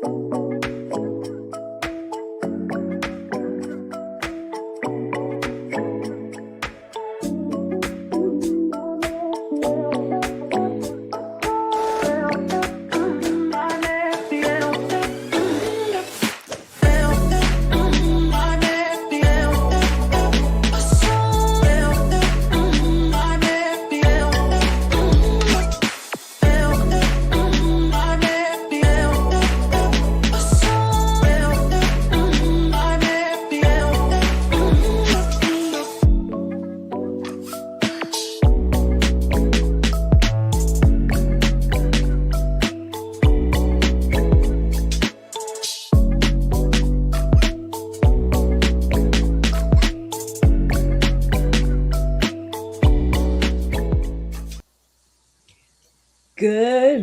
Good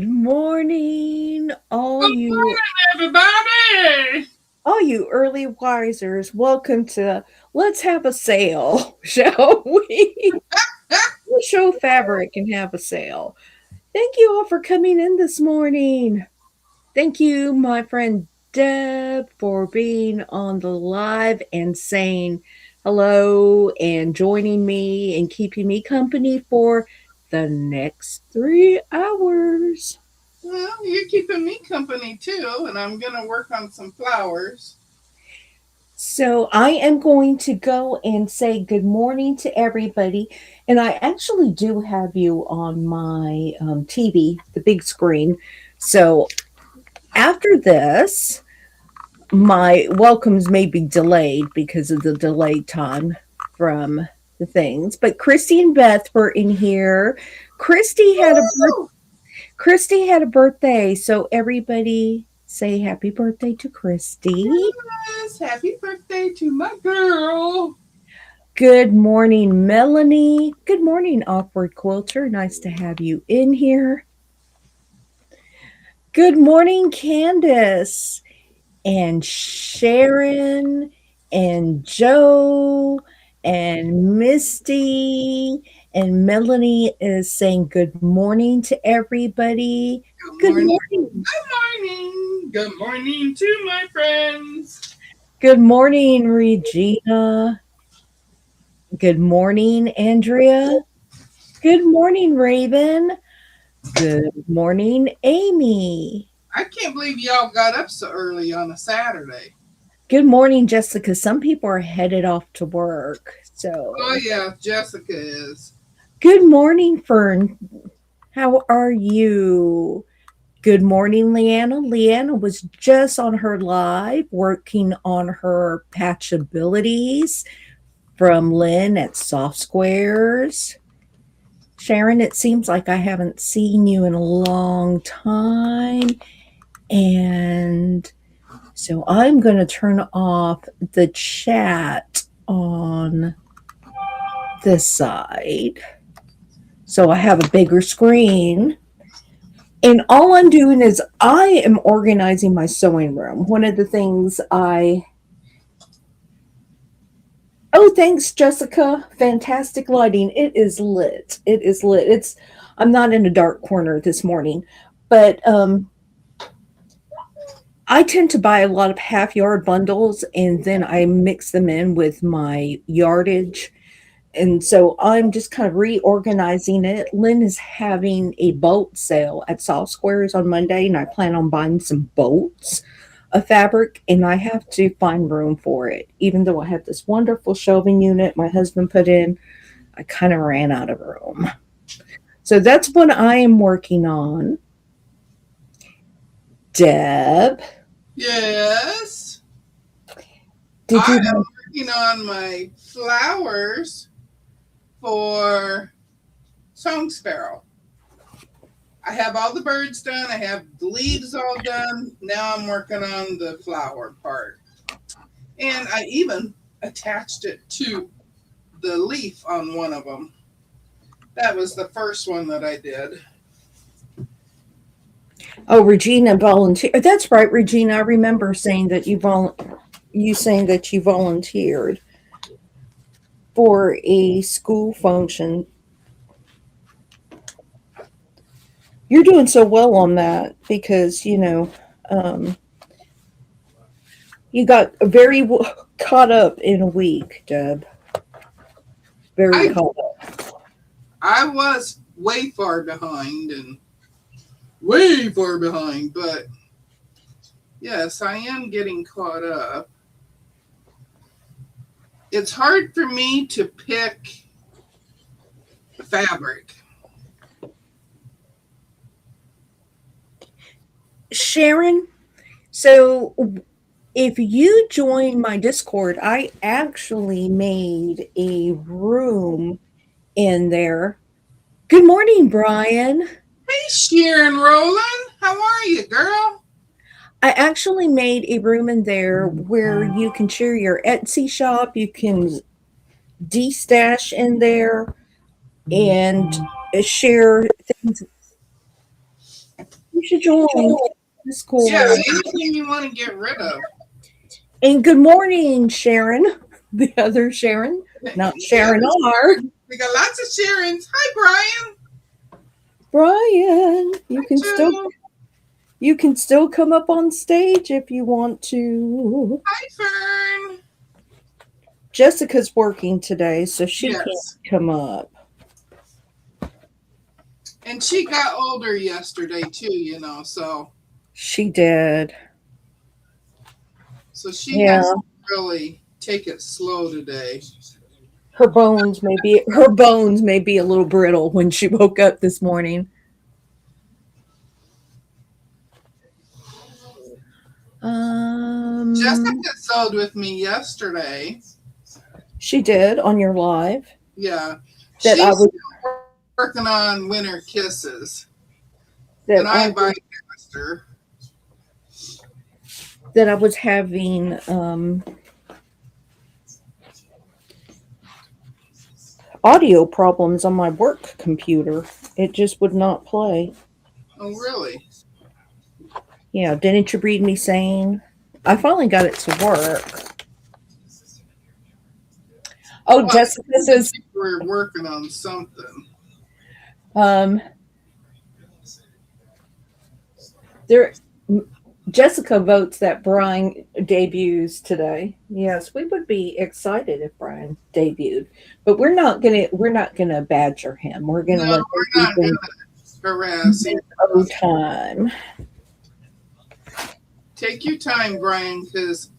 morning, Good morning, everybody. all you early risers. Welcome to Let's Have a Sale, shall we? We'll show fabric and have a sale. Thank you all for coming in this morning. Thank you, my friend Deb, for being on the live and saying hello and joining me and keeping me company for the next 3 hours. Well, you're keeping me company too, and I'm going to work on some flowers. So I am going to go and say good morning to everybody. And I actually do have you on my TV, the big screen. So after this, my welcomes may be delayed because of the delayed time from the things. But Christy and Beth were in here. Christy had a birthday, so everybody say happy birthday to Christy. Yes, happy birthday to my girl. Good morning, Melanie. Good morning, Awkward Quilter. Nice to have you in here. Good morning, Candace and Sharon and Joe and Misty. And Melanie is saying good morning to everybody. Good morning. Good morning to my friends. Good morning, Regina. Good morning, Andrea. Good morning, Raven. Good morning, Amy. I can't believe y'all got up so early on a Saturday. Good morning, Jessica. Some people are headed off to work. So Oh, yeah, Jessica is. good morning, Fern. How are you? Good morning, Leanna. Leanna was just on her live working on her patch abilities from Lynn at Soft Squares. Sharon, it seems like I haven't seen you in a long time. And so I'm going to turn off the chat on this side. So I have a bigger screen. And all I'm doing is I am organizing my sewing room. One of the things Oh, thanks, Jessica. Fantastic lighting. It is lit. It is lit. I'm not in a dark corner this morning, but I tend to buy a lot of half yard bundles and then I mix them in with my yardage. And so I'm just kind of reorganizing it. Lynn is having a boat sale at Soft Squares on Monday, and I plan on buying some boats of fabric, and I have to find room for it. Even though I have this wonderful shelving unit my husband put in, I kind of ran out of room. So that's what I am working on. Deb? Yes. Did I you am working on my flowers for Song Sparrow. I have all the birds done. I have the leaves all done. Now I'm working on the flower part. And I even attached it to the leaf on one of them. That was the first one that I did. Oh, Regina volunteered. That's right, Regina. I remember saying that you volunteered for a school function. You're doing so well on that because, You got very caught up in a week, Deb. Very I caught up. I was way far behind and way far behind, but yes, I am getting caught up. It's hard for me to pick fabric. Sharon, so if you join my Discord, I actually made a room in there. Good morning, Brian. Hey, Sharon Rowland, how are you, girl? I actually made a room in there where you can share your Etsy shop. You can de-stash in there and share things. You should join Yeah, Discord. anything you want to get rid of. And good morning, Sharon. The other Sharon, not Yeah, Sharon R. we got lots of Sharons. Hi, Brian. Brian, Hi, Joe. you can still come up on stage if you want to. Hi, Fern. Jessica's working today, so she can't Yes, come up. and she got older yesterday too. She did. So she Yeah. has to really take it slow today. Her bones may be a little brittle when she woke up this morning. Um, Jessica sewed with me yesterday. she did on your live Yeah, that I she's was working on Winter Kisses, that and I I was bypassed her. that I was having audio problems on my work computer. It just would not play. Oh, really? Yeah, didn't you read me saying? I finally got it to work. Oh, Well, Jessica says we're working on something. um, there. Jessica votes that Brian debuts today. Yes, we would be excited if Brian debuted, but we're not gonna badger him. We're No, gonna let we're not everything gonna harass him. go time. Take your time, Brian, because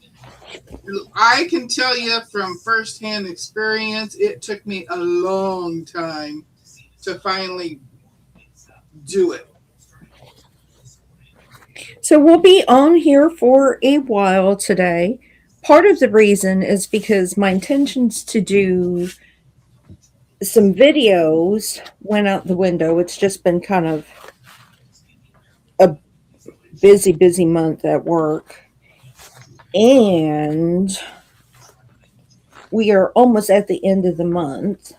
I can tell you from firsthand experience, it took me a long time to finally do it. So we'll be on here for a while today. Part of the reason is because my intentions to do some videos went out the window. It's just been kind of a busy month at work. And we are almost at the end of the month.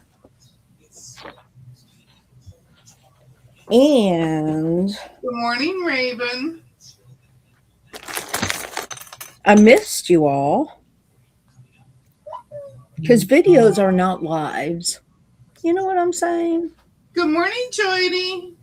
And Good morning, Raven. I missed you all because videos are not lives. You know what I'm saying? Good morning, Joydy.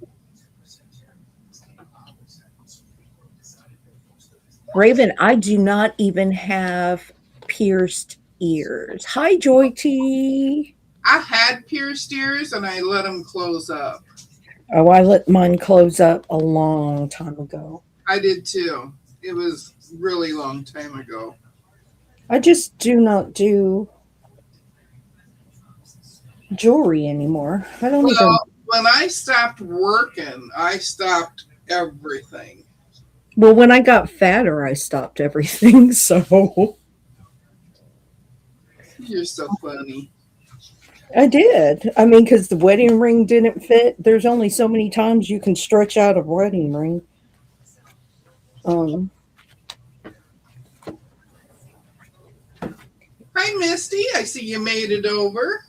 Raven, I do not even have pierced ears. Hi, Joy T. I had pierced ears and I let them close up. Oh, I let mine close up a long time ago. I did too. It was really long time ago. I just do not do jewelry anymore. I don't even. Well, when I stopped working, I stopped everything. Well, when I got fatter, I stopped everything. So You're so funny. I did. I mean, because the wedding ring didn't fit. There's only so many times you can stretch out a wedding ring. Um, Hi, Misty. I see you made it over.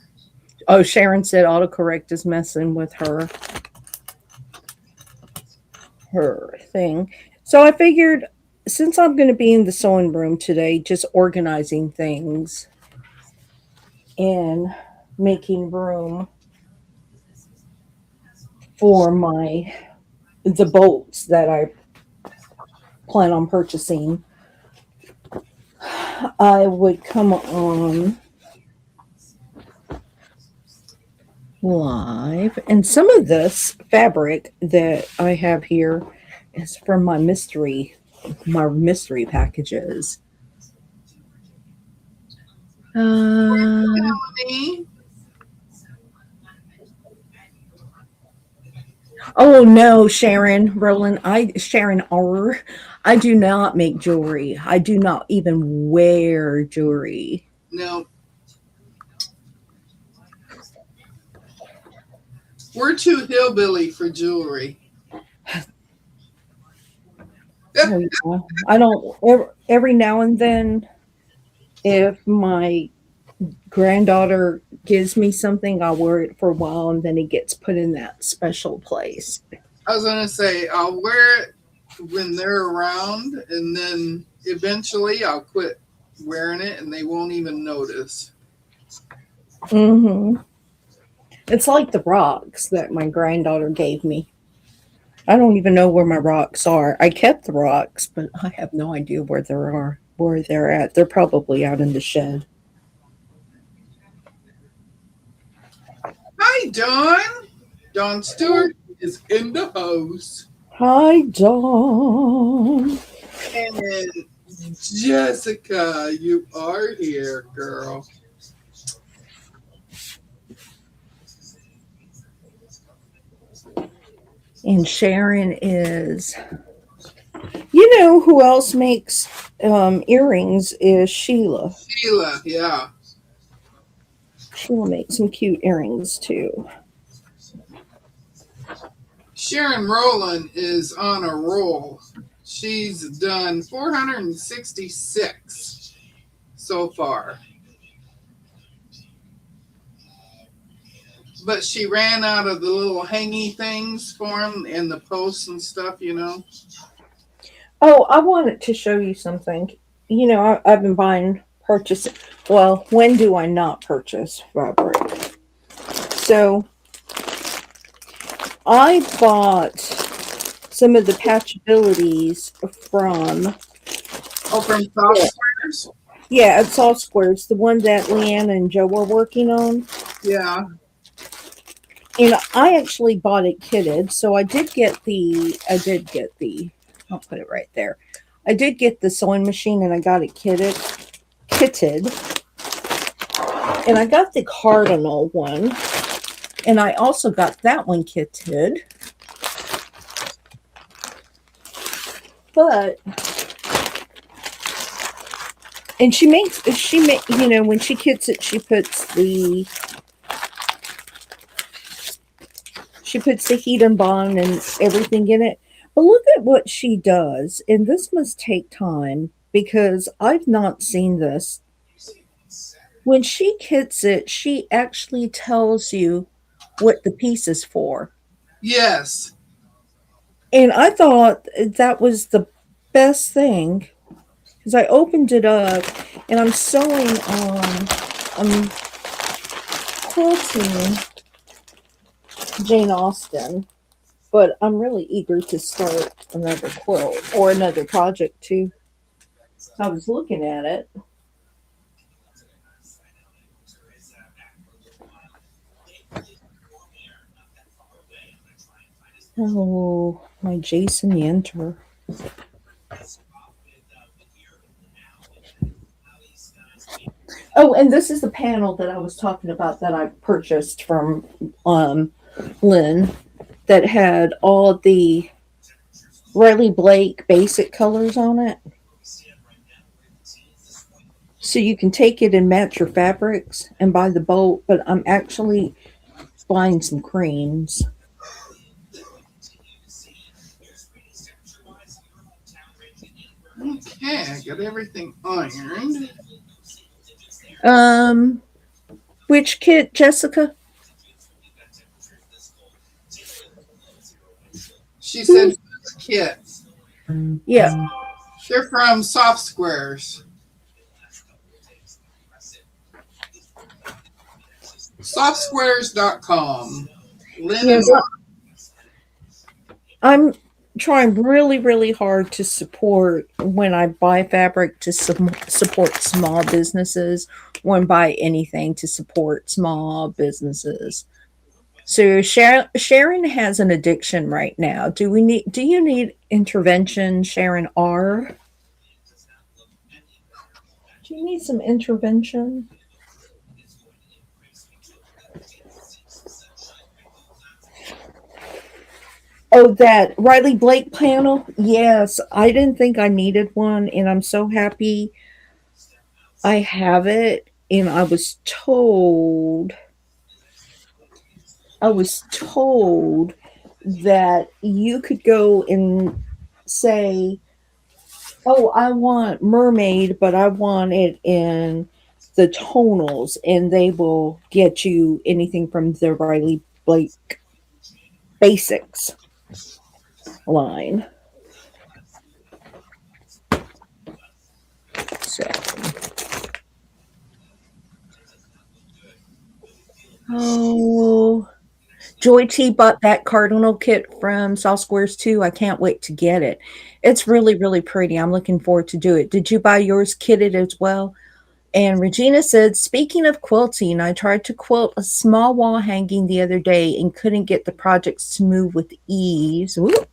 oh, Sharon said autocorrect is messing with her thing. So I figured since I'm going to be in the sewing room today, just organizing things and making room for the bolts that I plan on purchasing. I would come on live. And some of this fabric that I have here is from my mystery packages. Uh, Me, oh no, Sharon Roland. Sharon R. I do not make jewelry. I do not even wear jewelry. no, we're too hillbilly for jewelry. Oh yeah. I don't every now and then if my granddaughter gives me something, I'll wear it for a while and then it gets put in that special place. I was gonna say I'll wear it when they're around, and then eventually I'll quit wearing it, and they won't even notice. Hmm. It's like the rocks that my granddaughter gave me. I don't even know where my rocks are. I kept the rocks, but I have no idea where they're at. They're probably out in the shed. Hi, Dawn. Dawn Stewart is in the house, Hi, Dawn. and Jessica, you are here, girl. And Sharon is. You know who else makes earrings is Sheila. Sheila, yeah. Sheila makes some cute earrings too. Sharon Rowland is on a roll. She's done 466 so far. But she ran out of the little hangy things for him and the posts and stuff. Oh, I wanted to show you something. You know, I've been purchasing. Well, when do I not purchase fabric? So I bought some of the patchabilities from. Oh, from Soft Squares? Yeah, it's all squares. The one that Leanne and Joe are working on. Yeah. And I actually bought it kitted, so I did get the. I'll put it right there. I did get the sewing machine, and I got it kitted, and I got the cardinal one, and I also got that one kitted. But and when she kits it, she puts the heat and bond and everything in it. But look at what she does, and this must take time because I've not seen this. When she kits it, she actually tells you what the piece is for. Yes. And I thought that was the best thing because I opened it up and I'm quilting Jane Austen, but I'm really eager to start another quilt or another project too. I was looking at it. Oh, my Jason Yenter. Oh, and this is the panel that I was talking about that I purchased from Lynn that had all the Riley Blake basic colors on it. So you can take it and match your fabrics and buy the bolt, but I'm actually buying some creams. Okay, I got everything ironed. Um, which kit, Jessica? She said kit. Yeah. They're from Soft Squares. Softsquares.com. Lynn and Yes, I'm trying really, really hard to support when I buy fabric to support small businesses. When buy anything to support small businesses. So Sharon has an addiction right now. Do you need intervention, Sharon R? Do you need some intervention? Oh, that Riley Blake panel? Yes, I didn't think I needed one, and I'm so happy I have it. And I was told that you could go and say, "Oh, I want mermaid, but I want it in the tonals," and they will get you anything from the Riley Blake Basics line. So, oh, Joy T bought that cardinal kit from South Squares too. I can't wait to get it. It's really, really pretty. I'm looking forward to do it. Did you buy yours kitted as well? And Regina said, speaking of quilting, I tried to quilt a small wall hanging the other day and couldn't get the projects to move with ease. Whoop,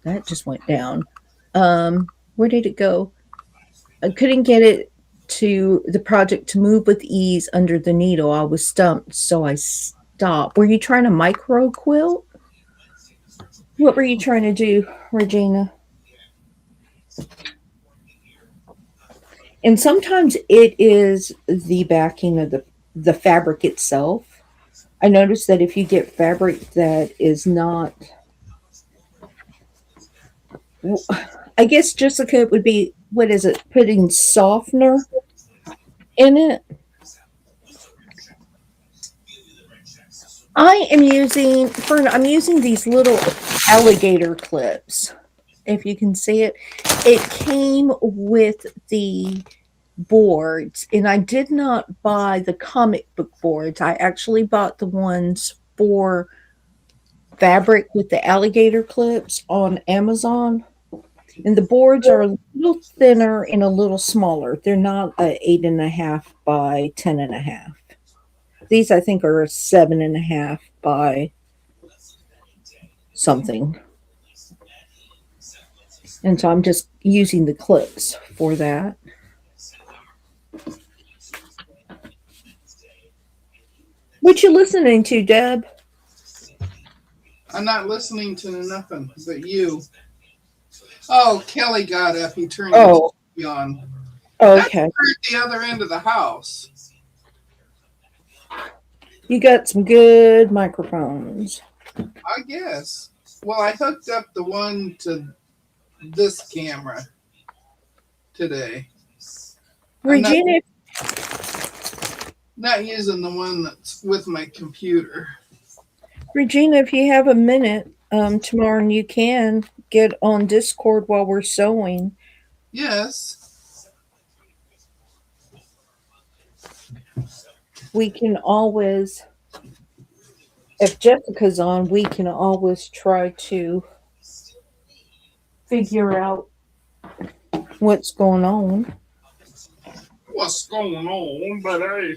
that just went down. Where did it go? I couldn't get it to the project to move with ease under the needle. I was stumped, so I stopped. Were you trying to micro quilt? What were you trying to do, Regina? And sometimes it is the backing of the fabric itself. I noticed that if you get fabric that is not, I guess Jessica would be, what is it, putting softener in it. I'm using these little alligator clips. If you can see it, it came with the boards, and I did not buy the comic book boards. I actually bought the ones for fabric with the alligator clips on Amazon. And the boards are a little thinner and a little smaller. They're not a 8.5 by 10.5. These I think are a 7.5 by something. And so I'm just using the clips for that. What you listening to, Deb? I'm not listening to nothing but you. Oh, Kelly got up. He turned Oh, the TV on. That's okay. at the other end of the house. You got some good microphones. I guess. Well, I hooked up the one to this camera today. I'm Regina, not using the one that's with my computer. Regina, if you have a minute tomorrow and you can get on Discord while we're sewing, Yes. we can always, if Jessica's on, we can always try to figure out what's going on. What's going on? But hey.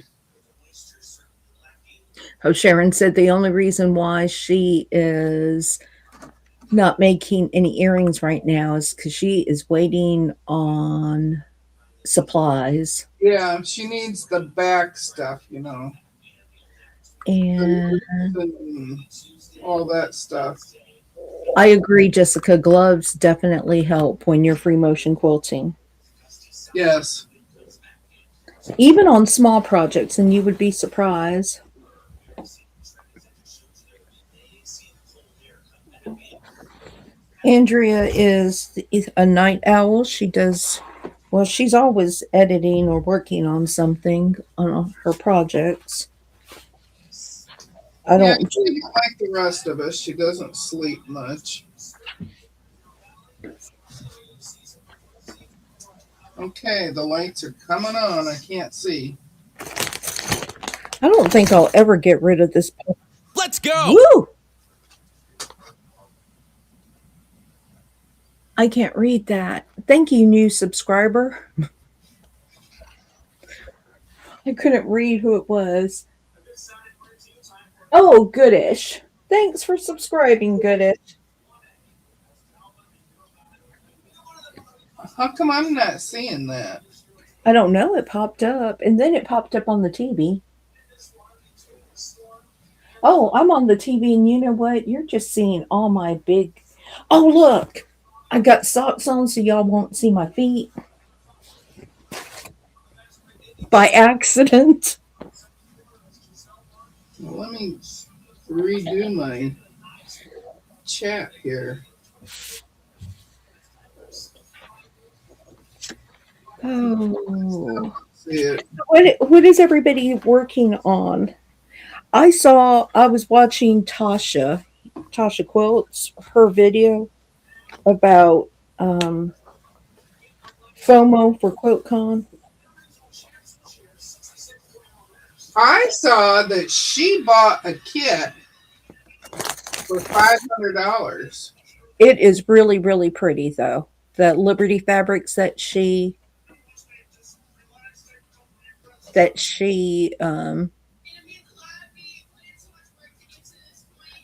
Oh, Sharon said the only reason why she is not making any earrings right now is because she is waiting on supplies. Yeah, she needs the back stuff, you know. And And all that stuff. I agree, Jessica. Gloves definitely help when you're free motion quilting, Yes. even on small projects, and you would be surprised. Andrea is a night owl. She does, well, she's always editing or working on something on her projects. I Yeah, don't, she's not like the rest of us. She doesn't sleep much. Okay, the lights are coming on. I can't see. I don't think I'll ever get rid of this. Let's go! Woo! I can't read that. Thank you, new subscriber. I couldn't read who it was. Oh, Goodish. Thanks for subscribing, Goodish. How come I'm not seeing that? I don't know. It popped up, and then it popped up on the TV. Oh, I'm on the TV, and you know what? You're just seeing all my big. Oh, look. I got socks on so y'all won't see my feet by accident. Well, let me redo my chat here. Oh. See it. What is everybody working on? I was watching Tasha Quilt's her video about FOMO for QuiltCon. I saw that she bought a kit for $500. It is really, really pretty though. The Liberty fabrics that she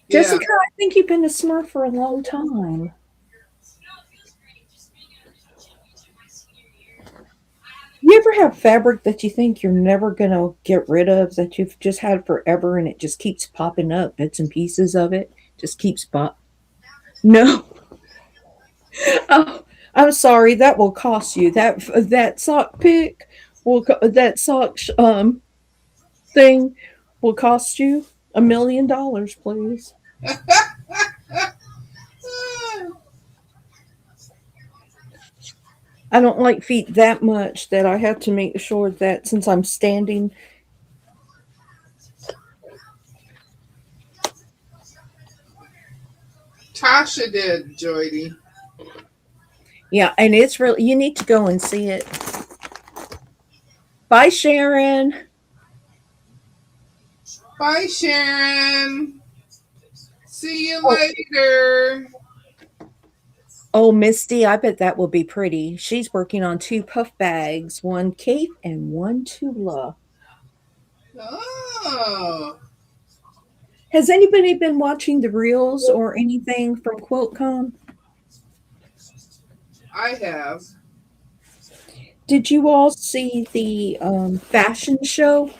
Yeah. Jessica, I think you've been a Smurf for a long time. You ever have fabric that you think you're never gonna get rid of that you've just had forever and it just keeps popping up, bits and pieces of it just keeps pop? No. Oh, I'm sorry. That will cost you. That sock pick that thing will cost you $1 million, please. I don't like feet that much that I have to make sure that since I'm standing. Tasha did, Joydy. Yeah, and it's really, you need to go and see it. Bye, Sharon. Bye, Sharon. See you Oh, later. oh, Misty, I bet that will be pretty. She's working on 2 puff bags, one cape and one Tula. Oh, Has anybody been watching the reels or anything from QuiltCon? I have. Did you all see the fashion show?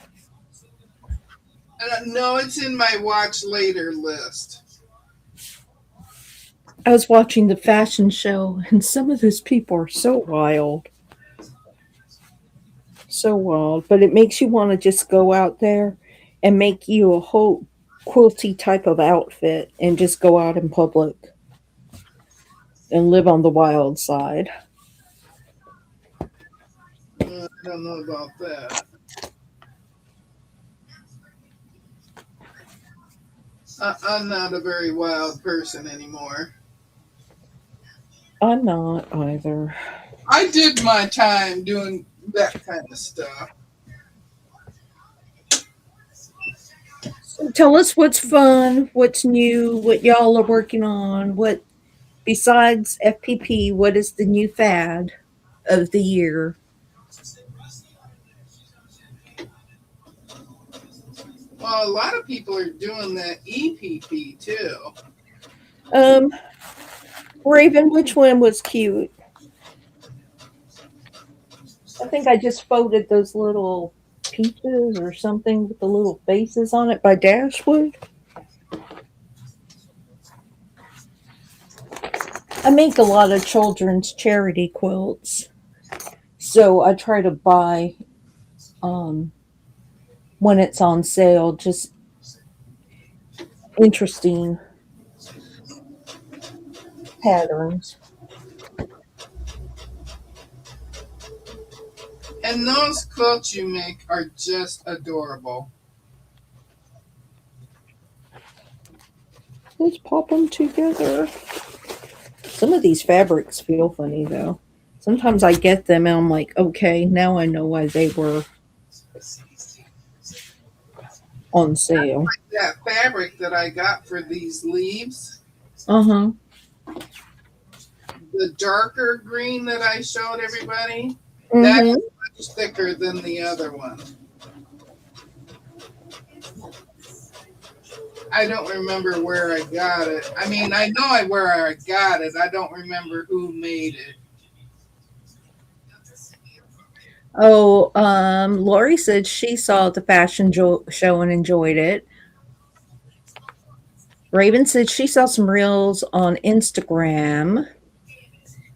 No, it's in my watch later list. I was watching the fashion show, and some of those people are so wild. So wild. But it makes you want to just go out there and make you a whole quilty type of outfit and just go out in public and live on the wild side. I don't know about that. I'm not a very wild person anymore. I'm not either. I did my time doing that kind of stuff. So tell us what's fun, what's new, what y'all are working on, what besides FPP, what is the new fad of the year? Well, a lot of people are doing that EPP too. Um, Raven, which one was cute? I think I just folded those little peaches or something with the little faces on it by Dashwood. I make a lot of children's charity quilts, so I try to buy um, when it's on sale, just interesting patterns. And those quilts you make are just adorable. Let's pop them together. Some of these fabrics feel funny though. Sometimes I get them and I'm like, okay, now I know why they were on sale. That fabric that I got for these leaves, Uh huh. the darker green that I showed everybody, that Mm-hmm. is much thicker than the other one. I don't remember where I got it. I mean, I know where I got it. I don't remember who made it. Oh, Lori said she saw the fashion show and enjoyed it. Raven said she saw some reels on Instagram.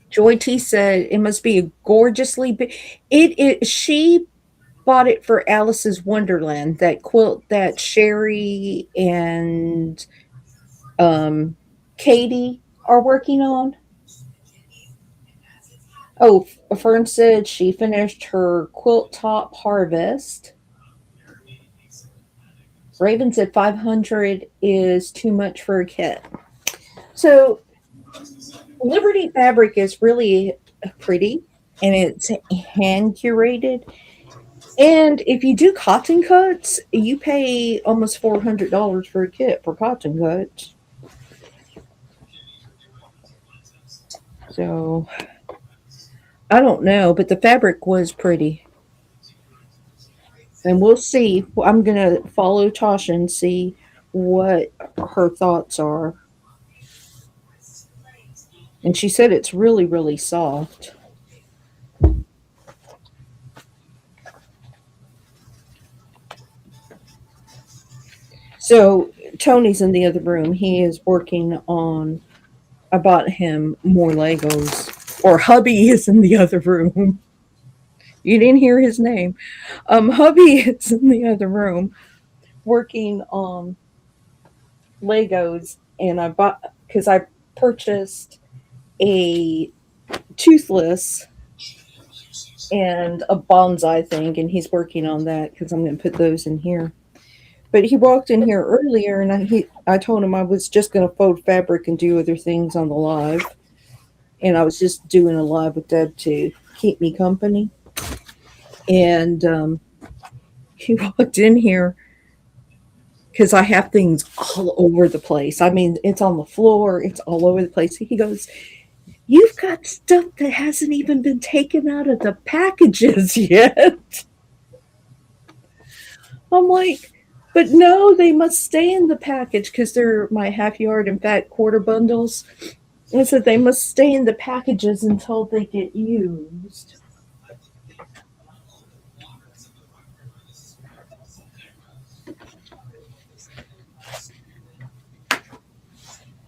Joy T said it must be a gorgeously big. It she bought it for Alice's Wonderland, that quilt that Sherry and um, Katie are working on. Oh, Fern said she finished her quilt top harvest. Raven said 500 is too much for a kit. So Liberty fabric is really pretty and it's hand curated. And if you do cotton cuts, you pay almost $400 for a kit for cotton cuts. So I don't know, but the fabric was pretty. And we'll see. I'm going to follow Tasha and see what her thoughts are. And she said it's really, really soft. So Tony's in the other room. He is working on, I bought him more Legos. Or hubby is in the other room. You didn't hear his name. Hubby is in the other room working on Legos, and I bought because I purchased a toothless and a bonsai thing, and he's working on that because I'm going to put those in here. But he walked in here earlier, and I told him I was just going to fold fabric and do other things on the live, and I was just doing a live with Deb to keep me company. And he walked in here because I have things all over the place. I mean, it's on the floor, it's all over the place. He goes, "You've got stuff that hasn't even been taken out of the packages yet." I'm like, "But no, they must stay in the package because they're my half yard and fat quarter bundles." I said they must stay in the packages until they get used.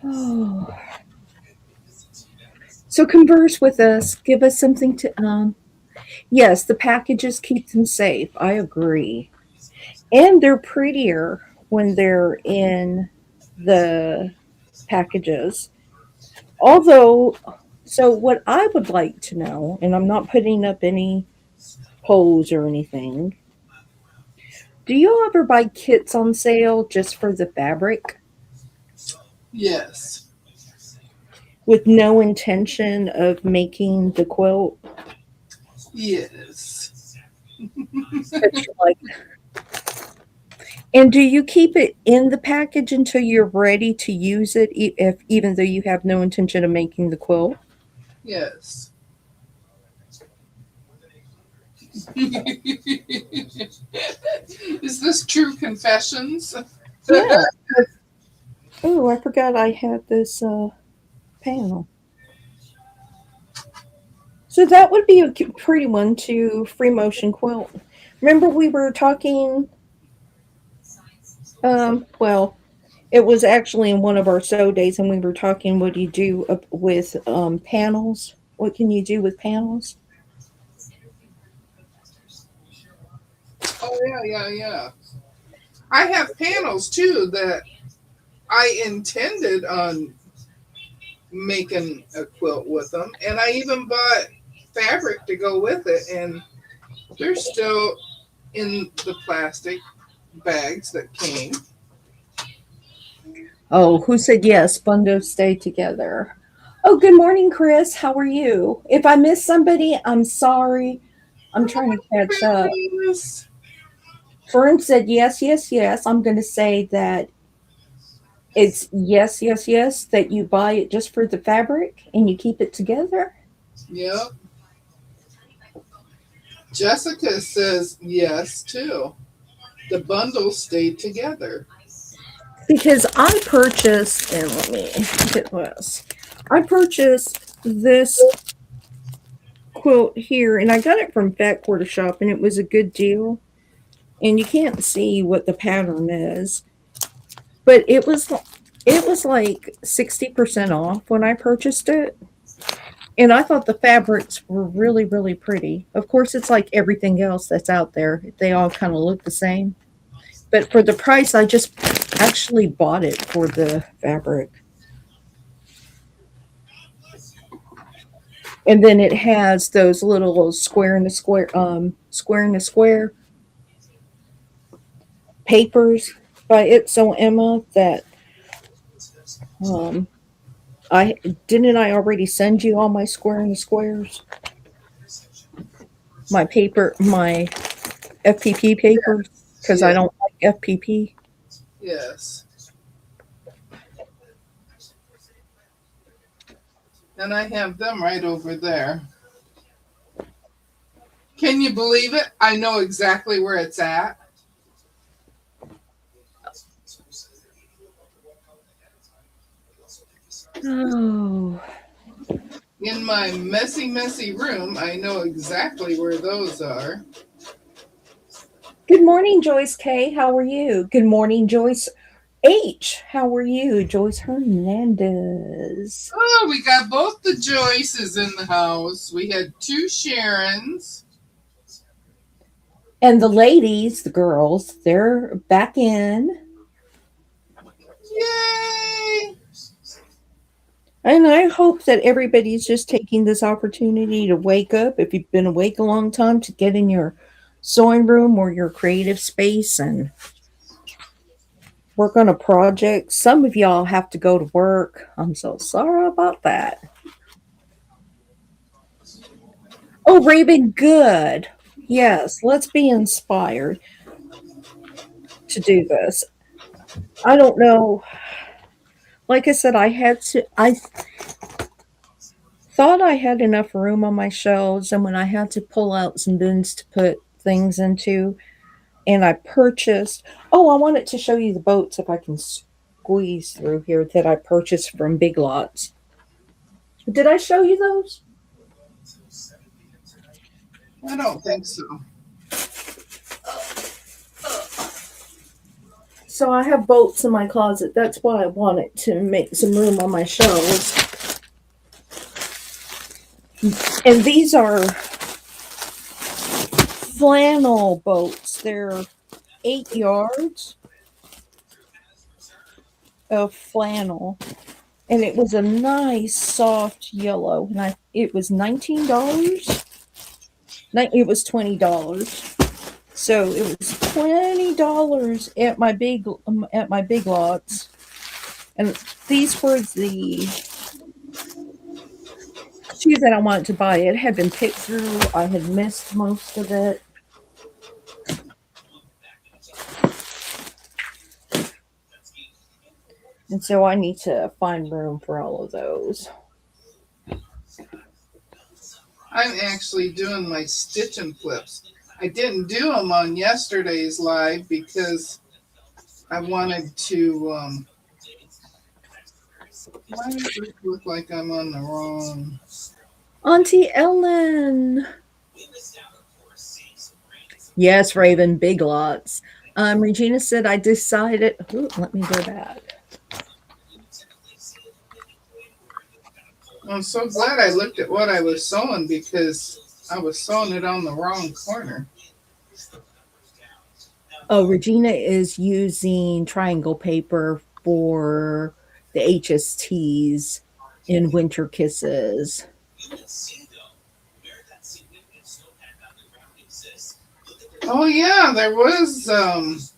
Oh. So converse with us. Give us something to. Yes, the packages keep them safe. I agree. And they're prettier when they're in the packages. Although, so what I would like to know, and I'm not putting up any polls or anything, do you ever buy kits on sale just for the fabric Yes. with no intention of making the quilt? Yes. That you like? And do you keep it in the package until you're ready to use it, if even though you have no intention of making the quilt? Yes. Is this true confessions? Yeah. Oh, I forgot I had this panel. So that would be a pretty one to free motion quilt. Remember we were talking. Well, it was actually in one of our sew days, and we were talking. What do you do with panels? What can you do with panels? Oh yeah, yeah, yeah. I have panels too that I intended on making a quilt with them, and I even bought fabric to go with it, and they're still in the plastic bags that came. Oh, who said yes? Bundles stay together. Oh, good morning, Chris. How are you? If I missed somebody, I'm sorry. I'm trying to catch up. Yes. Fern said yes, yes, yes. I'm going to say that It's yes, yes, yes, that you buy it just for the fabric and you keep it together. Yep. Jessica says yes too. The bundles stay together. Because I purchased, and let me get this. I purchased this quilt here, and I got it from Fat Quarter Shop, and it was a good deal. And you can't see what the pattern is, but it was like 60% off when I purchased it. And I thought the fabrics were really, really pretty. Of course, it's like everything else that's out there. They all kind of look the same. But for the price, I just actually bought it for the fabric. And then it has those little square in the square papers by It So Emma that um, I didn't I already send you all my square in the squares? My paper, my FPP papers, because I Yeah. don't like FPP. Yes. And I have them right over there. Can you believe it? I know exactly where it's at. Oh, In my messy, messy room, I know exactly where those are. good morning, Joyce K. How are you? Good morning, Joyce H. How are you, Joyce Hernandez? Oh, we got both the Joyces in the house. We had two Sharons. And the ladies, the girls, they're back in. Yay! And I hope that everybody's just taking this opportunity to wake up, if you've been awake a long time, to get in your sewing room or your creative space and work on a project. Some of y'all have to go to work. I'm so sorry about that. Oh, Raven, good. Yes, let's be inspired to do this. I don't know. Like I said, I thought I had enough room on my shelves, and when I had to pull out some bins to put things into, and I purchased. Oh, I wanted to show you the boats if I can squeeze through here that I purchased from Big Lots. Did I show you those? I don't think so. So I have boats in my closet. That's why I wanted to make some room on my shelves. And these are flannel boats. They're 8 yards of flannel, and it was a nice soft yellow. And it was $19. It was $20. So it was $20 at my big lots, and these were the two that I wanted to buy. It had been picked through. I had missed most of it. And so I need to find room for all of those. I'm actually doing my stitch and flips. I didn't do them on yesterday's live because I wanted to. Why does this look like I'm on the wrong? Auntie Ellen. Yes, Raven, big lots. Regina said I decided. Ooh, let me go back. I'm so glad I looked at what I was sewing because I was sewing it on the wrong corner. Oh, Regina is using triangle paper for the HSTs in Winter Kisses. Oh yeah, there was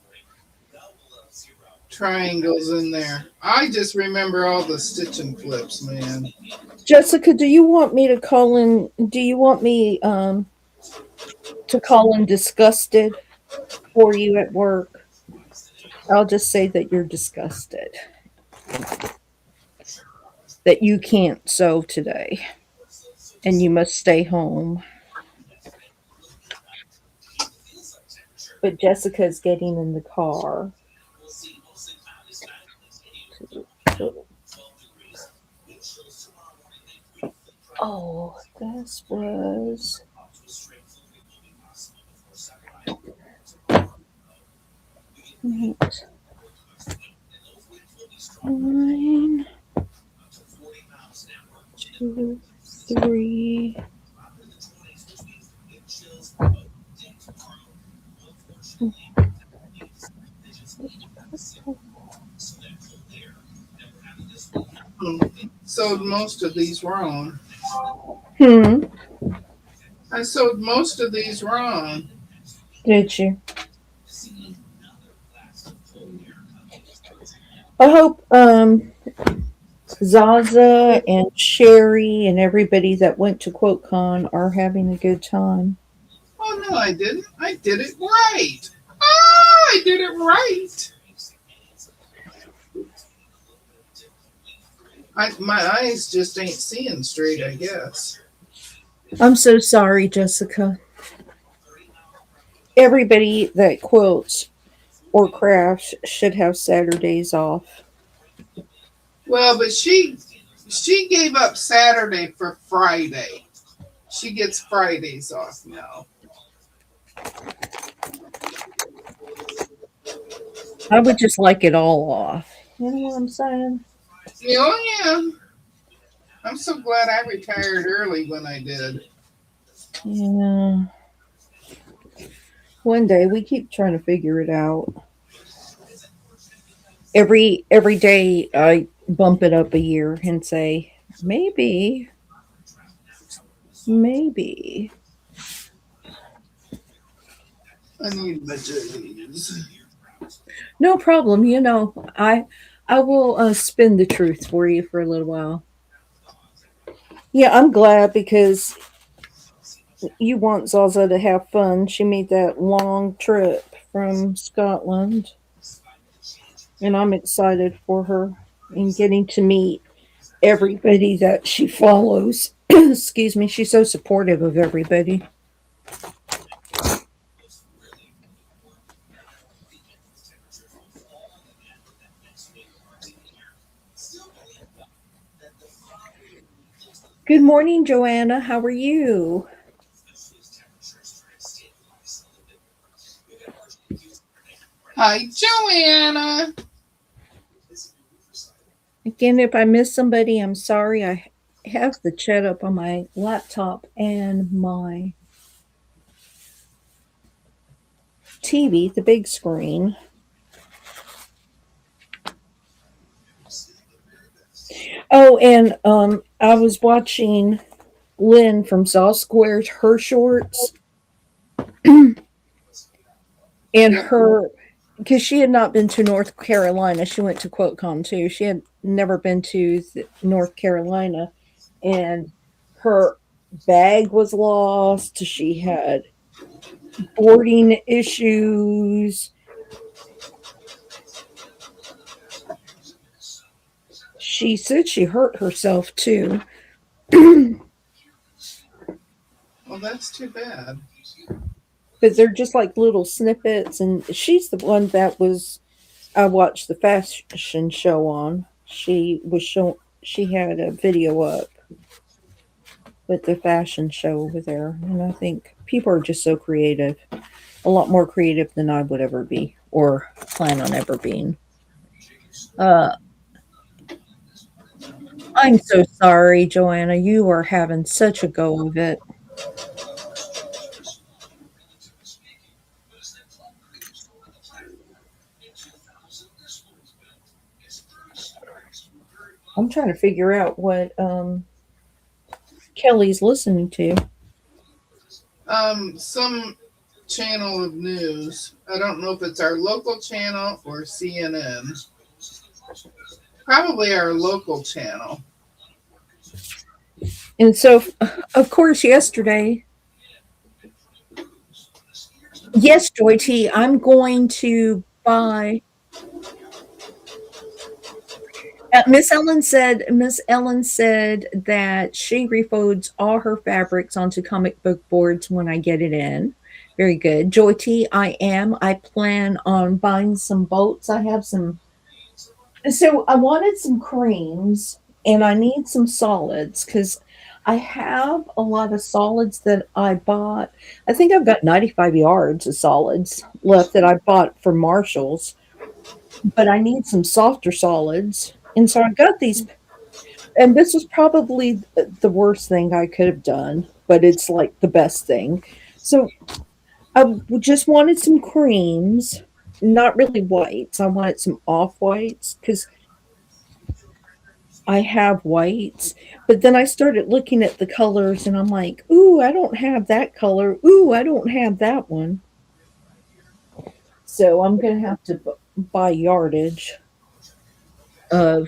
triangles in there. I just remember all the stitch and flips, man. Jessica, do you want me to call in? Do you want me to call in disgusted for you at work? I'll just say that you're disgusted. that you can't sew today and you must stay home. But Jessica's getting in the car. Oh, this was 9, 2, 3. Sewed most of these wrong. Hmm. I sewed most of these wrong. Did you? I hope Zaza and Sherry and everybody that went to QuiltCon are having a good time. Oh no, I didn't. I did it right. Oh, I did it right. My eyes just ain't seeing straight, I guess. I'm so sorry, Jessica. Everybody that quilts or crafts should have Saturdays off. Well, but she gave up Saturday for Friday. She gets Fridays off now. I would just like it all off. You know what I'm saying? Oh yeah. I'm so glad I retired early when I did. Yeah. One day we keep trying to figure it out. Every day I bump it up a year and say maybe. I need my jellies. No problem. I will spin the truth for you for a little while. Yeah, I'm glad because you want Zaza to have fun. She made that long trip from Scotland, and I'm excited for her and getting to meet everybody that she follows. Excuse me, she's so supportive of everybody. Good morning, Joanna. How are you? Hi, Joanna. Again, if I miss somebody, I'm sorry. I have the chat up on my laptop and my TV, the big screen. Oh, and I was watching Lynn from Saw Square's her shorts and Yep. her because she had not been to North Carolina. She went to QuiltCon too. She had never been to North Carolina, and her bag was lost. She had boarding issues. She said she hurt herself too. Well, that's too bad. But they're just like little snippets, and she's the one that was I watched the fashion show on. She had a video up with the fashion show over there, and I think people are just so creative, a lot more creative than I would ever be or plan on ever being. Uh, I'm so sorry, Joanna. You are having such a go of it. I'm trying to figure out what Kelly's listening to. Some channel of news. I don't know if it's our local channel or CNN. Probably our local channel. And so, of course, yes, Joy T, I'm going to buy Miss Ellen said that she refolds all her fabrics onto comic book boards when I get it in. Very good. Joy T, I am. I plan on buying some bolts. I have some. So I wanted some creams and I need some solids because I have a lot of solids that I bought. I think I've got 95 yards of solids left that I bought from Marshall's, but I need some softer solids. And so I got these, and this was probably the worst thing I could have done, but it's like the best thing. So I just wanted some creams, not really whites. I wanted some off whites because I have whites, but then I started looking at the colors and I'm like, ooh, I don't have that color. Ooh, I don't have that one. So I'm going to have to buy yardage of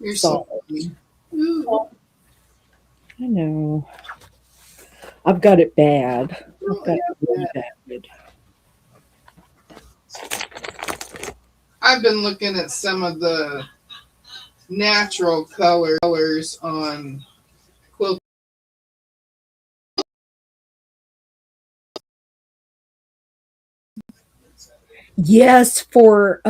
You're so solids. funny. Ooh. I know. I've got it bad. I've Oh, got it yeah. really bad. I've been looking at some of the natural colors on quilt. Yes, for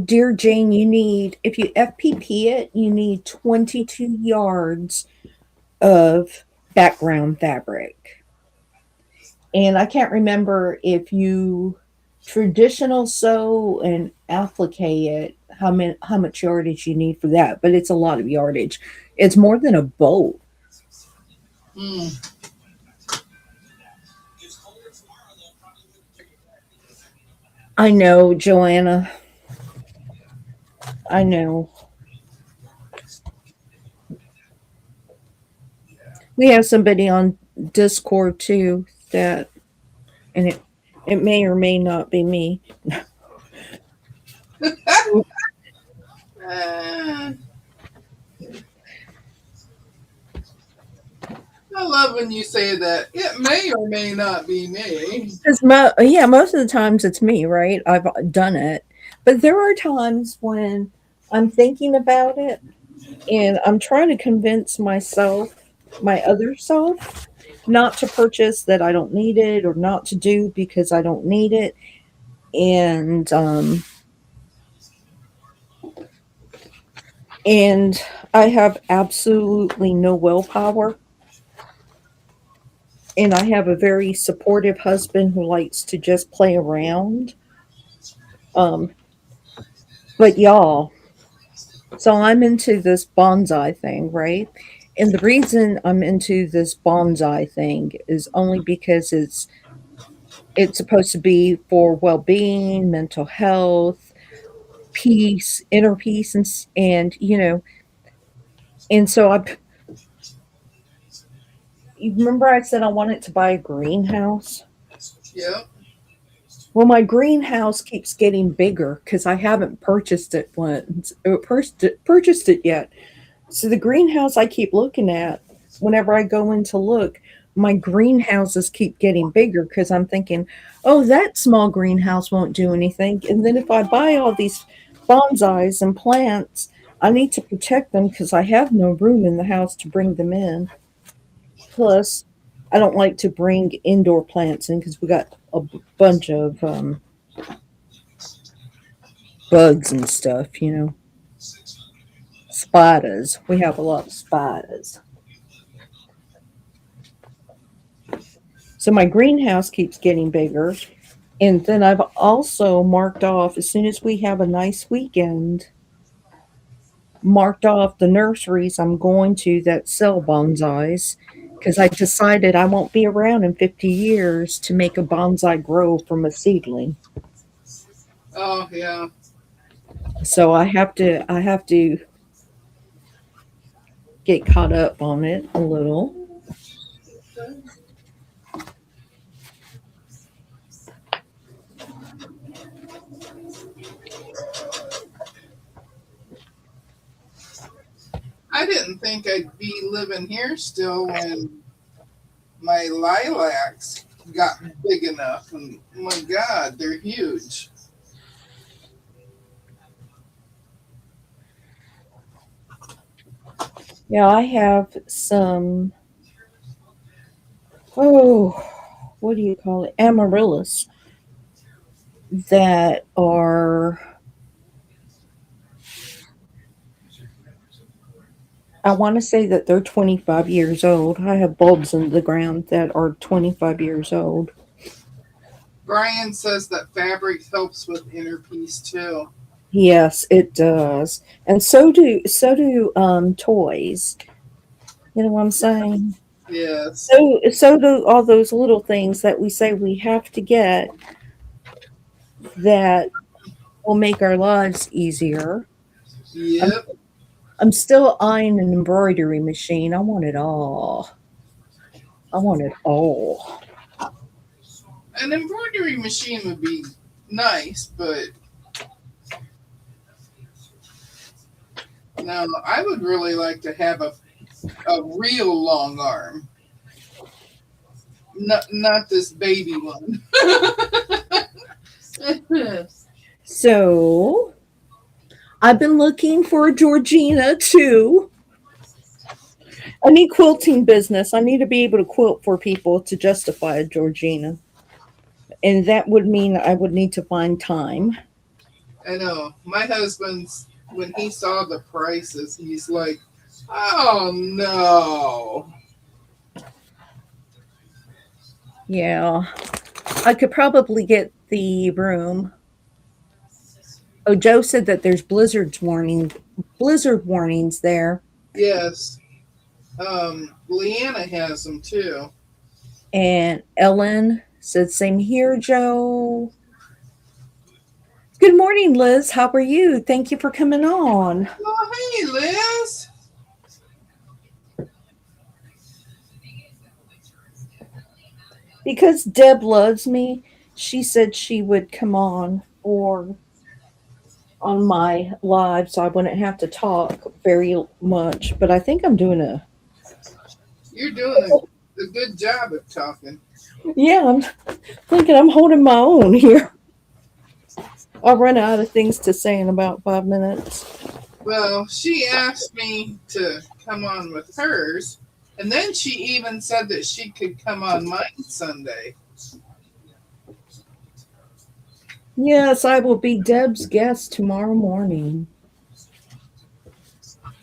Dear Jane, you need, if you FPP it, you need 22 yards of background fabric. And I can't remember if you traditional sew and applique it, how much yardage you need for that, but it's a lot of yardage. It's more than a boat. Mm. I know, Joanna. I know. We have somebody on Discord too that, and it may or may not be me. Uh, I love when you say that. It may or may not be me. Because yeah, most of the times it's me, right? I've done it, but there are times when I'm thinking about it and I'm trying to convince myself, my other self, not to purchase that I don't need it or not to do because I don't need it, and I have absolutely no willpower, and I have a very supportive husband who likes to just play around. Um, but y'all, so I'm into this bonsai thing, right? And the reason I'm into this bonsai thing is only because it's supposed to be for well-being, mental health, peace, inner peace, and and so I. You remember I said I wanted to buy a greenhouse? Yep. Well, my greenhouse keeps getting bigger because I haven't purchased it once, or purchased it yet. So the greenhouse I keep looking at, whenever I go in to look, my greenhouses keep getting bigger because I'm thinking, oh, that small greenhouse won't do anything. And then if I buy all these bonsais and plants, I need to protect them because I have no room in the house to bring them in. Plus, I don't like to bring indoor plants in because we got a bunch of bugs and stuff, spiders. We have a lot of spiders. So my greenhouse keeps getting bigger. And then I've also marked off, as soon as we have a nice weekend, marked off the nurseries I'm going to that sell bonsais because I decided I won't be around in 50 years to make a bonsai grow from a seedling. Oh, yeah. So I have to get caught up on it a little. I didn't think I'd be living here still when my lilacs got big enough. And oh my God, they're huge. Yeah, I have some, oh, what do you call it? Amaryllis that are, I want to say that they're 25 years old. I have bulbs in the ground that are 25 years old. Brian says that fabric helps with inner peace too. Yes, it does. And so do toys. You know what I'm saying? Yes. So do all those little things that we say we have to get that will make our lives easier. I'm Yep. I'm still eyeing an embroidery machine. I want it all. I want it all. An embroidery machine would be nice, but no, I would really like to have a real long arm. Not this baby one. So I've been looking for a Georgina too. I need quilting business. I need to be able to quilt for people to justify a Georgina. And that would mean I would need to find time. I know. My husband's when he saw the prices, he's like, "Oh no." Yeah. I could probably get the room. Oh, Joe said that there's blizzard warnings there. Yes. Leanna has them too. And Ellen said, same here, Joe. Good morning, Liz. How are you? Thank you for coming on. Oh, hey, Liz. Because Deb loves me, she said she would come on my live so I wouldn't have to talk very much. But I think I'm doing a You're doing a good job of talking. yeah, I'm thinking I'm holding my own here. I'll run out of things to say in about 5 minutes. Well, she asked me to come on with hers, and then she even said that she could come on mine Sunday. Yes, I will be Deb's guest tomorrow morning.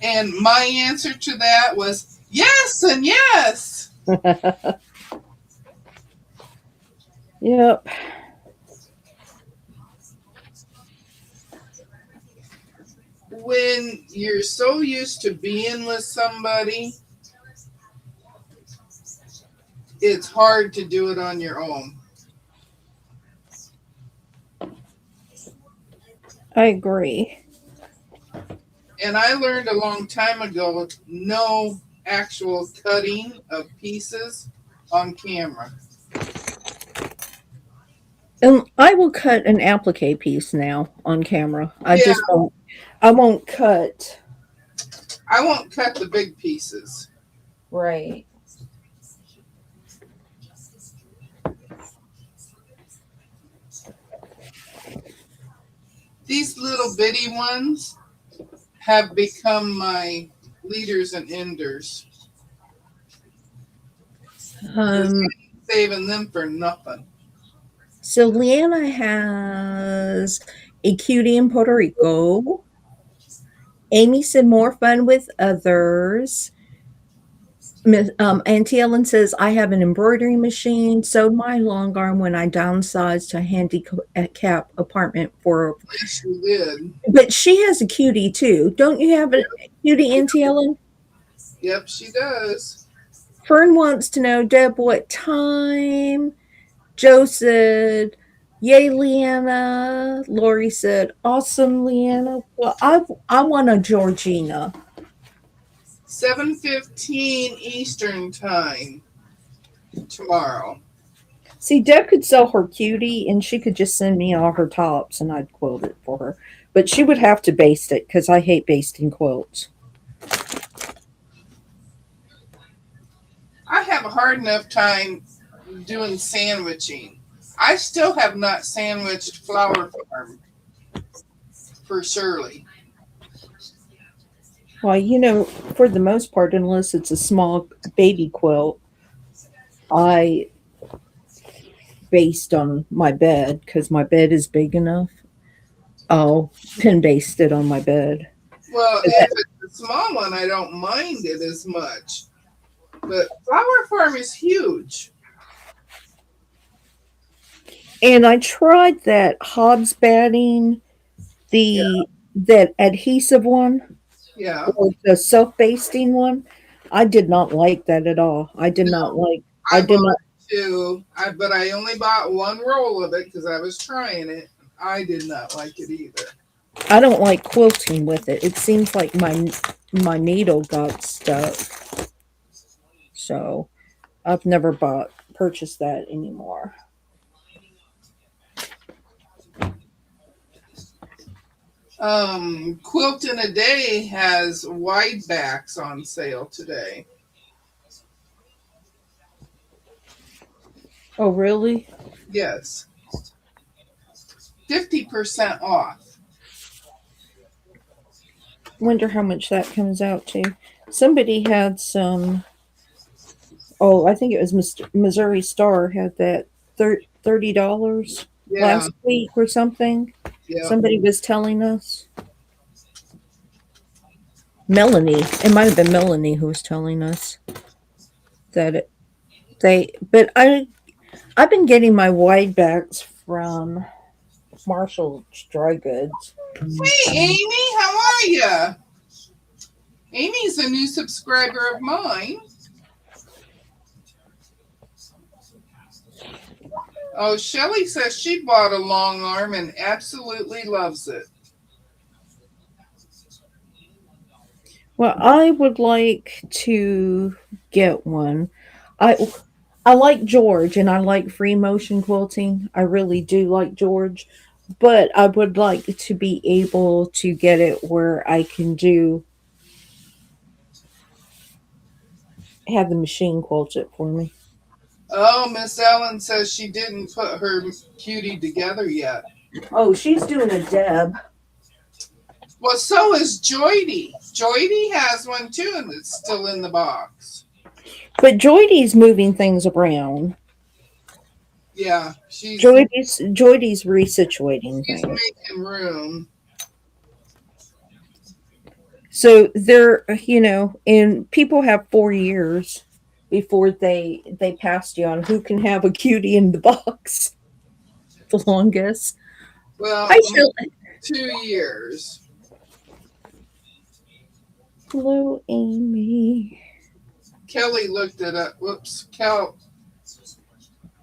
And my answer to that was yes and yes. Yep. When you're so used to being with somebody, it's hard to do it on your own. I agree. And I learned a long time ago no actual cutting of pieces on camera. And I will cut an applique piece now on camera. I Yeah, just won't. I won't cut. I won't cut the big pieces. Right. These little bitty ones have become my leaders and enders. Because Um. I'm saving them for nothing. So Leanna has a cutie in Puerto Rico. Amy said more fun with others. Auntie Ellen says, I have an embroidery machine, sewed my long arm when I downsized to a handicap apartment for. Yes, you did. But she has a cutie too. Don't you have a cutie, Auntie Ellen? Yep, she does. Fern wants to know, Deb, what time? Joe said, yay, Leanna. Lori said, awesome, Leanna. Well, I want a Georgina. 7:15 Eastern time tomorrow. See, Deb could sell her cutie and she could just send me all her tops and I'd quilt it for her. But she would have to baste it because I hate basting quilts. I have a hard enough time doing sandwiching. I still have not sandwiched Flower Farm for Shirley. Well, for the most part, unless it's a small baby quilt, I based on my bed because my bed is big enough. I'll pin baste it on my bed. Well, if it's a small one, I don't mind it as much. But Flower Farm is huge. And I tried that Hobbs batting, Yeah, the that adhesive one yeah. or the self basting one. I did not like that at all. I did not No, like. I I did bought not. it too. But I only bought one roll of it because I was trying it. I did not like it either. I don't like quilting with it. It seems like my needle got stuck. So I've never bought purchased that anymore. Quilt in a Day has wide backs on sale today. Oh, really? Yes, 50% off. Wonder how much that comes out to. Somebody had some. Oh, I think it was Missouri Star had that $30 Yeah, last week or something. yeah. Somebody was telling us. Melanie. It might have been Melanie who was telling us that they. But I've been getting my wide backs from Marshall's Dry Goods. Hey, Amy, how are you? Amy's a new subscriber of mine. Oh, Shelly says she bought a long arm and absolutely loves it. Well, I would like to get one. I I like George and I like free motion quilting. I really do like George, but I would like to be able to get it where I can do have the machine quilt it for me. Oh, Miss Ellen says she didn't put her cutie together yet. Oh, she's doing a Deb. Well, so is Joydy. Joydy has one too, and it's still in the box. But Joydy's moving things around. Yeah, Joydy's resituating she's things. making room. So and people have 4 years before they passed you on who can have a cutie in the box the longest. Well, Hi, Shirley. 2 years. Hello, Amy. Kelly looked it up. Whoops,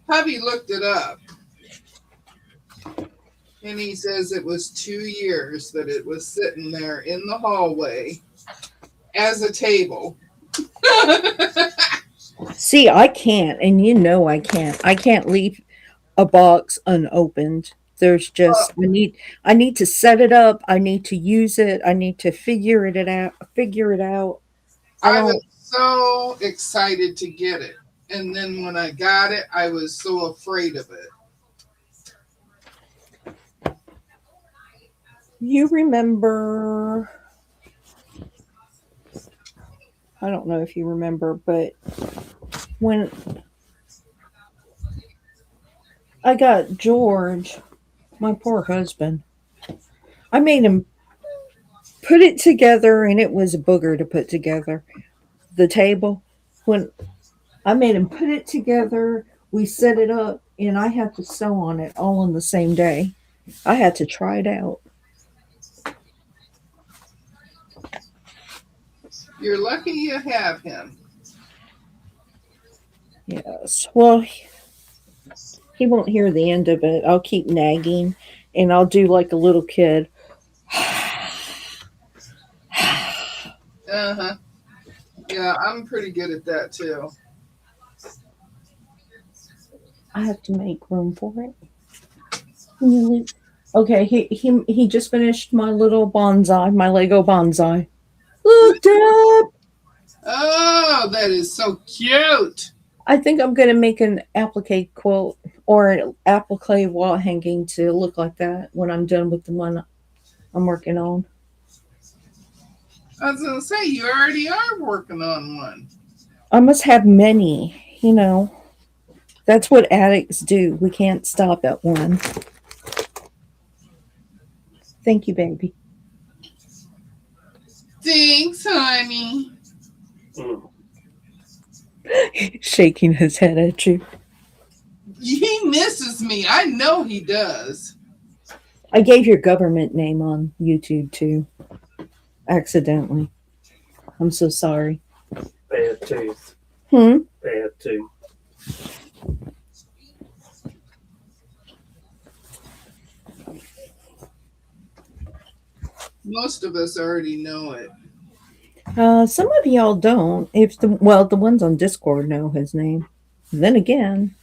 Hubby looked it up, and he says it was 2 years that it was sitting there in the hallway as a table. See, I can't, and I can't. I can't leave a box unopened. There's just I need to set it up. I need to use it. I need to figure it out. Figure it out. I I was don't. so excited to get it. And then when I got it, I was so afraid of it. You remember? I don't know if you remember, but when I got George, my poor husband, I made him put it together, and it was a booger to put together. The table, when I made him put it together, we set it up, and I had to sew on it all in the same day. I had to try it out. You're lucky you have him. Yes. Well, he won't hear the end of it. I'll keep nagging, and I'll do like a little kid. Uh huh. Yeah, I'm pretty good at that too. I have to make room for it. Can you leave? Okay, he just finished my little bonsai, my Lego bonsai. Look, Dad! Oh, that is so cute. I think I'm gonna make an applique quilt or an applique wall hanging to look like that when I'm done with the one I'm working on. I was gonna say you already are working on one. I must have many, you know. That's what addicts do. We can't stop at one. Thank you, baby. Thanks, honey. Mm. Shaking his head at you. He misses me. I know he does. I gave your government name on YouTube too, accidentally. I'm so sorry. Bad tooth. Hmm? Bad tooth. Most of us already know it. Some of y'all don't. If the ones on Discord know his name. Then again,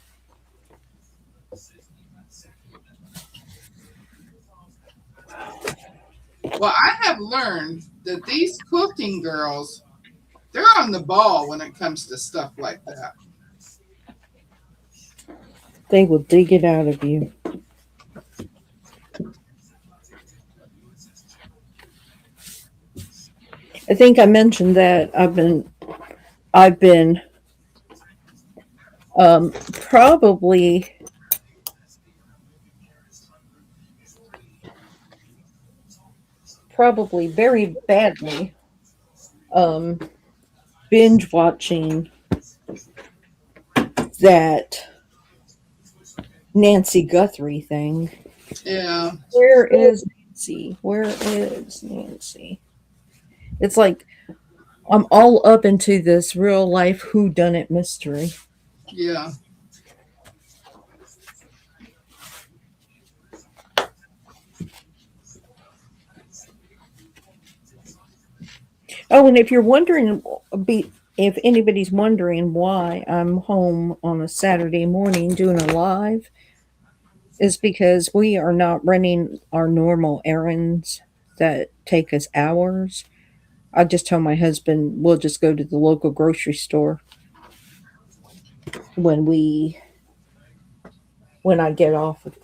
Well, I have learned that these quilting girls, they're on the ball when it comes to stuff like that. they will dig it out of you. I think I mentioned that I've been probably very badly um binge watching that Nancy Guthrie thing. Yeah. Where is Nancy? Where is Nancy? It's like I'm all up into this real life whodunit mystery. Yeah. Oh, and if you're wondering, if anybody's wondering why I'm home on a Saturday morning doing a live, is because we are not running our normal errands that take us hours. I just tell my husband we'll just go to the local grocery store when we when I get off of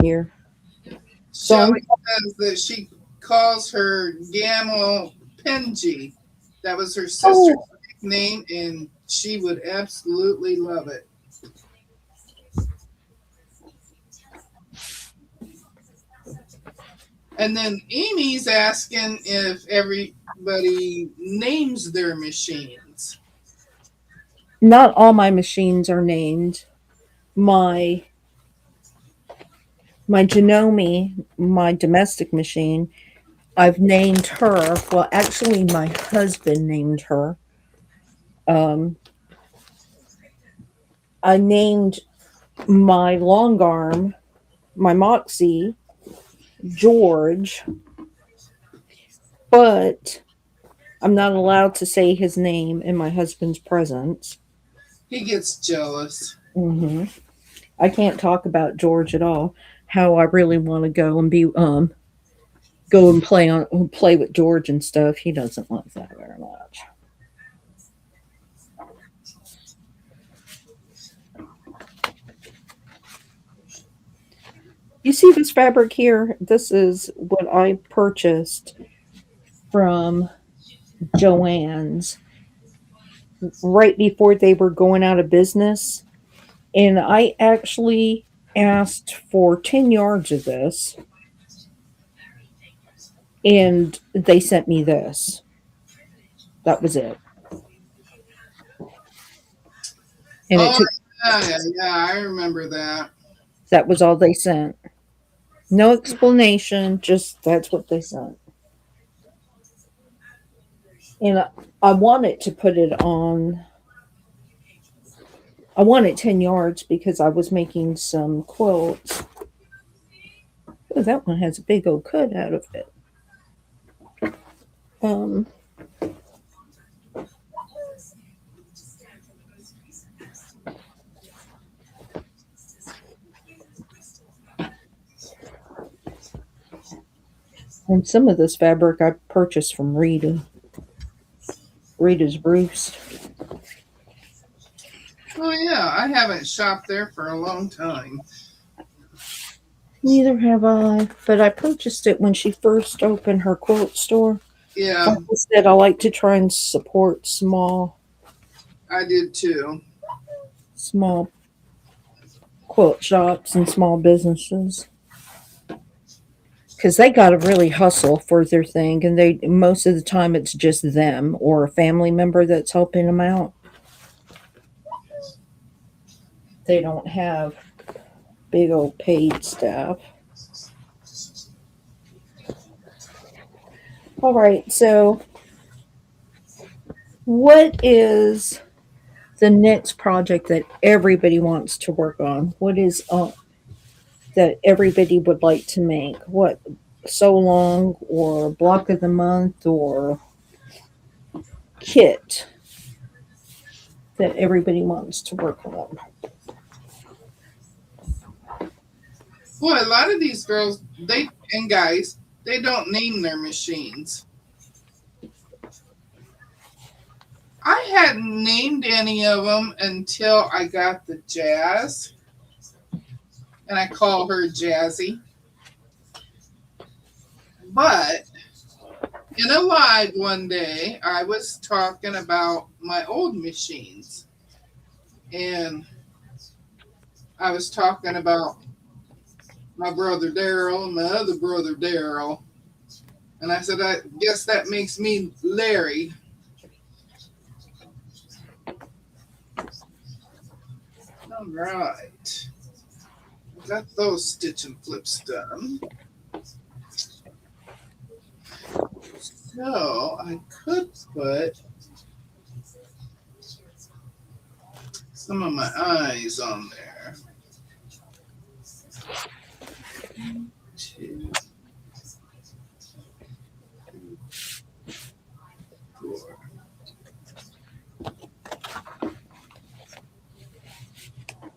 here. So I'm Shelly says that she calls her Gamma Penji. That was her sister's oh nickname, and she would absolutely love it. And then Amy's asking if everybody names their machines. not all my machines are named. My my Janome, my domestic machine, I've named her. Well, actually, my husband named her. Um, I named my long arm, my Moxie, George, but I'm not allowed to say his name in my husband's presence. He gets jealous. Hmm. I can't talk about George at all. How I really want to go and be go and play with George and stuff. He doesn't like that very much. You see this fabric here? This is what I purchased from Joann's right before they were going out of business. And I actually asked for 10 yards of this, and they sent me this. That was it. And it Oh, took, yeah, I remember that. that was all they sent. No explanation, just that's what they sent. And I wanted to put it on, I wanted 10 yards because I was making some quilts. Oh, that one has a big old cut out of it. Um, and some of this fabric I purchased from Rita's Roost. Oh, yeah, I haven't shopped there for a long time. Neither have I, but I purchased it when she first opened her quilt store. Yeah, Like I said, I like to try and support I did too. small quilt shops and small businesses because they got to really hustle for their thing, and they most of the time it's just them or a family member that's helping them out. They don't have big old paid staff. All right, so what is the next project that everybody wants to work on? What is that everybody would like to make? What so long or block of the month or kit that everybody wants to work on? Boy, a lot of these girls, they and guys, they don't name their machines. I hadn't named any of them until I got the Jazz, and I call her Jazzy. But in a live one day, I was talking about my old machines, and I was talking about my brother Daryl and my other brother Daryl. And I said, I guess that makes me Larry. All right. Got those stitch and flips done. So I could put some of my eyes on there. 2, 4.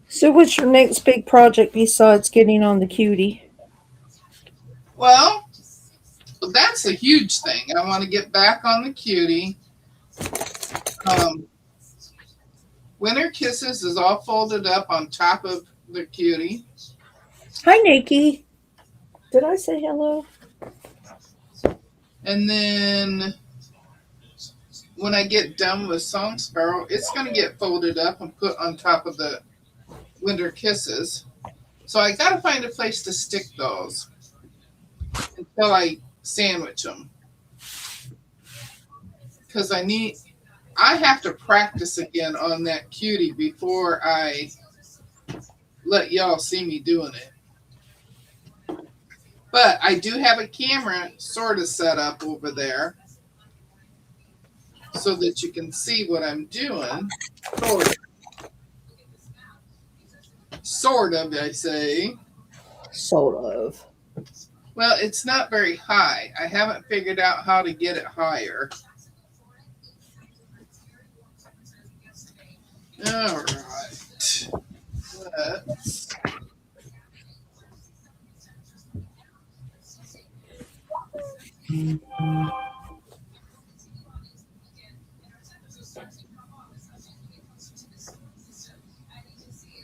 So, what's your next big project besides getting on the cutie? Well, that's a huge thing. I want to get back on the cutie. Um, Winter Kisses is all folded up on top of the cutie. Hi, Nikki. Did I say hello? And then when I get done with Song Sparrow, it's going to get folded up and put on top of the Winter Kisses. So I got to find a place to stick those until I sandwich them. Because I have to practice again on that cutie before I let y'all see me doing it. But I do have a camera sort of set up over there so that you can see what I'm doing. Sort of, I say. Sort of. Well, it's not very high. I haven't figured out how to get it higher. All right. Let's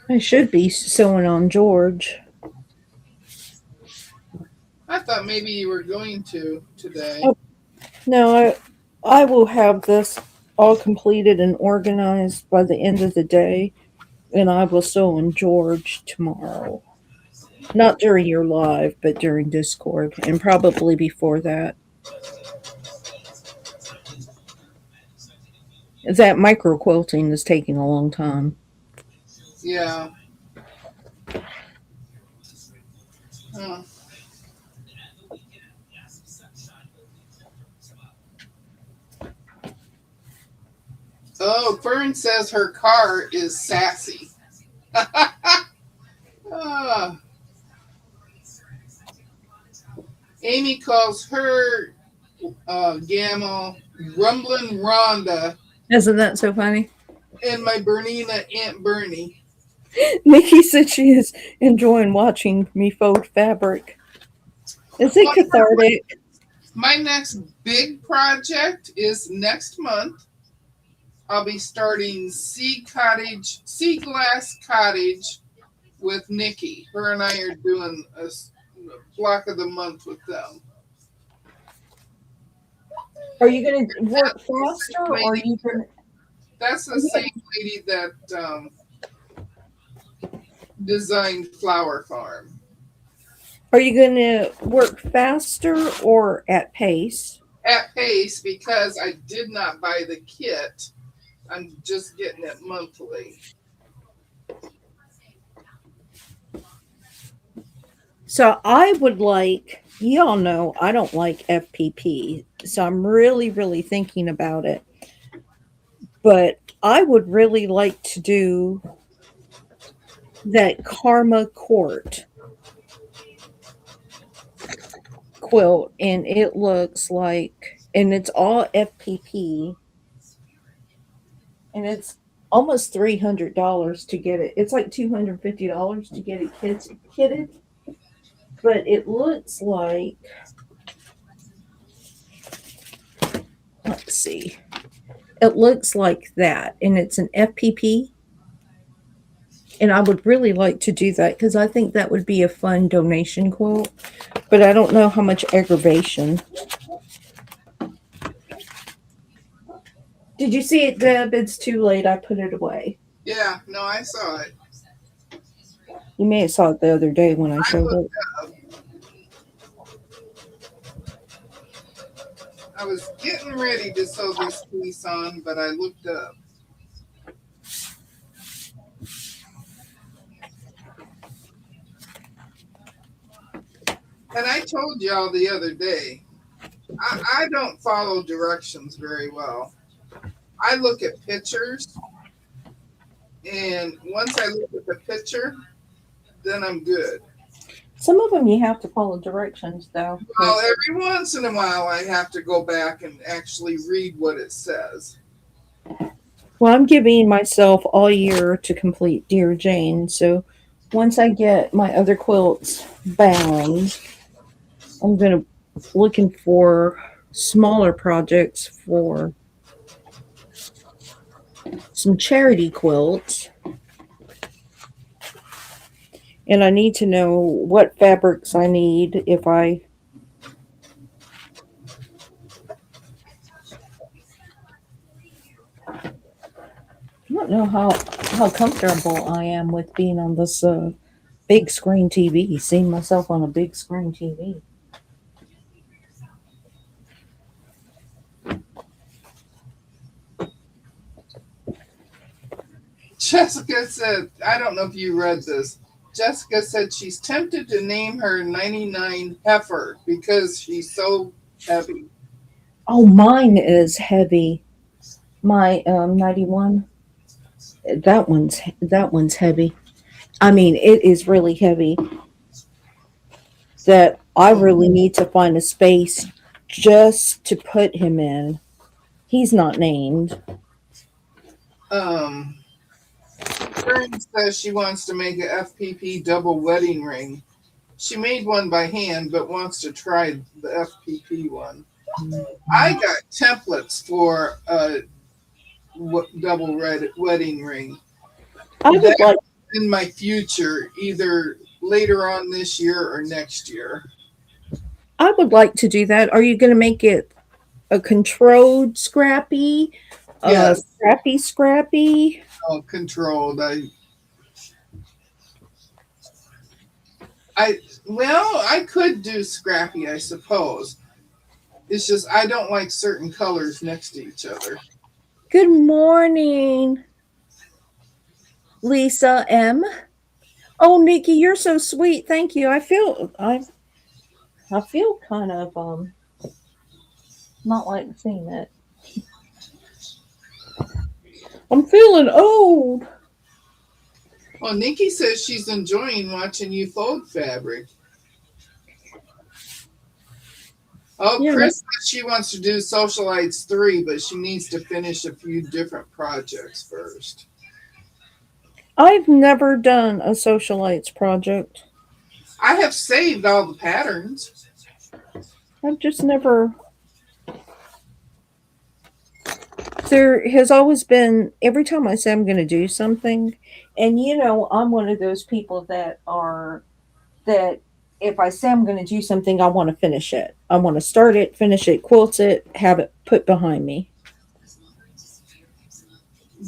I should be sewing on George. I thought maybe you were going to today. Oh, no, I will have this all completed and organized by the end of the day, and I will sew on George tomorrow. Not during your live, but during Discord, and probably before that. That micro quilting is taking a long time. Yeah. Oh. Oh, Fern says her car is sassy. Ah. Amy calls her Gamma Rumbling Rhonda Isn't that so funny? and my Bernina Aunt Bernie. Nikki said she is enjoying watching me fold fabric. Is it Well, cathartic? my next big project is next month. I'll be starting Sea Glass Cottage with Nikki. Her and I are doing a block of the month with them. Are you going to work That's the faster, same or are lady. you going to? That's the same lady that designed Flower Farm. Are you going to work faster or at pace? At pace, because I did not buy the kit. I'm just getting it monthly. So I would like, y'all know I don't like FPP. So I'm really, really thinking about it. But I would really like to do that Karma Court quilt. And it looks like, and it's all FPP. And it's almost $300 to get it. It's like $250 to get it kitted. But it looks like, let's see, it looks like that, and it's an FPP. And I would really like to do that because I think that would be a fun donation quote. But I don't know how much aggravation. Did you see it, Deb? It's too late. I put it away. Yeah, no, I saw it. You may have saw it the other day when I I showed looked it. up. I was getting ready to sew this piece on, but I looked up. And I told y'all the other day, I don't follow directions very well. I look at pictures, and once I look at the picture, then I'm good. Some of them you have to follow directions, though. Well, every once in a while, I have to go back and actually read what it says. Well, I'm giving myself all year to complete Dear Jane. So once I get my other quilts bound, I'm going to looking for smaller projects for some charity quilts. And I need to know what fabrics I need if I don't know how comfortable I am with being on this big screen TV, seeing myself on a big screen TV. Jessica said, I don't know if you read this. Jessica said she's tempted to name her 99 Heifer because she's so heavy. Oh, mine is heavy. My 91. That one's heavy. I mean, it is really heavy. That I really need to find a space just to put him in. He's not named. Um, Fern says she wants to make a FPP double wedding ring. She made one by hand, but wants to try the FPP one. I got templates for a double wedding ring. I would That's like in my future, either later on this year or next year. I would like to do that. Are you going to make it a controlled scrappy? Yes. Scrappy? Oh, controlled. I could do scrappy, I suppose. It's just I don't like certain colors next to each other. Good morning, Lisa M. Oh, Nikki, you're so sweet. Thank you. I feel kind of not like seeing it. I'm feeling old. Well, Nikki says she's enjoying watching you fold fabric. Oh, Yeah. Chris says she wants to do Socialites 3, but she needs to finish a few different projects first. I've never done a socialites project. I have saved all the patterns. I've just never. There has always been, every time I say I'm going to do something, and I'm one of those people that if I say I'm going to do something, I want to finish it. I want to start it, finish it, quilt it, have it put behind me.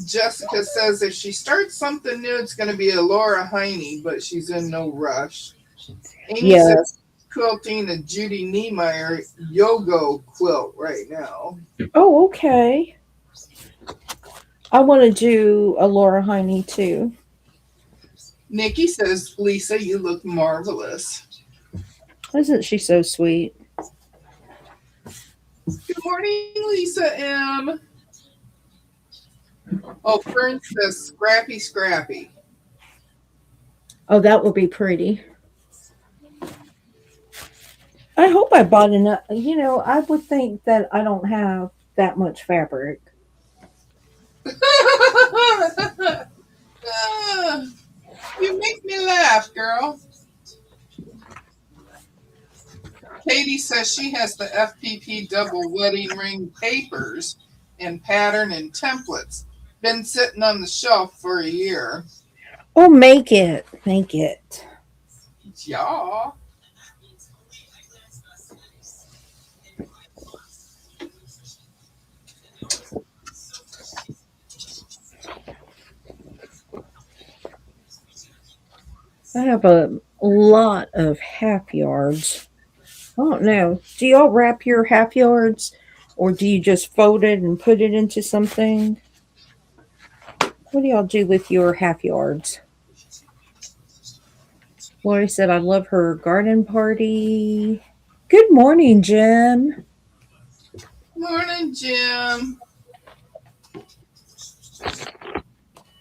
Jessica says if she starts something new, it's going to be a Laura Heine, but she's in no rush. Amy says Yes. quilting a Judy Niemeyer Yogo quilt right now. Oh, okay. I want to do a Laura Heine too. Nikki says, Lisa, you look marvelous. Isn't she so sweet? Good morning, Lisa M. Oh, Fern says scrappy, scrappy. Oh, that would be pretty. I hope I bought enough. I would think that I don't have that much fabric. Ah, you make me laugh, girl. Katie says she has the FPP double wedding ring papers in pattern and templates. Been sitting on the shelf for a year. Oh, make it. Make it. Yeah. I have a lot of half yards. I don't know. Do y'all wrap your half yards or do you just fold it and put it into something? What do y'all do with your half yards? Lori said, I love her garden party. Good morning, Jim. Morning, Jim.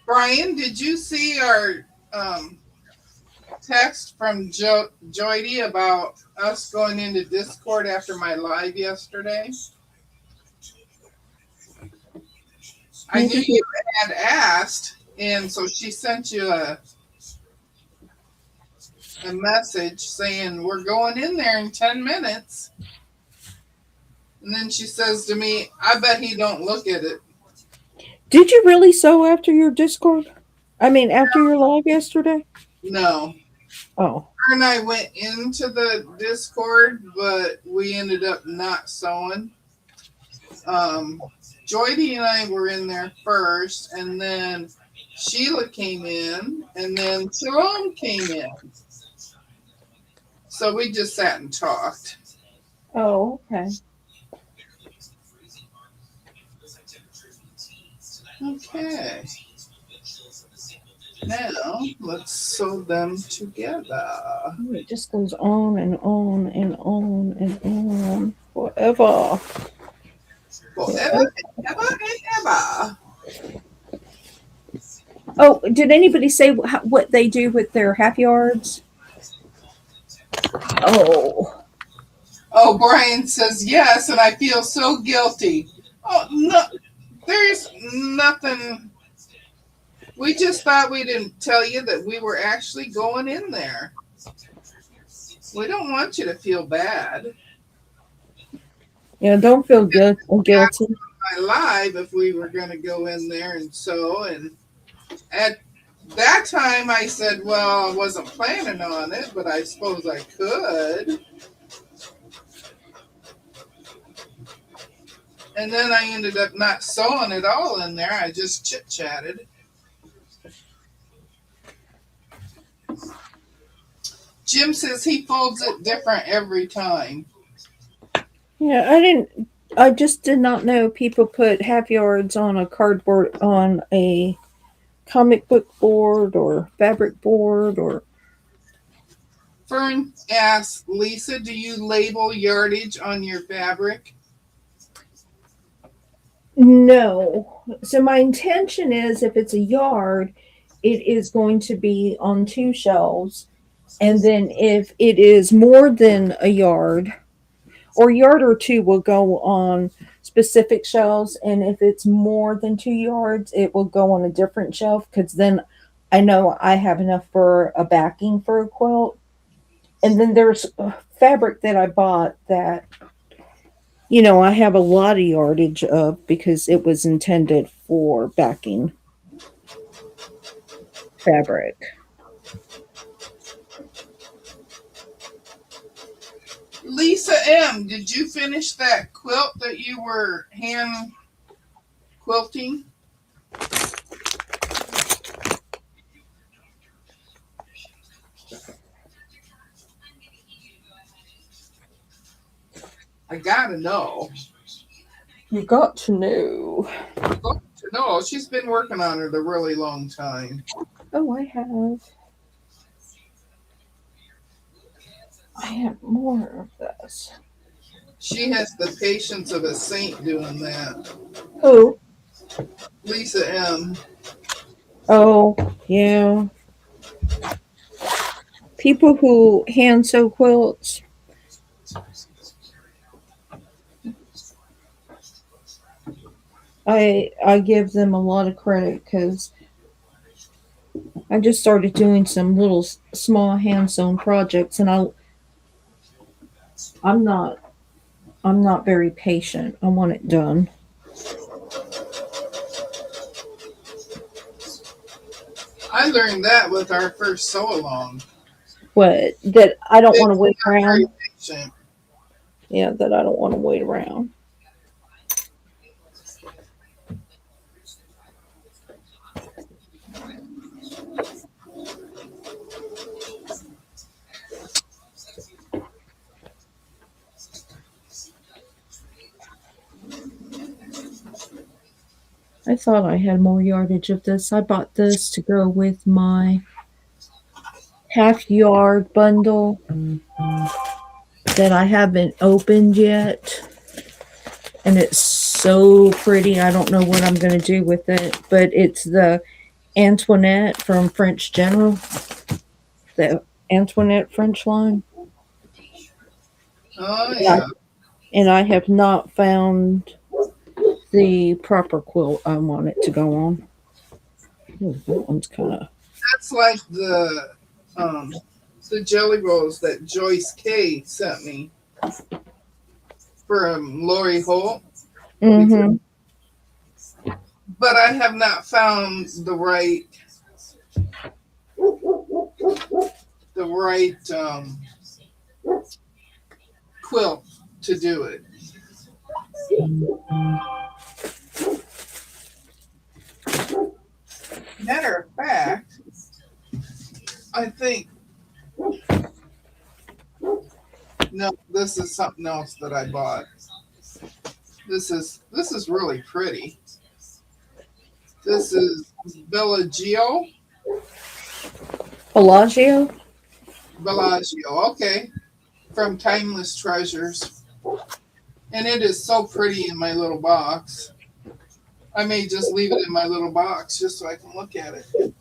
Brian, did you see our text from Joydy about us going into Discord after my live yesterday? I knew you had asked, and so she sent you a message saying we're going in there in 10 minutes. And then she says to me, I bet he don't look at it. Did you really sew after your Discord? I mean, after your live yesterday? No. Oh. Her and I went into the Discord, but we ended up not sewing. Joydy and I were in there first, and then Sheila came in, and then Jerome came in. So we just sat and talked. Oh, okay. Okay. Now let's sew them together. It just goes on and on and on and on forever. Forever and ever and ever. Oh, did anybody say what they do with their half yards? Oh. Oh, Brian says yes, and I feel so guilty. Oh, no, there's nothing. We just thought we didn't tell you that we were actually going in there. We don't want you to feel bad. Yeah, don't feel guilty. My live if we were going to go in there and sew. And at that time, I said, well, I wasn't planning on it, but I suppose I could. And then I ended up not sewing it all in there. I just chit-chatted. Jim says he folds it different every time. Yeah, I just did not know people put half yards on a cardboard, on a comic book board or fabric board or. Fern asks, Lisa, do you label yardage on your fabric? No. So my intention is if it's a yard, it is going to be on 2 shelves. And then if it is more than a yard, or yard or 2 will go on specific shelves. And if it's more than 2 yards, it will go on a different shelf because then I know I have enough for a backing for a quilt. And then there's fabric that I bought that, I have a lot of yardage of because it was intended for backing fabric. Lisa M., did you finish that quilt that you were hand quilting? I gotta know. You got to know. No, she's been working on it a really long time. Oh, I have. I have more of this. She has the patience of a saint doing that. Who? Lisa M. Oh, yeah. People who hand sew quilts. I give them a lot of credit because I just started doing some little small hand sewn projects, and I'm not I'm not very patient. I want it done. I learned that with our first sew along. What that I don't want to It's wait not very around. patient. Yeah, that I don't want to wait around. I thought I had more yardage of this. I bought this to go with my half yard bundle that I haven't opened yet. And it's so pretty. I don't know what I'm going to do with it, but it's the Antoinette from French General, the Antoinette French line. Oh, And I, yeah. and I have not found the proper quilt I want it to go on. Ooh, that one's kind of. That's like the jelly rolls that Joyce K sent me from Lori Holt. Mm-hmm. But I have not found the right quilt to do it. Matter of fact, I think no, this is something else that I bought. This is really pretty. This is Bellagio. Bellagio? Bellagio, okay. From Timeless Treasures. And it is so pretty in my little box. I may just leave it in my little box just so I can look at it.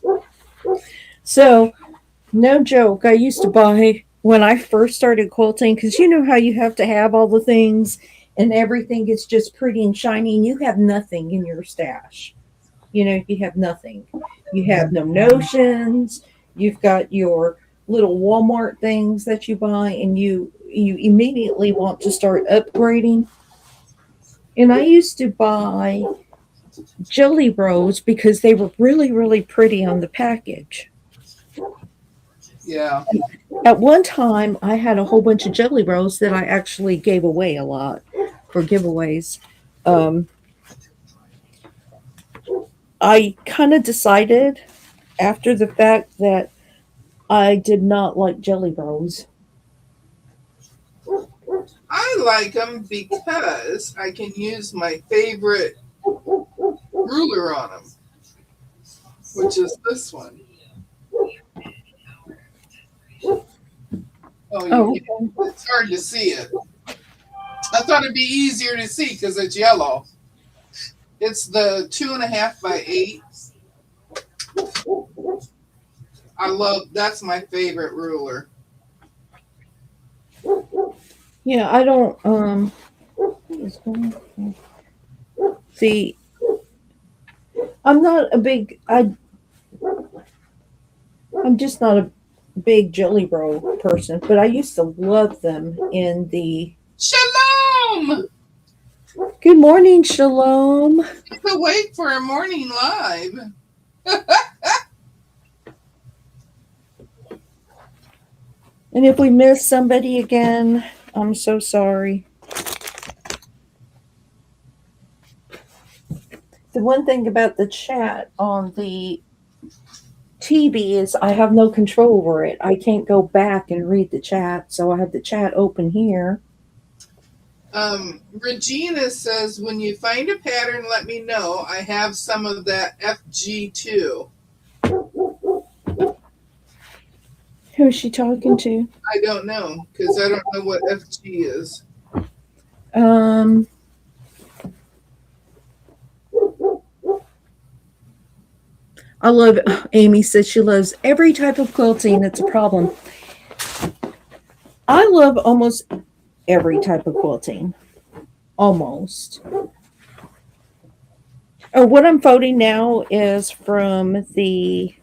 So, no joke, I used to buy when I first started quilting, because you know how you have to have all the things and everything is just pretty and shiny, and you have nothing in your stash. You know, you have nothing. You have no notions. You've got your little Walmart things that you buy, and you immediately want to start upgrading. And I used to buy jelly rolls because they were really, really pretty on the package. Yeah. At one time, I had a whole bunch of jelly rolls that I actually gave away a lot for giveaways. Um, I kind of decided after the fact that I did not like jelly rolls. I like them because I can use my favorite ruler on them, which is this one. Oh, Oh, it's hard to see it. I thought it'd be easier to see because it's yellow. It's the 2.5 by 8. That's my favorite ruler. yeah, I don't see. I'm not a big. I'm just not a big jelly roll person, but I used to love them in the. Shalom! Good morning, Shalom. It's awake for a morning live. And if we miss somebody again, I'm so sorry. The one thing about the chat on the TV is I have no control over it. I can't go back and read the chat, so I have the chat open here. Regina says, when you find a pattern, let me know. I have some of that FG2. Who is she talking to? I don't know because I don't know what FG is. Um, I love it. Amy says she loves every type of quilting. It's a problem. I love almost every type of quilting. Almost. Oh, what I'm voting now is from the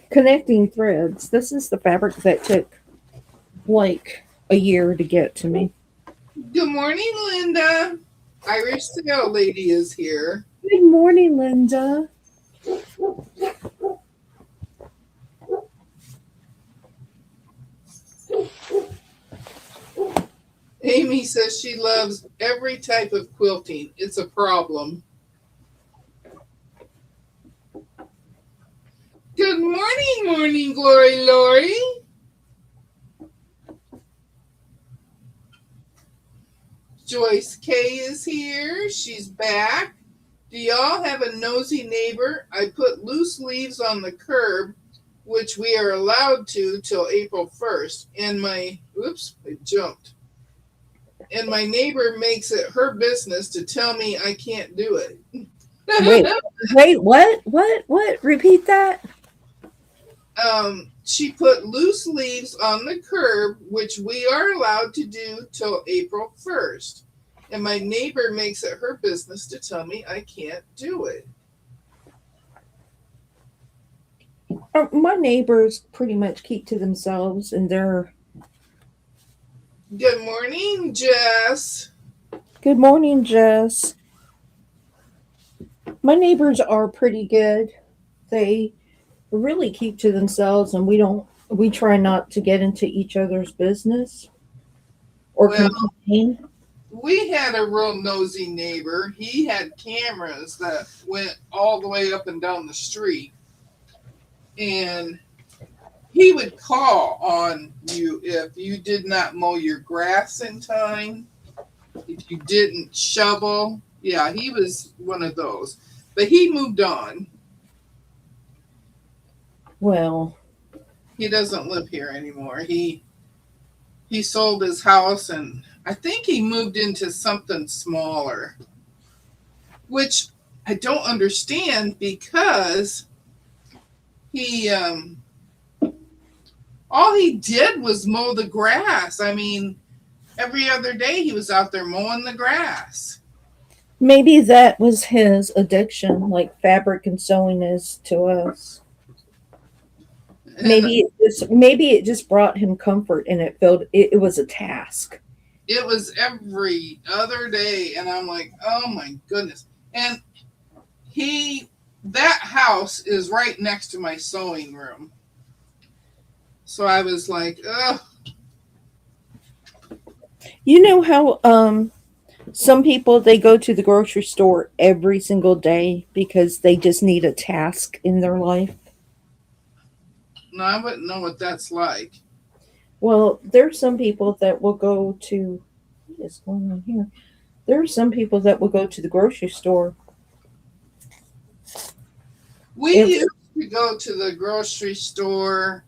connecting threads. This is the fabric that took like a year to get to me. Good morning, Linda. Irish Sail Lady is here. Good morning, Linda. Amy says she loves every type of quilting. It's a problem. Good morning, Glory Lori. Joyce K is here. She's back. Do y'all have a nosy neighbor? I put loose leaves on the curb, which we are allowed to till April 1st. And I jumped. And my neighbor makes it her business to tell me I can't do it. Wait, what? Repeat that. She put loose leaves on the curb, which we are allowed to do till April 1st. And my neighbor makes it her business to tell me I can't do it. My neighbors pretty much keep to themselves, and they're. Good morning, Jess. Good morning, Jess. My neighbors are pretty good. They really keep to themselves, and we try not to get into each other's business or complain. We had a real nosy neighbor. He had cameras that went all the way up and down the street. And he would call on you if you did not mow your grass in time, if you didn't shovel. Yeah, he was one of those. But he moved on. Well, he doesn't live here anymore. He sold his house, and I think he moved into something smaller, which I don't understand because he all he did was mow the grass. I mean, every other day he was out there mowing the grass. maybe that was his addiction, like fabric and sewing is to us. Maybe it just brought him comfort, and it was a task. It was every other day, and I'm like, oh my goodness. And that house is right next to my sewing room. So I was like, ugh. You know how some people, they go to the grocery store every single day because they just need a task in their life? No, I wouldn't know what that's like. Well, there's some people that will go to what is going on here? There are some people that will go to the grocery store. We used to go to the grocery store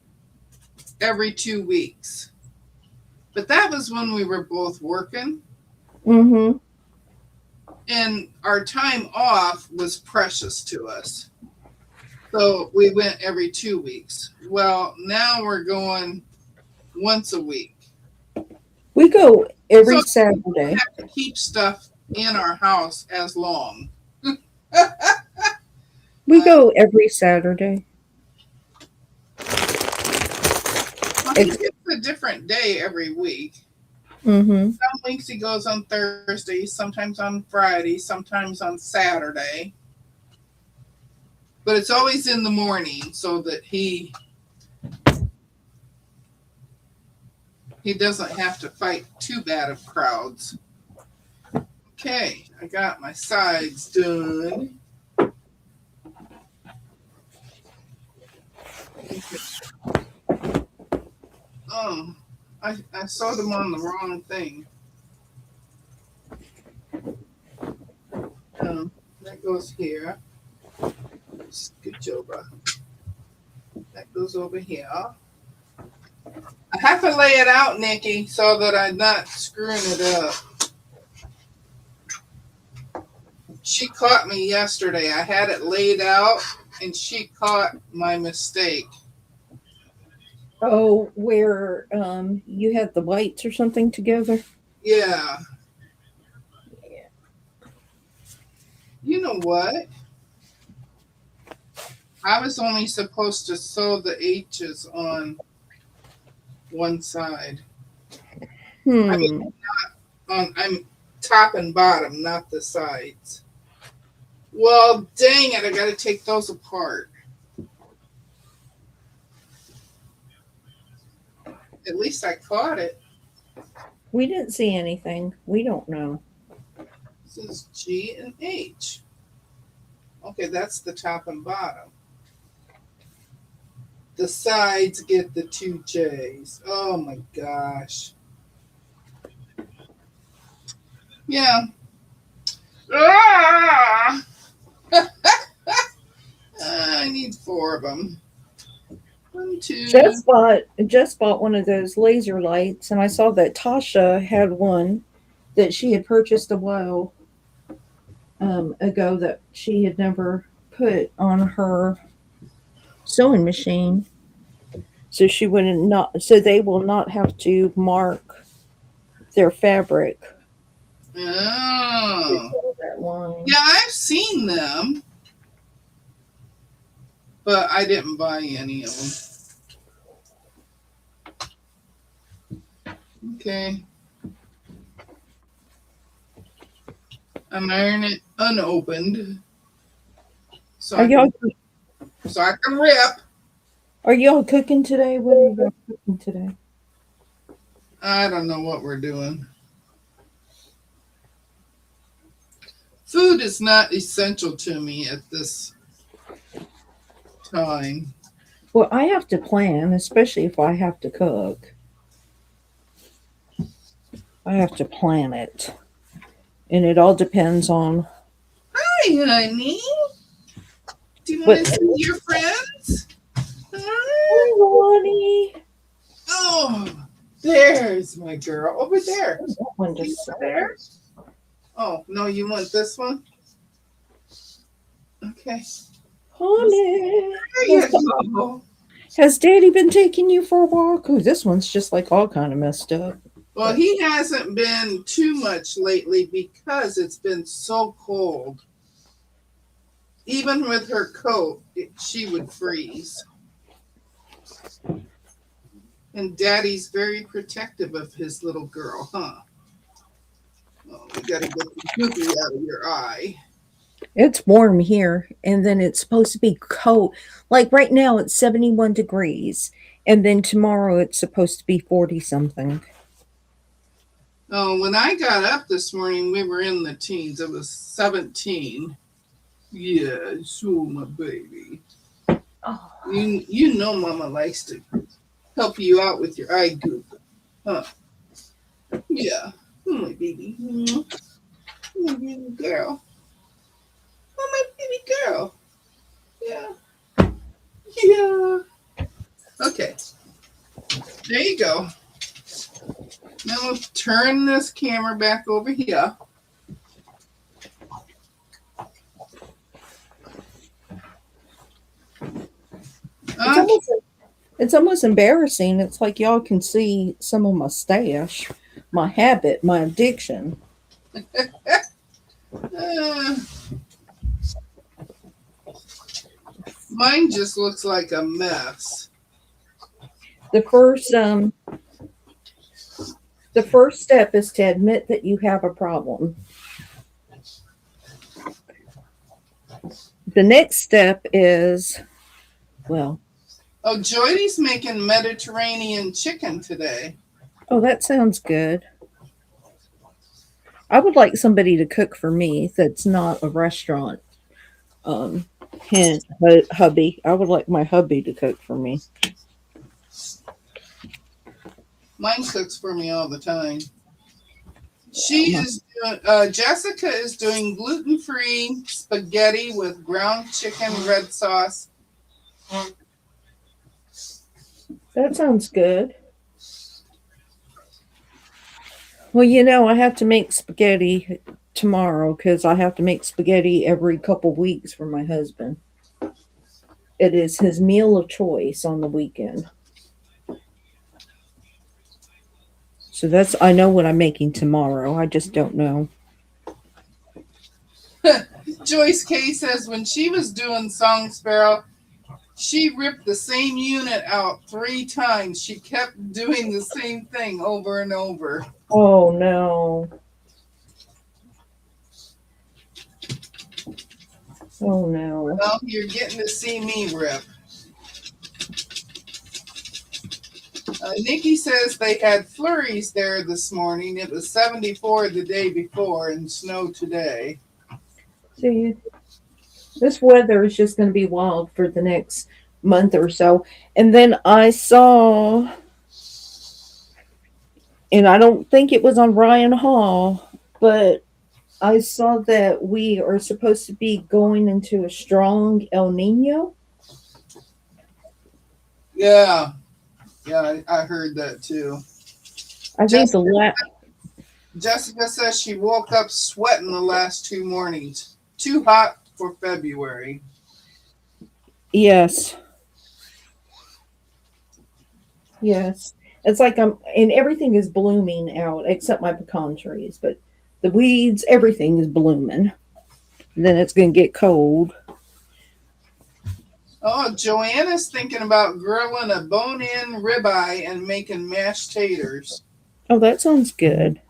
every 2 weeks. But that was when we were both working. Mm-hmm. And our time off was precious to us. So we went every 2 weeks. Well, now we're going once a week. We go every Saturday. We don't have to keep stuff in our house as long. We go every Saturday. It's a different day every week. Mm-hmm. Some weeks he goes on Thursday, sometimes on Friday, sometimes on Saturday. but it's always in the morning so that he doesn't have to fight too bad of crowds. Okay, I got my sides done. Oh, I saw them on the wrong thing. That goes here. Good job. That goes over here. I have to lay it out, Nikki, so that I'm not screwing it up. She caught me yesterday. I had it laid out, and she caught my mistake. Oh, where you had the whites or something together? Yeah. You know what? I was only supposed to sew the H's on one side. I mean, I'm top and bottom, not the sides. Well, dang it, I got to take those apart. At least I caught it. We didn't see anything. We don't know. This is G and H. Okay, that's the top and bottom. The sides get the two J's. Oh my gosh. Yeah. Ah! I need 4 of them. 1, 2. Just bought one of those laser lights, and I saw that Tasha had one that she had purchased a while ago that she had never put on her sewing machine, so she wouldn't not. So they will not have to mark their fabric. Oh. That line. Yeah, I've seen them, but I didn't buy any of them. Okay. I'm ironing it unopened. So I can rip. Are y'all cooking today? What are y'all cooking today? I don't know what we're doing. Food is not essential to me at this time. Well, I have to plan, especially if I have to cook. I have to plan it. And it all depends on. Hi, honey. Do you want to see your friends? Hi, Ronnie. Oh, there's my girl over there. That one just there. Oh, no, you want this one? Okay. Honey. There you go. Has Daddy been taking you for a walk? Oh, this one's just like all kind of messed up. Well, he hasn't been too much lately because it's been so cold. Even with her coat, she would freeze. And Daddy's very protective of his little girl, huh? Oh, we got to get the goopy out of your eye. It's warm here, and then it's supposed to be cold. Like right now, it's 71 degrees, and then tomorrow it's supposed to be 40 something. Oh, when I got up this morning, we were in the teens. It was 17. Yeah, so my baby. Oh. You know Mama likes to help you out with your eye goop. Huh? Yeah. Oh, my baby. My baby girl. Oh, my baby girl. Yeah. Yeah. Okay. There you go. Now we'll turn this camera back over here. It's almost embarrassing. It's like y'all can see some of my stash, my habit, my addiction. Mine just looks like a mess. The first step is to admit that you have a problem. the next step is, well, Oh, Joydy's making Mediterranean chicken today. oh, that sounds good. I would like somebody to cook for me that's not a restaurant um hubby. I would like my hubby to cook for me. Mine cooks for me all the time. My- Jessica is doing gluten-free spaghetti with ground chicken, red sauce. that sounds good. Well, I have to make spaghetti tomorrow because I have to make spaghetti every couple weeks for my husband. It is his meal of choice on the weekend. So I know what I'm making tomorrow. I just don't know. Joyce K says when she was doing Song Sparrow, she ripped the same unit out 3 times. She kept doing the same thing over and over. Oh no. Oh no. Well, you're getting to see me rip. Nikki says they had flurries there this morning. It was 74 the day before and snow today. See, this weather is just going to be wild for the next month or so. And then I saw, and I don't think it was on Ryan Hall, but I saw that we are supposed to be going into a strong El Nino. Yeah, I heard that too. I think Jessica says she woke up sweating the last 2 mornings. Too hot for February. yes. Yes. It's like and everything is blooming out except my pecan trees, but the weeds, everything is blooming. And then it's going to get cold. Oh, Joanna's thinking about grilling a bone-in ribeye and making mashed taters. Oh, that sounds good.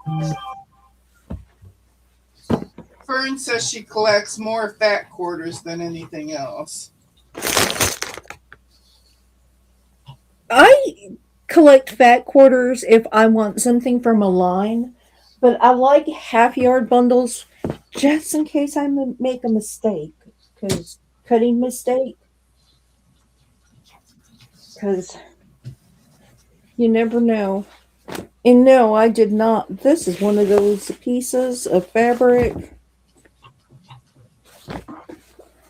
Fern says she collects more fat quarters than anything else. I collect fat quarters if I want something from a line, but I like half yard bundles just in case I make a mistake. Because cutting mistake, because you never know. And no, I did not. This is one of those pieces of fabric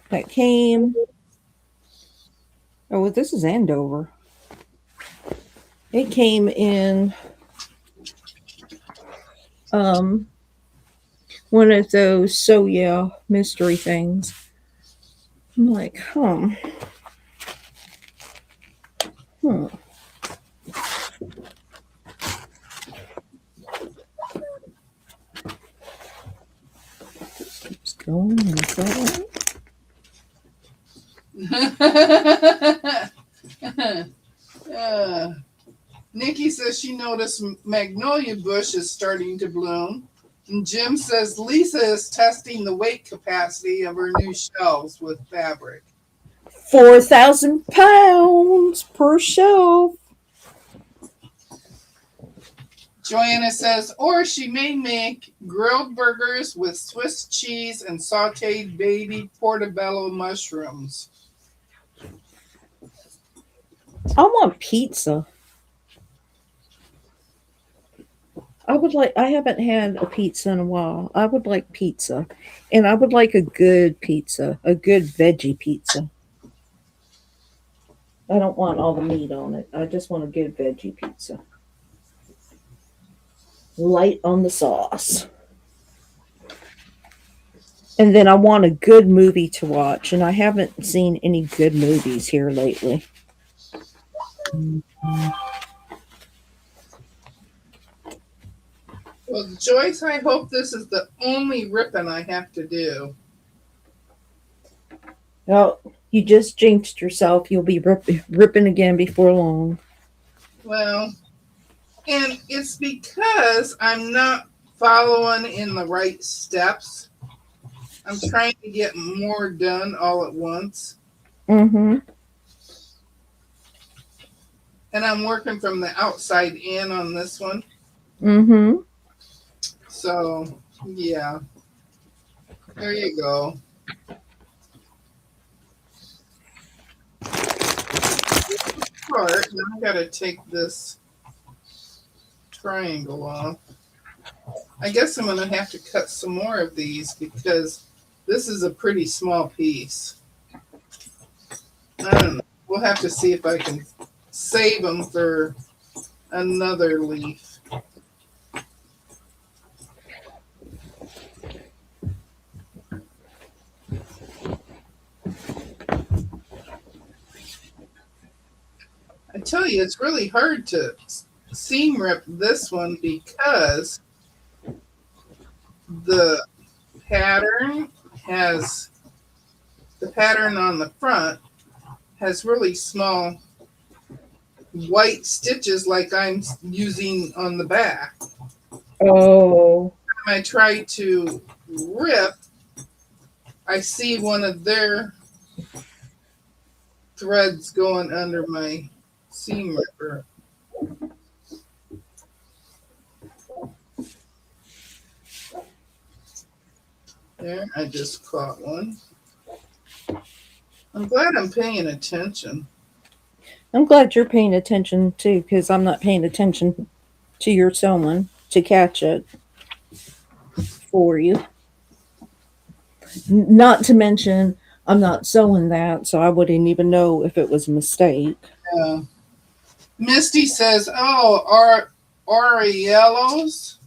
that came. Oh, this is Andover. It came in one of those mystery things. I'm like, Hmm. Keeps going and going. Nikki says she noticed magnolia bush is starting to bloom. And Jim says Lisa is testing the weight capacity of her new shelves with fabric. 4,000 pounds per shelf. Joanna says, or she may make grilled burgers with Swiss cheese and sauteed baby portobello mushrooms. I want pizza. I haven't had a pizza in a while. I would like pizza. And I would like a good pizza, a good veggie pizza. I don't want all the meat on it. I just want a good veggie pizza. Light on the sauce. And then I want a good movie to watch. And I haven't seen any good movies here lately. Well, Joyce, I hope this is the only ripping I have to do. Well, you just jinxed yourself. You'll be ripping again before long. Well, and it's because I'm not following in the right steps. I'm trying to get more done all at once. Mm-hmm. And I'm working from the outside in on this one. Mm-hmm. So, yeah. There you go. Part. Now I got to take this triangle off. I guess I'm going to have to cut some more of these because this is a pretty small piece. I don't know. We'll have to see if I can save them for another leaf. I tell you, it's really hard to seam rip this one because the pattern has the pattern on the front has really small white stitches like I'm using on the back. Oh. When I try to rip, I see one of their threads going under my seam ripper. There, I just caught one. I'm glad I'm paying attention. I'm glad you're paying attention too, because I'm not paying attention to your sewing to catch it for you. Not to mention, I'm not sewing that, so I wouldn't even know if it was a mistake. Misty says, "Oh, Oriello's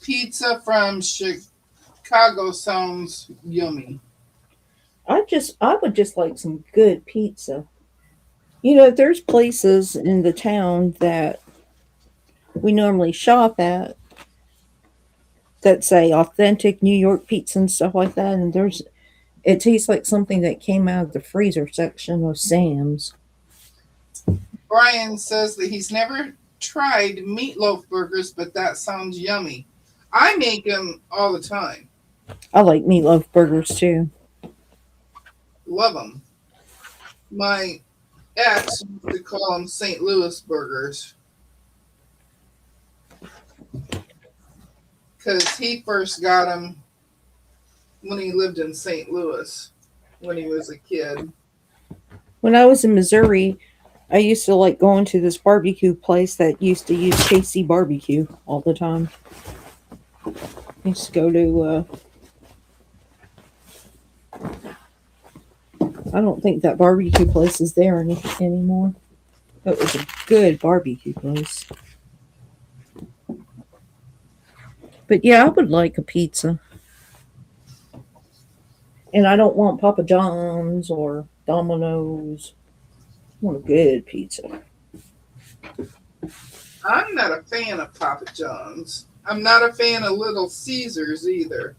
pizza from Chicago sounds yummy." I would just like some good pizza. You know, there's places in the town that we normally shop at that say authentic New York pizza and stuff like that, and it tastes like something that came out of the freezer section of Sam's. Brian says that he's never tried meatloaf burgers, but that sounds yummy. I make them all the time. I like meatloaf burgers too. Love them. My ex used to call them St. Louis burgers because he first got them when he lived in St. Louis when he was a kid. When I was in Missouri, I used to like going to this barbecue place that used to use KC barbecue all the time. I used to go to I don't think that barbecue place is there anymore. It was a good barbecue place. But yeah, I would like a pizza. And I don't want Papa John's or Domino's. I want a good pizza. I'm not a fan of Papa John's. I'm not a fan of Little Caesars either.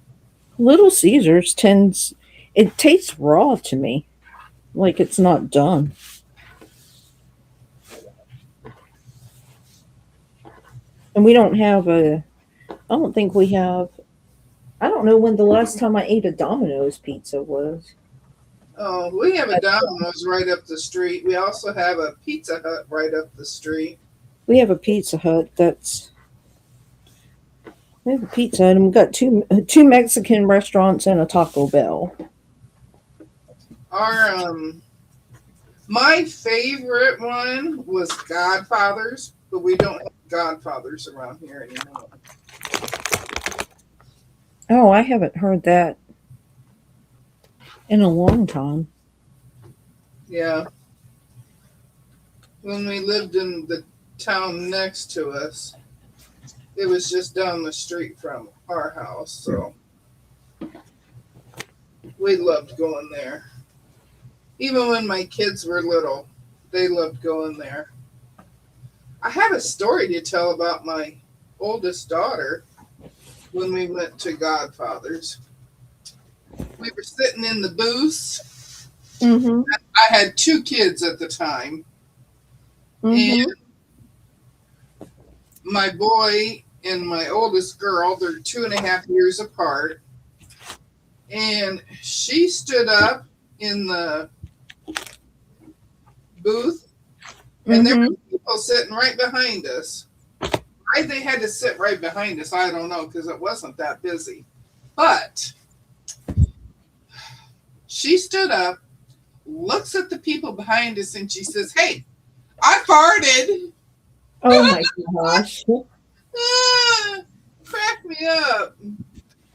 Little Caesars it tastes raw to me. Like it's not done. And we don't have I don't think we have, I don't know when the last time I ate a Domino's pizza was. Oh, we have a Domino's right up the street. We also have a Pizza Hut right up the street. We have a Pizza Hut we have a Pizza Hut and we've got two Mexican restaurants and a Taco Bell. Our my favorite one was Godfather's, but we don't have Godfather's around here anymore. Oh, I haven't heard that in a long time. Yeah. When we lived in the town next to us, it was just down the street from our house, so we loved going there. Even when my kids were little, they loved going there. I have a story to tell about my oldest daughter when we went to Godfather's. We were sitting in the booth. Mm-hmm. I had 2 kids at the time. Mm-hmm. And my boy and my oldest girl, they're 2.5 years apart. And she stood up in the booth, and there Mm-hmm. were people sitting right behind us. Why they had to sit right behind us, I don't know, because it wasn't that busy. But she stood up, looks at the people behind us, and she says, "Hey, I farted." Oh my gosh. Ah, crack me up.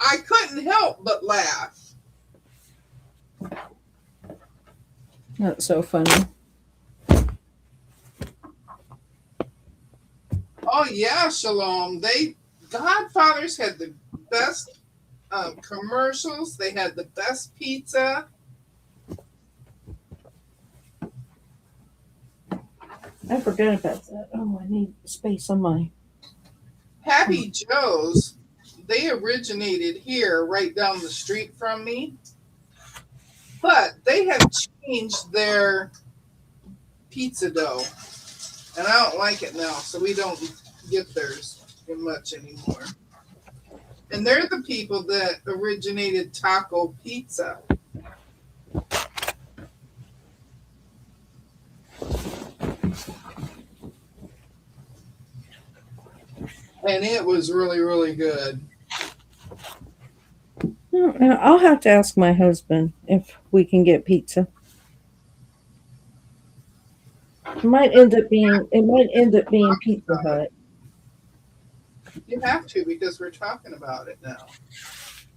I couldn't help but laugh. That's so funny. Oh yeah, Shalom. Godfathers had the best commercials. They had the best pizza. I forgot about that. Oh, I need space on my. Happy Joe's. They originated here, right down the street from me, but they have changed their pizza dough, and I don't like it now, so we don't get theirs much anymore. And they're the people that originated taco pizza. And it was really, really good. I'll have to ask my husband if we can get pizza. It might end up being Pizza Hut. You have to because we're talking about it now.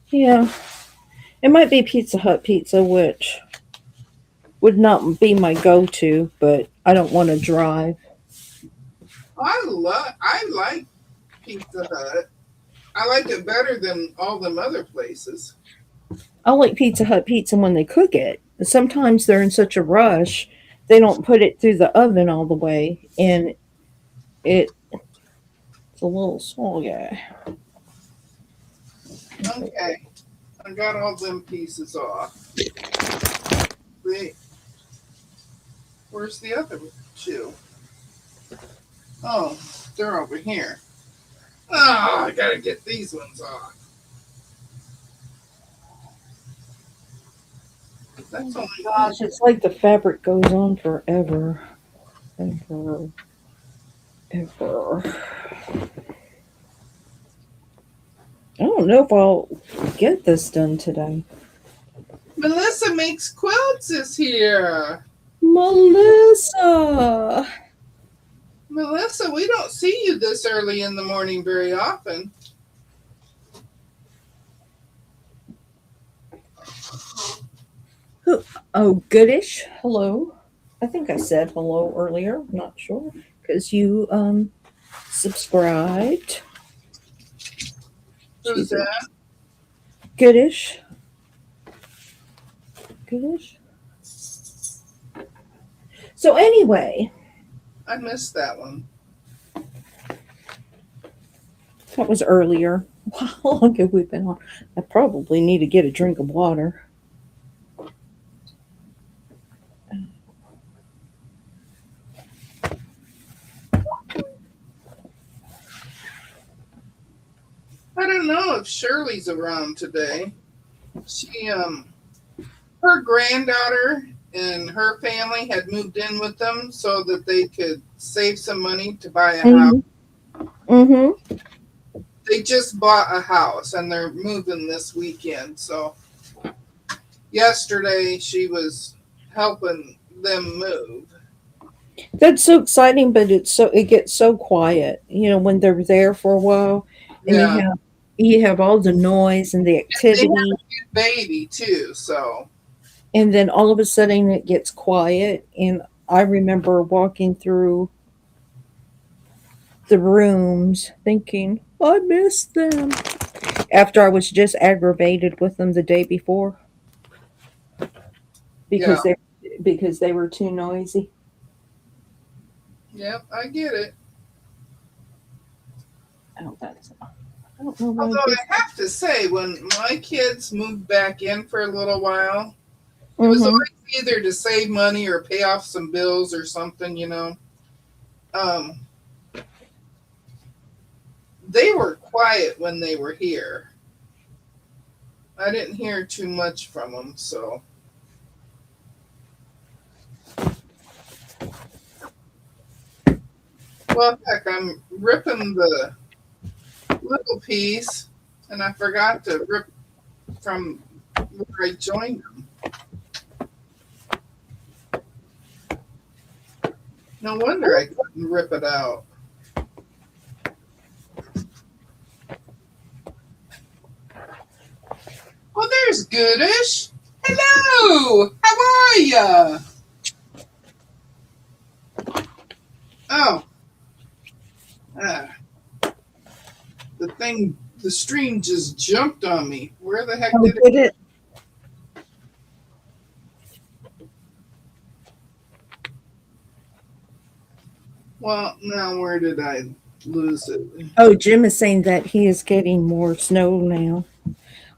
Yeah. It might be Pizza Hut pizza, which would not be my go-to, but I don't want to drive. I like Pizza Hut. I like it better than all them other places. I like Pizza Hut pizza when they cook it. Sometimes they're in such a rush, they don't put it through the oven all the way, and it's a little soggy. Okay. I got all them pieces off. Wait. Where's the other two? Oh, they're over here. Oh, I gotta get these ones off. That's only Gosh, it's like the fabric goes on forever. Ever. Ever. I don't know if I'll get this done today. Melissa Makes Quilts is here. Melissa! Melissa, we don't see you this early in the morning very often. Oh, goodish. Hello. I think I said hello earlier. I'm not sure. Because you subscribed. Who's that? Goodish. Goodish. So anyway, I missed that one. that was earlier. How long have we been on? I probably need to get a drink of water. I don't know if Shirley's around today. She her granddaughter and her family had moved in with them so that they could save some money to buy a house. Mm-hmm. They just bought a house and they're moving this weekend. So yesterday she was helping them move. That's so exciting, but it gets so quiet. You know, when they're there for a while, and Yeah. you have all the noise and the They activity, have a new baby too, so and then all of a sudden it gets quiet. And I remember walking through the rooms thinking, I miss them. After I was just aggravated with them the day before yeah. because they were too noisy. Yep, I get it. I don't know why. Although I have to say, when my kids moved back in for a little while, it was always either to save money or pay off some bills or something, you know. They were quiet when they were here. I didn't hear too much from him, so. Well, heck, I'm ripping the little piece, and I forgot to rip from where I joined them. No wonder I couldn't rip it out. Well, there's Goodish. Hello, how are ya? Oh, ah, the stream just jumped on me. Where the heck Oh, did it? did it? Well, now where did I lose it? Oh, Jim is saying that he is getting more snow now.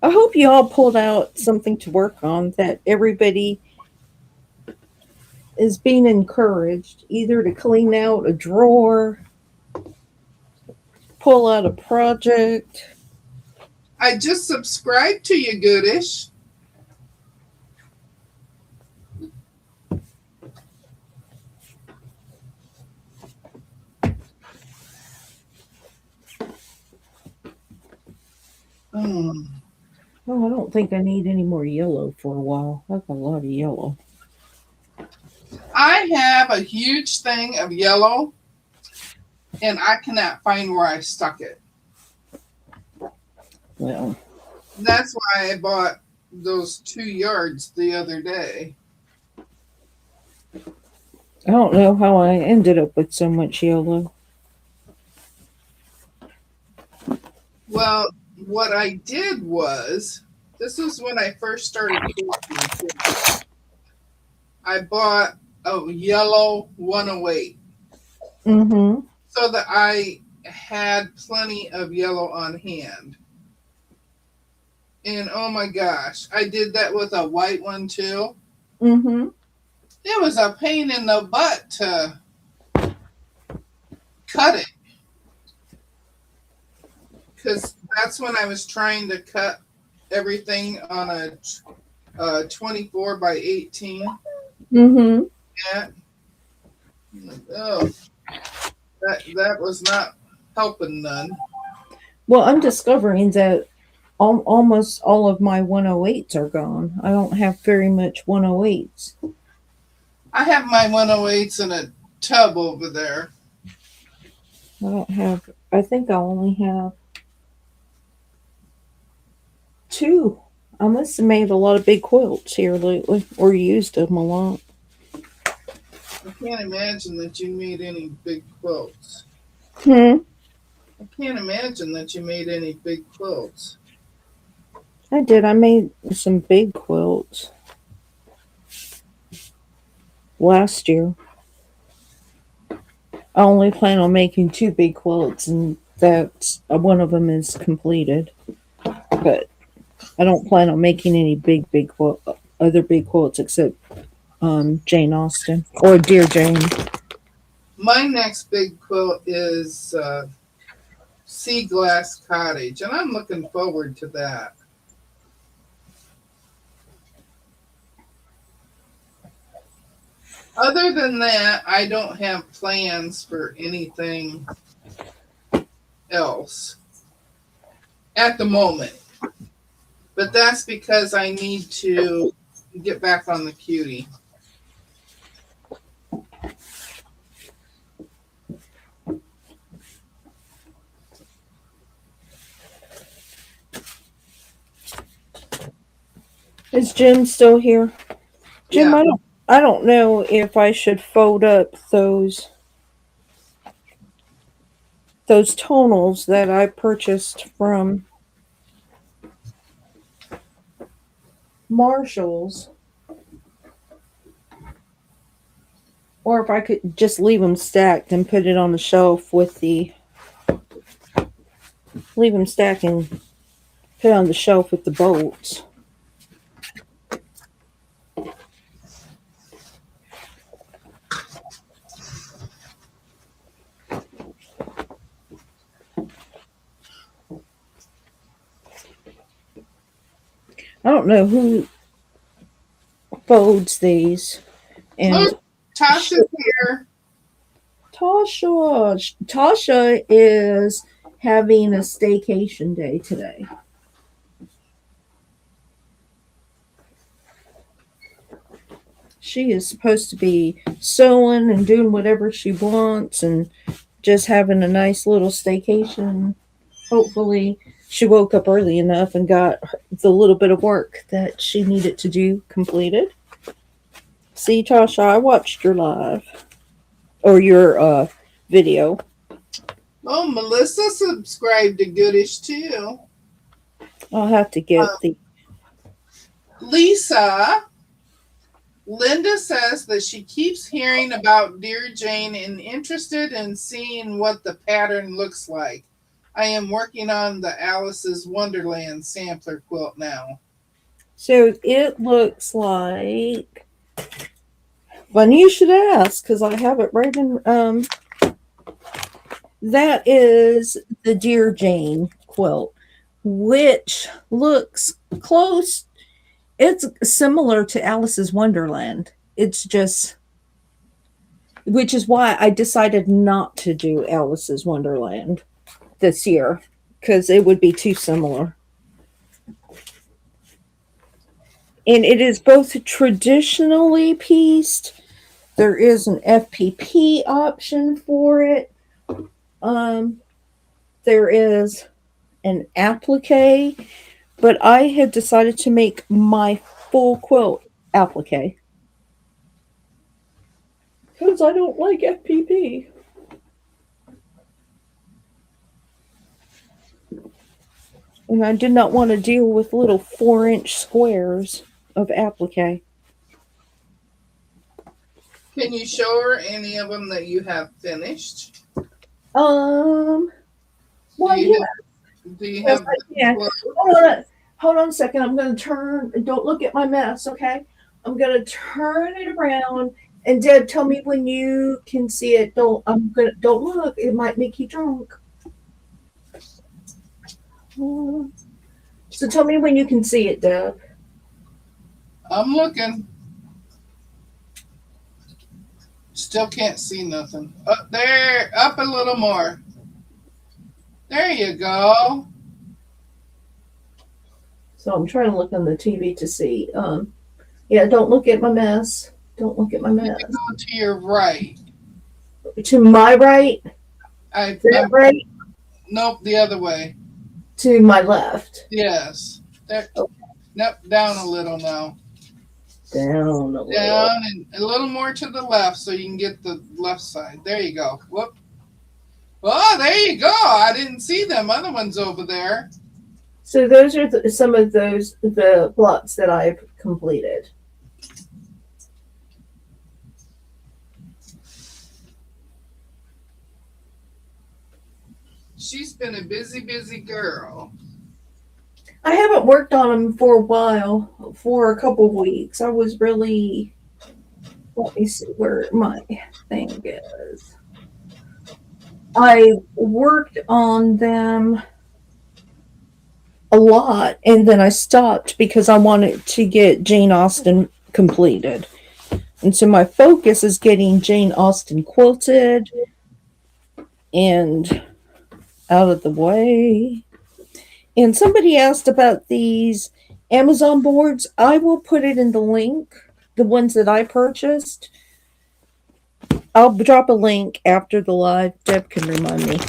I hope you all pulled out something to work on, that everybody is being encouraged either to clean out a drawer, pull out a project. I just subscribed to you, Goodish. Um, Oh, I don't think I need any more yellow for a while. I've got a lot of yellow. I have a huge thing of yellow, and I cannot find where I stuck it. Well, That's why I bought those 2 yards the other day. I don't know how I ended up with so much yellow. Well, what I did was, this is when I first started quilting. I bought a yellow 108 Mm-hmm. so that I had plenty of yellow on hand. And oh my gosh, I did that with a white one too. Mm-hmm. It was a pain in the butt to cut it, because that's when I was trying to cut everything on a 24 by 18 Mm-hmm. mat. Oh, that was not helping none. Well, I'm discovering that almost all of my 108s are gone. I don't have very much 108s. I have my 108s in a tub over there. I don't have, I think I only have two. I must have made a lot of big quilts here lately, or used them a lot. I can't imagine that you made any big quilts. Hmm. I can't imagine that you made any big quilts. I did. I made some big quilts last year. I only plan on making two big quilts, and that's one of them is completed. But I don't plan on making any other big quilts except Jane Austen or Dear Jane. My next big quilt is Sea Glass Cottage, and I'm looking forward to that. Other than that, I don't have plans for anything else at the moment. But that's because I need to get back on the cutie. Is Jim still here? Jim, Yeah. I don't know if I should fold up those tonals that I purchased from Marshall's, or if I could just leave them stacked and put it on the shelf with the leave them stacked and put it on the shelf with the bolts. I don't know who folds these. And Look, Tasha's here. Tasha is having a staycation day today. She is supposed to be sewing and doing whatever she wants and just having a nice little staycation. Hopefully, she woke up early enough and got the little bit of work that she needed to do completed. See, Tasha, I watched your live or your video. Oh, Melissa subscribed to Goodish too. I'll have to get the. Lisa, Linda says that she keeps hearing about Dear Jane and interested in seeing what the pattern looks like. I am working on the Alice's Wonderland sampler quilt now. So it looks like. Funny you should ask, because I have it right in. That is the Dear Jane quilt, which looks close. It's similar to Alice's Wonderland. It's just, which is why I decided not to do Alice's Wonderland this year, because it would be too similar. And it is both traditionally pieced. There is an FPP option for it. There is an applique, but I had decided to make my full quilt applique because I don't like FPP. And I did not want to deal with little 4-inch squares of applique. Can you show her any of them that you have finished? Well, Do you yeah. Do you Yes, have? I can. Hold on a second. I'm going to turn. Don't look at my mess, okay? I'm going to turn it around. And Deb, tell me when you can see it. Don't look. It might make you drunk. So tell me when you can see it, Deb. I'm looking. Still can't see nothing. Up there, up a little more. There you go. So I'm trying to look on the TV to see. Yeah, don't look at my mess. Don't look at my mess. Go to your right. To my right? Right? Nope, the other way. To my left. Yes. There. Okay. Nope, down a little now. Down a little. Down and a little more to the left so you can get the left side. There you go. Whoop. Oh, there you go. I didn't see them other ones over there. So those are some of the blocks that I've completed. She's been a busy, busy girl. I haven't worked on them for a while, for a couple of weeks. I was really, let me see where my thing is. I worked on them a lot and then I stopped because I wanted to get Jane Austen completed. And so my focus is getting Jane Austen quilted and out of the way. And somebody asked about these Amazon boards. I will put it in the link, the ones that I purchased. I'll drop a link after the live. Deb can remind me.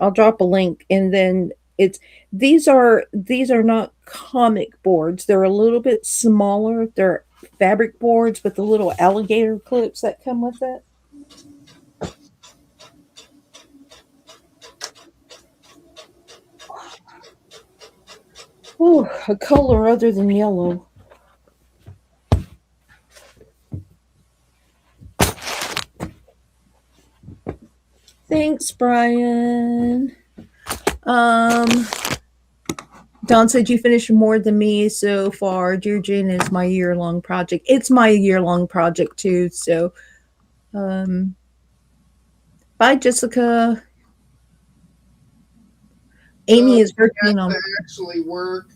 I'll drop a link, and then these are not comic boards. They're a little bit smaller. They're fabric boards with the little alligator clips that come with it. Oh, a color other than yellow. Thanks, Brian. Don said you finished more than me so far. Dear Jane is my year-long project. It's my year-long project too. So, bye, Jessica. Amy is working on. Actually work.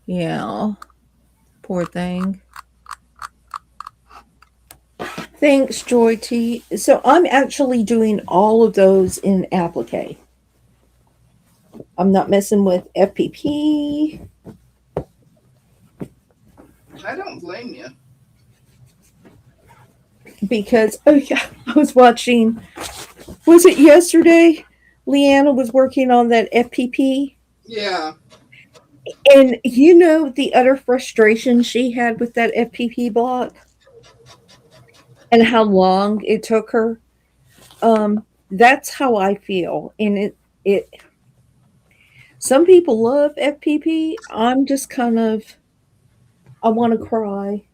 Yeah, poor thing. Thanks, Joy T. So I'm actually doing all of those in applique. I'm not messing with FPP I don't blame you. because, oh yeah, I was watching, was it yesterday? Leanna was working on that FPP. Yeah. And you know the utter frustration she had with that FPP block and how long it took her? That's how I feel. And it some people love FPP. I'm just kind of I want to cry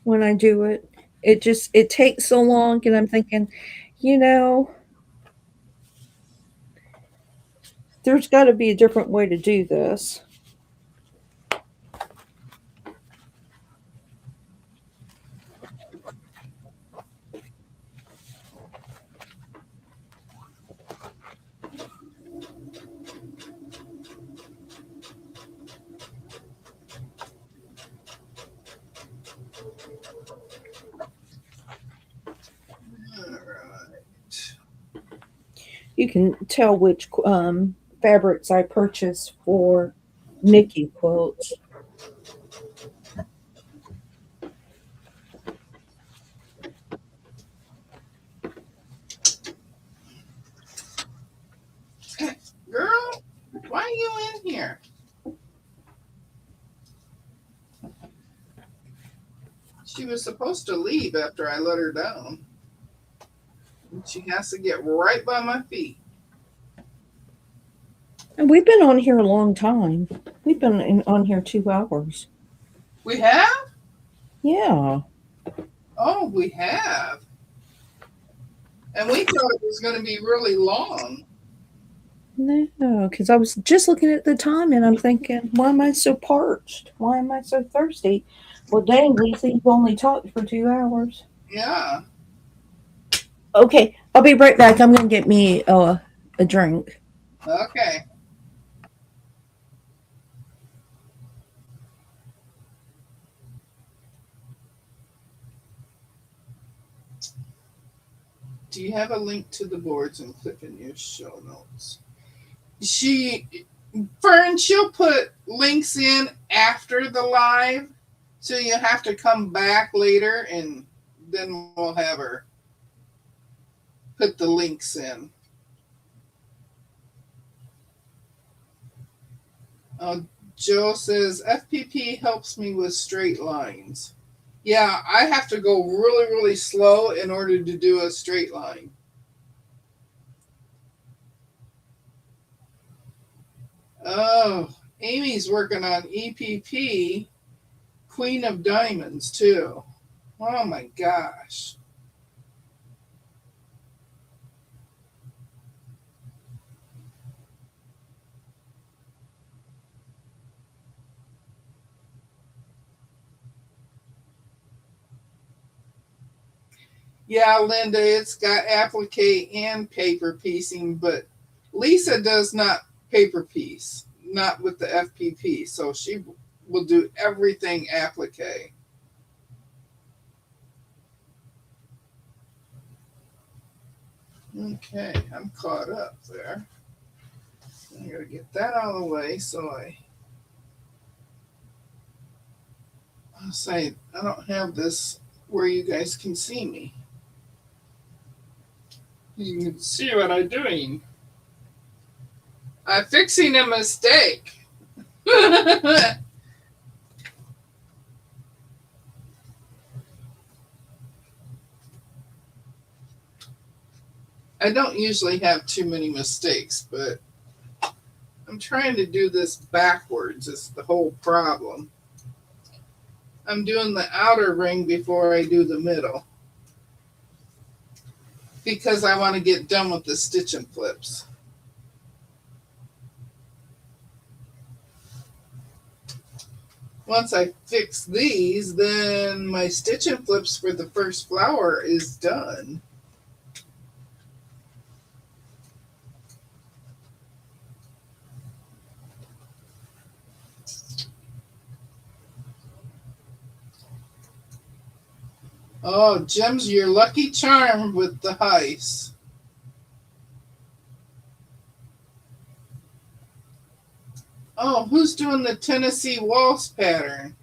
when I do it. It takes so long and I'm thinking, you know, there's got to be a different way to do this. All right. You can tell which fabrics I purchased for Nikki quilts. Girl, why are you in here? She was supposed to leave after I let her down. And she has to get right by my feet. And we've been on here a long time. We've been on here 2 hours. We have? Yeah. Oh, we have. And we thought it was going to be really long. No, because I was just looking at the time and I'm thinking, why am I so parched? Why am I so thirsty? Well, dang, Lisa, you've only talked for 2 hours. Yeah. Okay, I'll be right back. I'm going to get me a drink. Okay. Do you have a link to the boards and click in your show notes? Fern, she'll put links in after the live, so you have to come back later and then we'll have her put the links in. Joe says FPP helps me with straight lines. Yeah, I have to go really, really slow in order to do a straight line. Oh, Amy's working on EPP, Queen of Diamonds, too. Oh my gosh. Yeah, Linda, it's got applique and paper piecing, but Lisa does not paper piece, not with the FPP. So she will do everything applique. Okay, I'm caught up there. I gotta get that out of the way so I'll say I don't have this where you guys can see me. You can see what I'm doing. I'm fixing a mistake. I don't usually have too many mistakes, but I'm trying to do this backwards. It's the whole problem. I'm doing the outer ring before I do the middle because I want to get done with the stitch and flips. Once I fix these, then my stitch and flips for the first flower is done. Oh, Jim's your lucky charm with the heist. Oh, who's doing the Tennessee waltz pattern?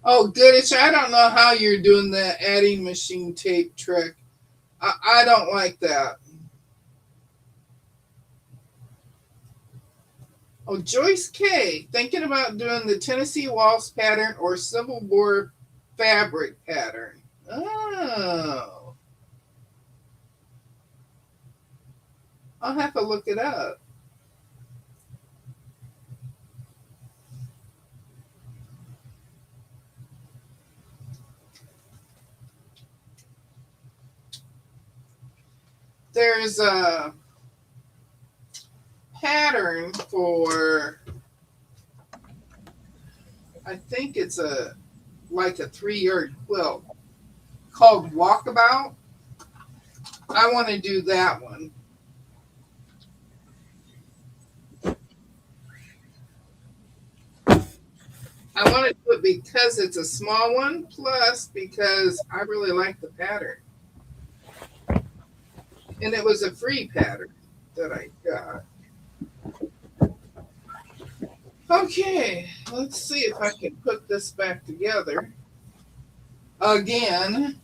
Oh, Goodich, I don't know how you're doing that adding machine tape trick. I don't like that. Oh, Joyce K. Thinking about doing the Tennessee waltz pattern or Civil War fabric pattern. Oh, I'll have to look it up. There's a pattern for, I think it's like a 3-yard quilt called Walkabout. I want to do that one. I want to do it because it's a small one, plus because I really like the pattern. And it was a free pattern that I got. Okay, let's see if I can put this back together again.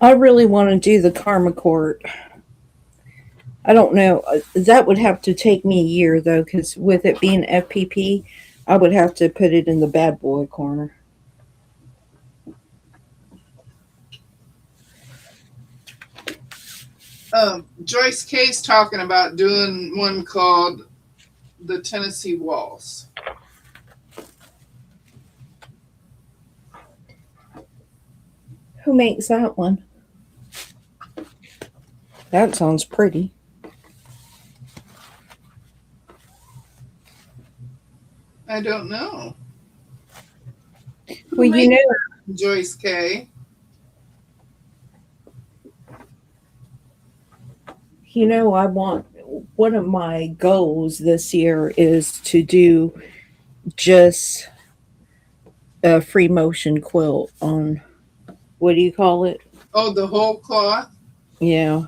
I really want to do the Karma Court. I don't know. That would have to take me a year though, because with it being FPP, I would have to put it in the bad boy corner. Joyce K's talking about doing one called the Tennessee Waltz. Who makes that one? That sounds pretty. I don't know. Well, you know, Joyce K. I want one of my goals this year is to do just a free motion quilt on what do you call it? Oh, the whole cloth. Yeah,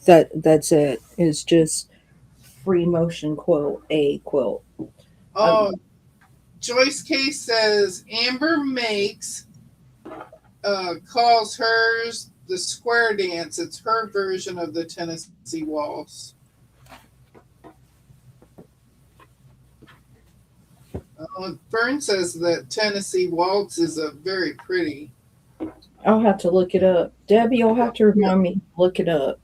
that's it. It's just free motion quilt, a quilt. Oh, Joyce K says Amber makes calls hers the square dance. It's her version of the Tennessee Waltz. Fern says that Tennessee Waltz is a very pretty. I'll have to look it up. Debbie, you'll have to remind me to look it up.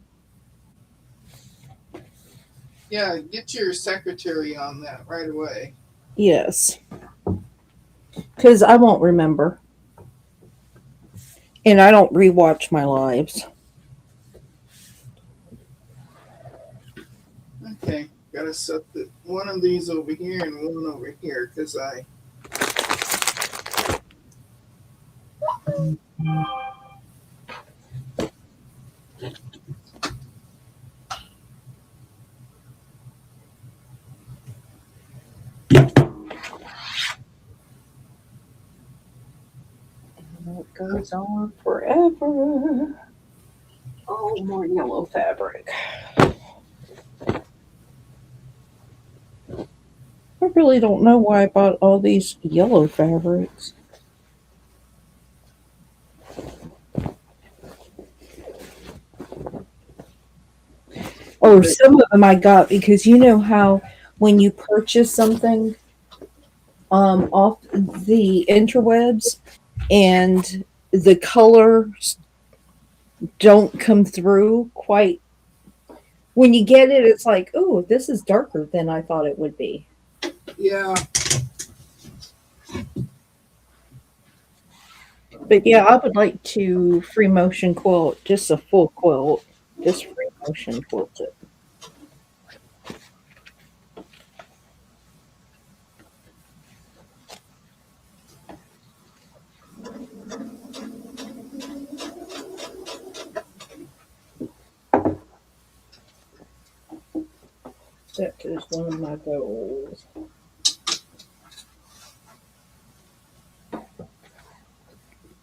Yeah, get your secretary on that right away. Yes. Because I won't remember. And I don't rewatch my lives. Okay, gotta set one of these over here and one over here because I. It goes on forever. Oh, more yellow fabric. I really don't know why I bought all these yellow fabrics. Oh, some of them I got because you know how when you purchase something off the interwebs and the colors don't come through quite when you get it, it's like, oh, this is darker than I thought it would be. Yeah. But yeah, I would like to free motion quilt, just a full quilt, just free motion quilt it. That is one of my goals.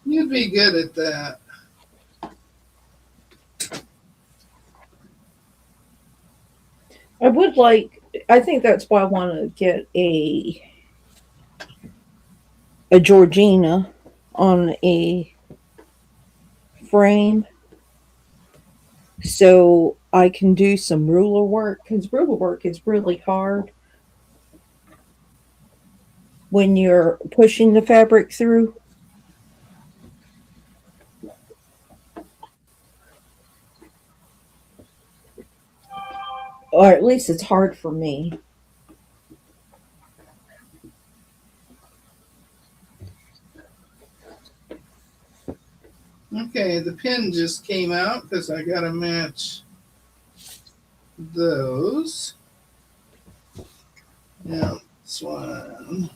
You'd be good at that. I would like. I think that's why I want to get a Georgina on a frame so I can do some ruler work because ruler work is really hard when you're pushing the fabric through. Or at least it's hard for me. Okay, the pin just came out because I got to match those. Now, this one.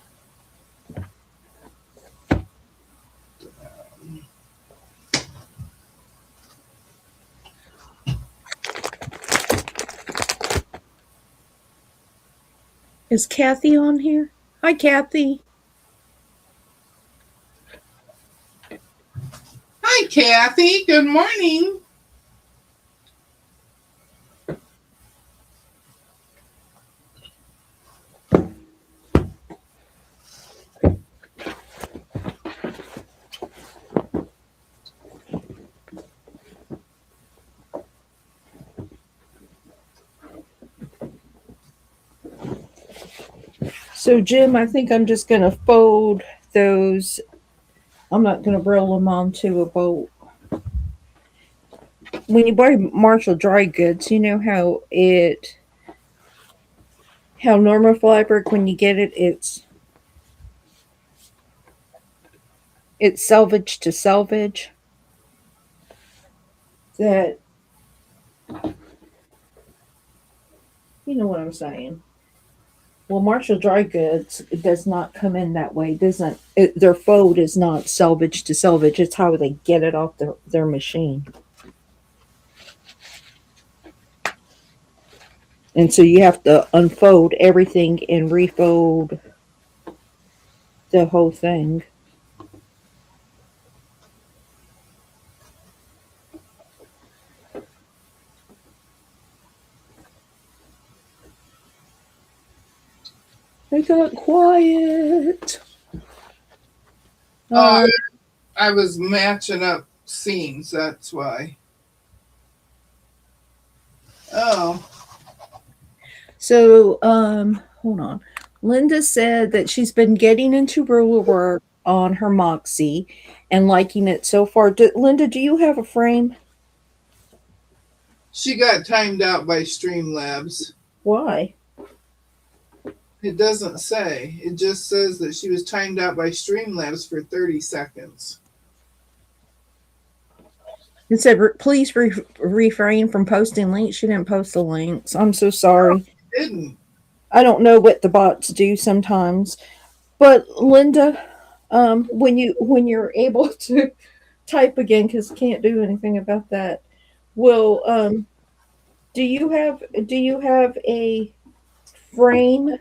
Is Kathy on here? Hi, Kathy. Hi, Kathy. Good morning. So, Jim, I think I'm just going to fold those. I'm not going to roll them onto a boat. When you buy Marshall dry goods, you know how normal fabric when you get it, it's selvage to selvage. That you know what I'm saying. Well, Marshall Dry Goods it does not come in that way. It doesn't their fold is not selvage to selvage. It's how they get it off their machine. And so you have to unfold everything and refold the whole thing. I got quiet. I was matching up seams. That's why. Oh. So, hold on. Linda said that she's been getting into ruler work on her Moxie and liking it so far. Linda, do you have a frame? She got timed out by Streamlabs. Why? It doesn't say. It just says that she was timed out by Streamlabs for 30 seconds. It said, please refrain from posting links. She didn't post the links. I'm so sorry. It didn't. I don't know what the bots do sometimes. But Linda, when you're able to type again, because can't do anything about that, will do you have a frame?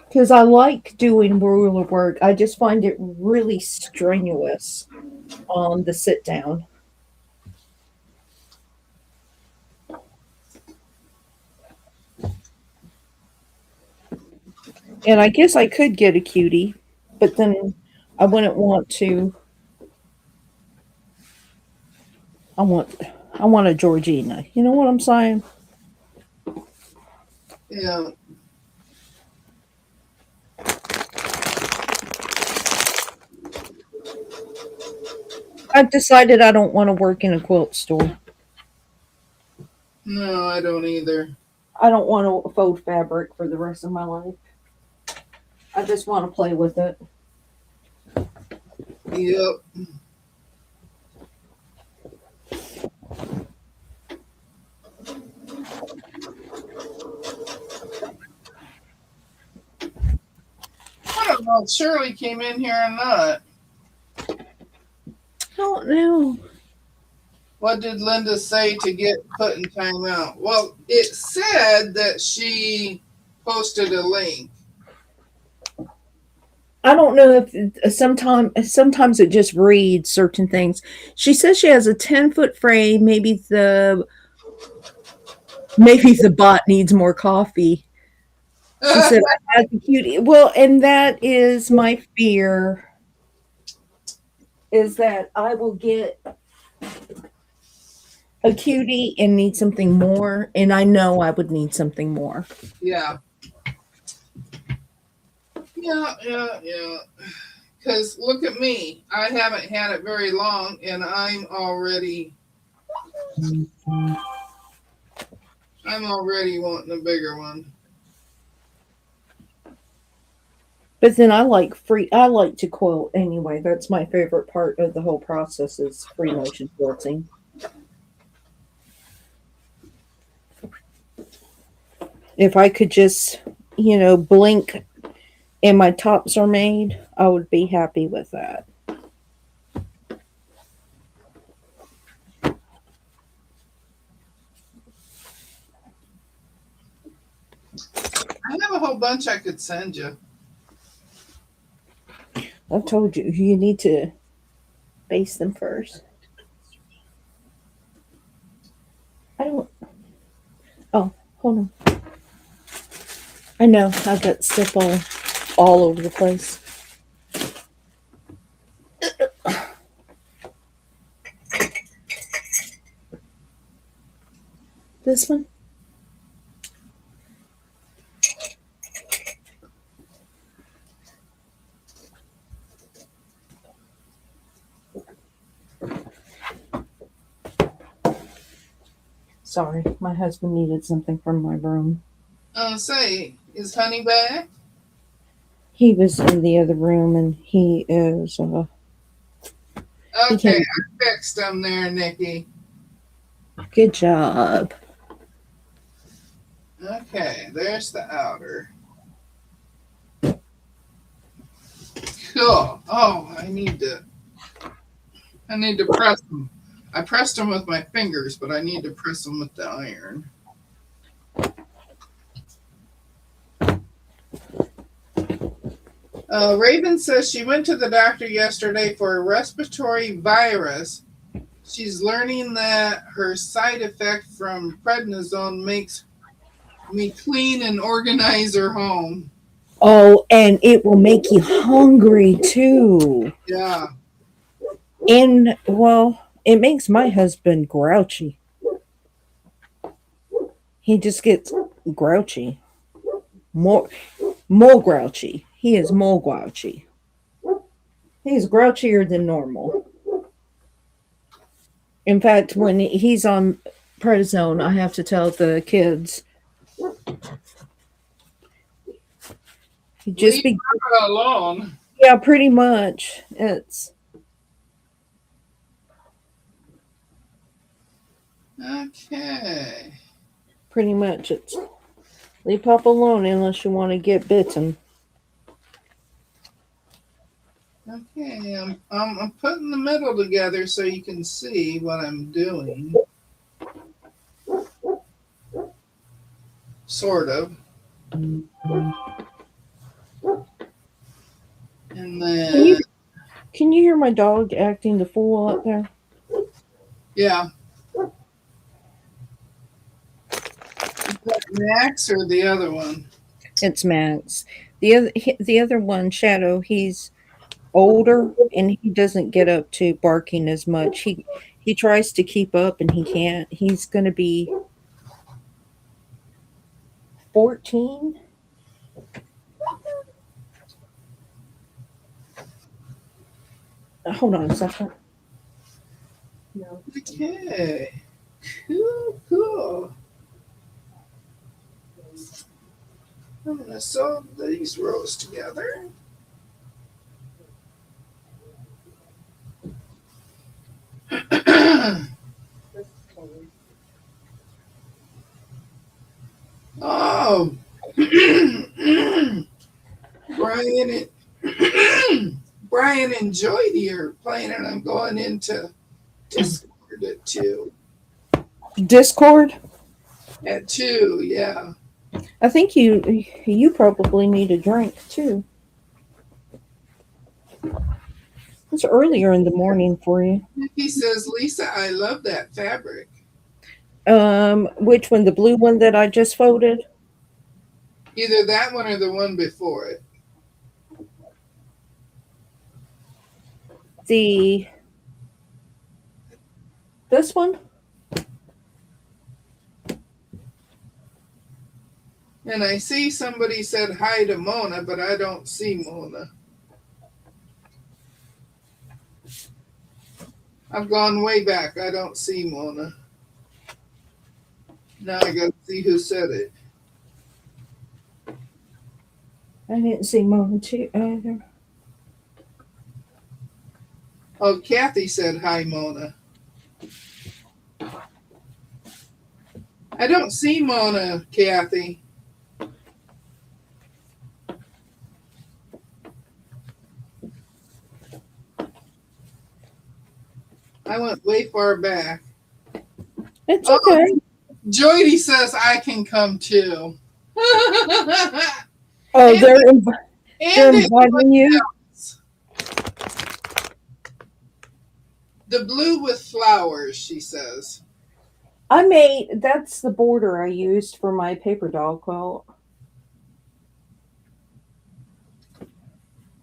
Because I like doing ruler work. I just find it really strenuous on the sit down. And I guess I could get a cutie, but then I wouldn't want to. I want a Georgina. You know what I'm saying? Yeah. I've decided I don't want to work in a quilt store. No, I don't either. I don't want to fold fabric for the rest of my life. I just want to play with it. Yep. I don't know if Shirley came in here or not. I don't know. What did Linda say to get put in timeout? Well, it said that she posted a link. I don't know if sometimes it just reads certain things. She says she has a 10-foot frame. Maybe the bot needs more coffee. She said I had the cutie. Well, and that is my fear, is that I will get a cutie and need something more, and I know I would need something more. Yeah. Yeah. Because look at me. I haven't had it very long, and I'm already wanting a bigger one. But then I like to quilt anyway. That's my favorite part of the whole process is free motion quilting. If I could just, blink and my tops are made, I would be happy with that. I have a whole bunch I could send you. I've told you need to base them first. I don't. Oh, hold on. I know I got stuff all over the place. This one? Sorry, my husband needed something from my room. Say, is Honey back? He was in the other room, and he is. Okay, I fixed him there, Nikki. Good job. Okay, there's the outer. Cool. Oh, I need to press them. I pressed them with my fingers, but I need to press them with the iron. Raven says she went to the doctor yesterday for a respiratory virus. She's learning that her side effect from prednisone makes me clean and organize her home. Oh, and it will make you hungry too. Yeah. And, well, it makes my husband grouchy. He just gets grouchy. More grouchy. He is more grouchy. He's grouchier than normal. In fact, when he's on prednisone, I have to tell the kids, just leave her alone. Yeah, pretty much. It's okay. Pretty much, it's leave Papa alone unless you want to get bitten. Okay, I'm putting the middle together so you can see what I'm doing. Sort of. And then Can you hear my dog acting the fool out there? yeah. Is that Max or the other one? It's Max. The other one, Shadow, he's older and he doesn't get up to barking as much. He tries to keep up and he can't. He's going to be 14. Hold on a second. No. Okay. Cool. I'm going to sew these rows together. Oh, Brian enjoyed your playing, and I'm going into Discord. at 2. Discord. At 2, yeah. I think you probably need a drink too. It's earlier in the morning for you. He says, Lisa, I love that fabric. Which one? The blue one that I just folded? Either that one or the one before it. This one? And I see somebody said hi to Mona, but I don't see Mona. I've gone way back. I don't see Mona. Now I got to see who said it. I didn't see Mona too either. Oh, Kathy said hi, Mona. I don't see Mona, Kathy. I went way far back. It's okay. Jody says I can come too. Oh, And- they're And inviting you. The blue with flowers, she says. That's the border I used for my paper doll quilt.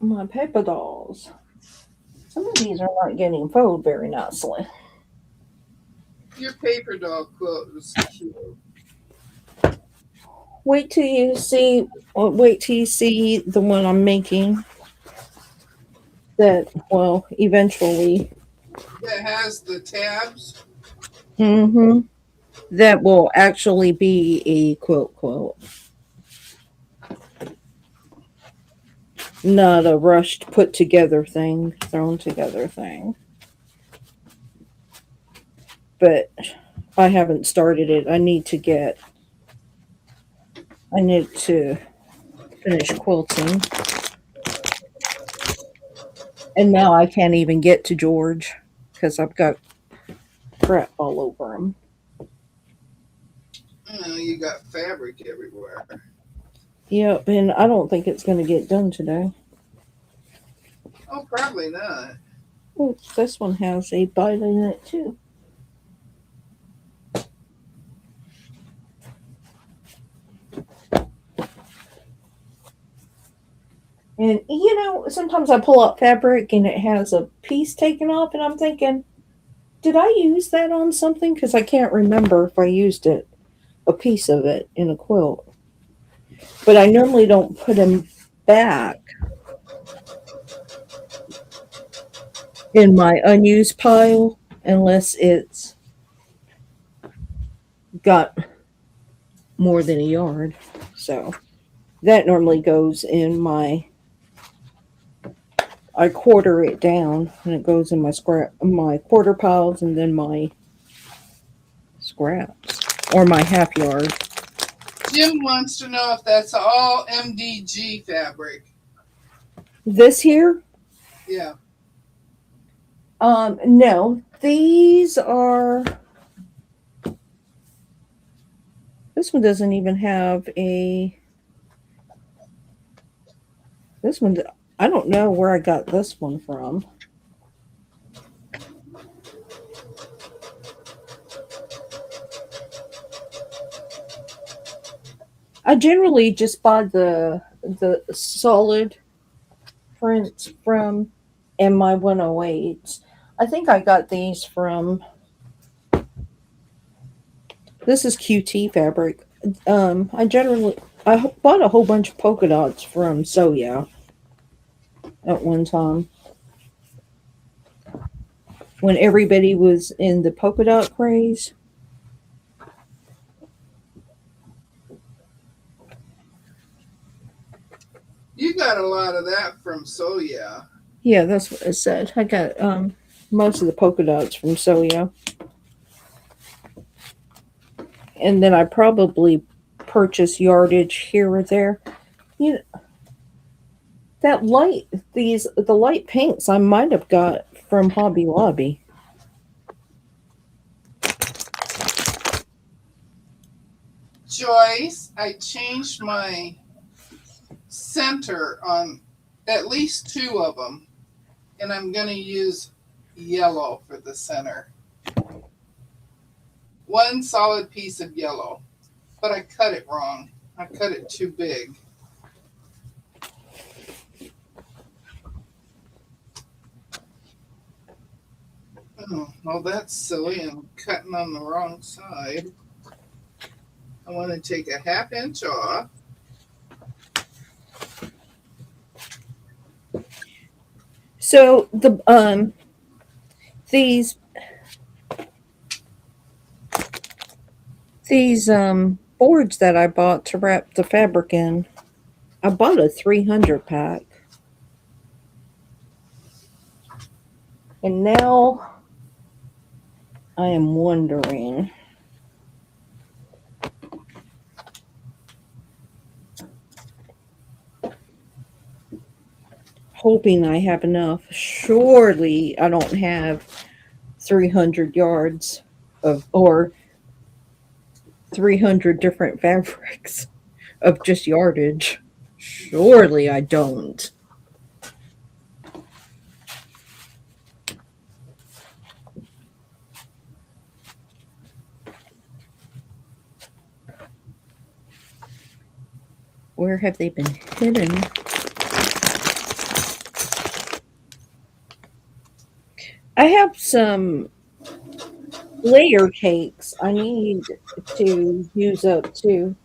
My paper dolls. Some of these are not getting folded very nicely. Your paper doll quilt was cute. Wait till you see the one I'm making. That will eventually. That has the tabs. Mm-hmm. That will actually be a quilt. Not a rushed put together thing, thrown together thing. But I haven't started it. I need to finish quilting. And now I can't even get to George because I've got crap all over him. Oh, you got fabric everywhere. Yep, and I don't think it's going to get done today. Oh, probably not. Ooh, this one has a bite in it too. And sometimes I pull up fabric and it has a piece taken off, and I'm thinking, did I use that on something? Because I can't remember if I used a piece of it in a quilt. But I normally don't put them back in my unused pile unless it's got more than a yard. So that normally goes in I quarter it down and it goes in my quarter piles and then my scraps or my half yard. Jim wants to know if that's all MDG fabric. This here? Yeah. No. These are. This one doesn't even have a. This one, I don't know where I got this one from. I generally just buy the solid prints from and my 108s. I think I got these from. This is QT fabric. I bought a whole bunch of polka dots from Soya at one time when everybody was in the polka dot craze. You got a lot of that from Soya. Yeah, that's what it said. I got most of the polka dots from Soya. And then I probably purchased yardage here or there. The light pinks I might have got from Hobby Lobby. Joyce, I changed my center on at least two of them, and I'm going to use yellow for the center. One solid piece of yellow, but I cut it wrong. I cut it too big. Oh, well, that's silly. I'm cutting on the wrong side. I want to take a ½ inch off. So these boards that I bought to wrap the fabric in, I bought a 300 pack. And now I am wondering, hoping I have enough. Surely I don't have 300 yards or 300 different fabrics of just yardage. Surely I don't. Where have they been hidden? I have some layer cakes I need to use up too.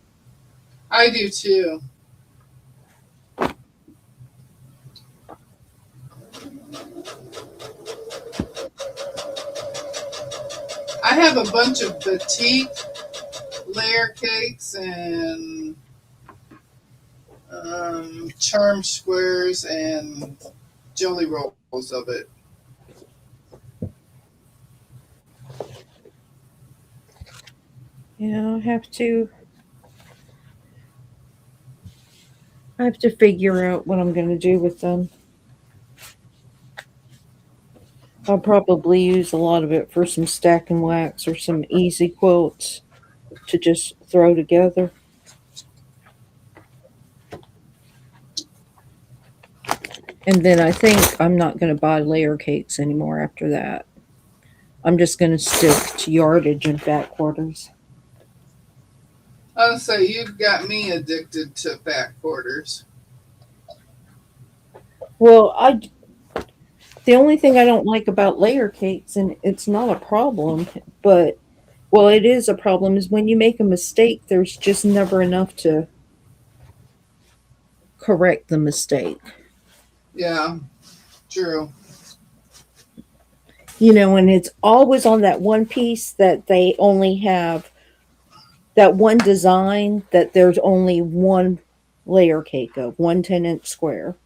I do too. I have a bunch of batik layer cakes and charm squares and jelly rolls of it. Yeah, I have to figure out what I'm going to do with them. I'll probably use a lot of it for some stack and wax or some easy quilts to just throw together. And then I think I'm not going to buy layer cakes anymore after that. I'm just going to stick to yardage and back quarters. Oh, so you've got me addicted to back quarters. Well, the only thing I don't like about layer cakes, and it's not a problem, but well, it is a problem, is when you make a mistake, there's just never enough to correct the mistake. Yeah, true. And it's always on that one piece that they only have that one design that there's only one layer cake of, 1 10-inch square.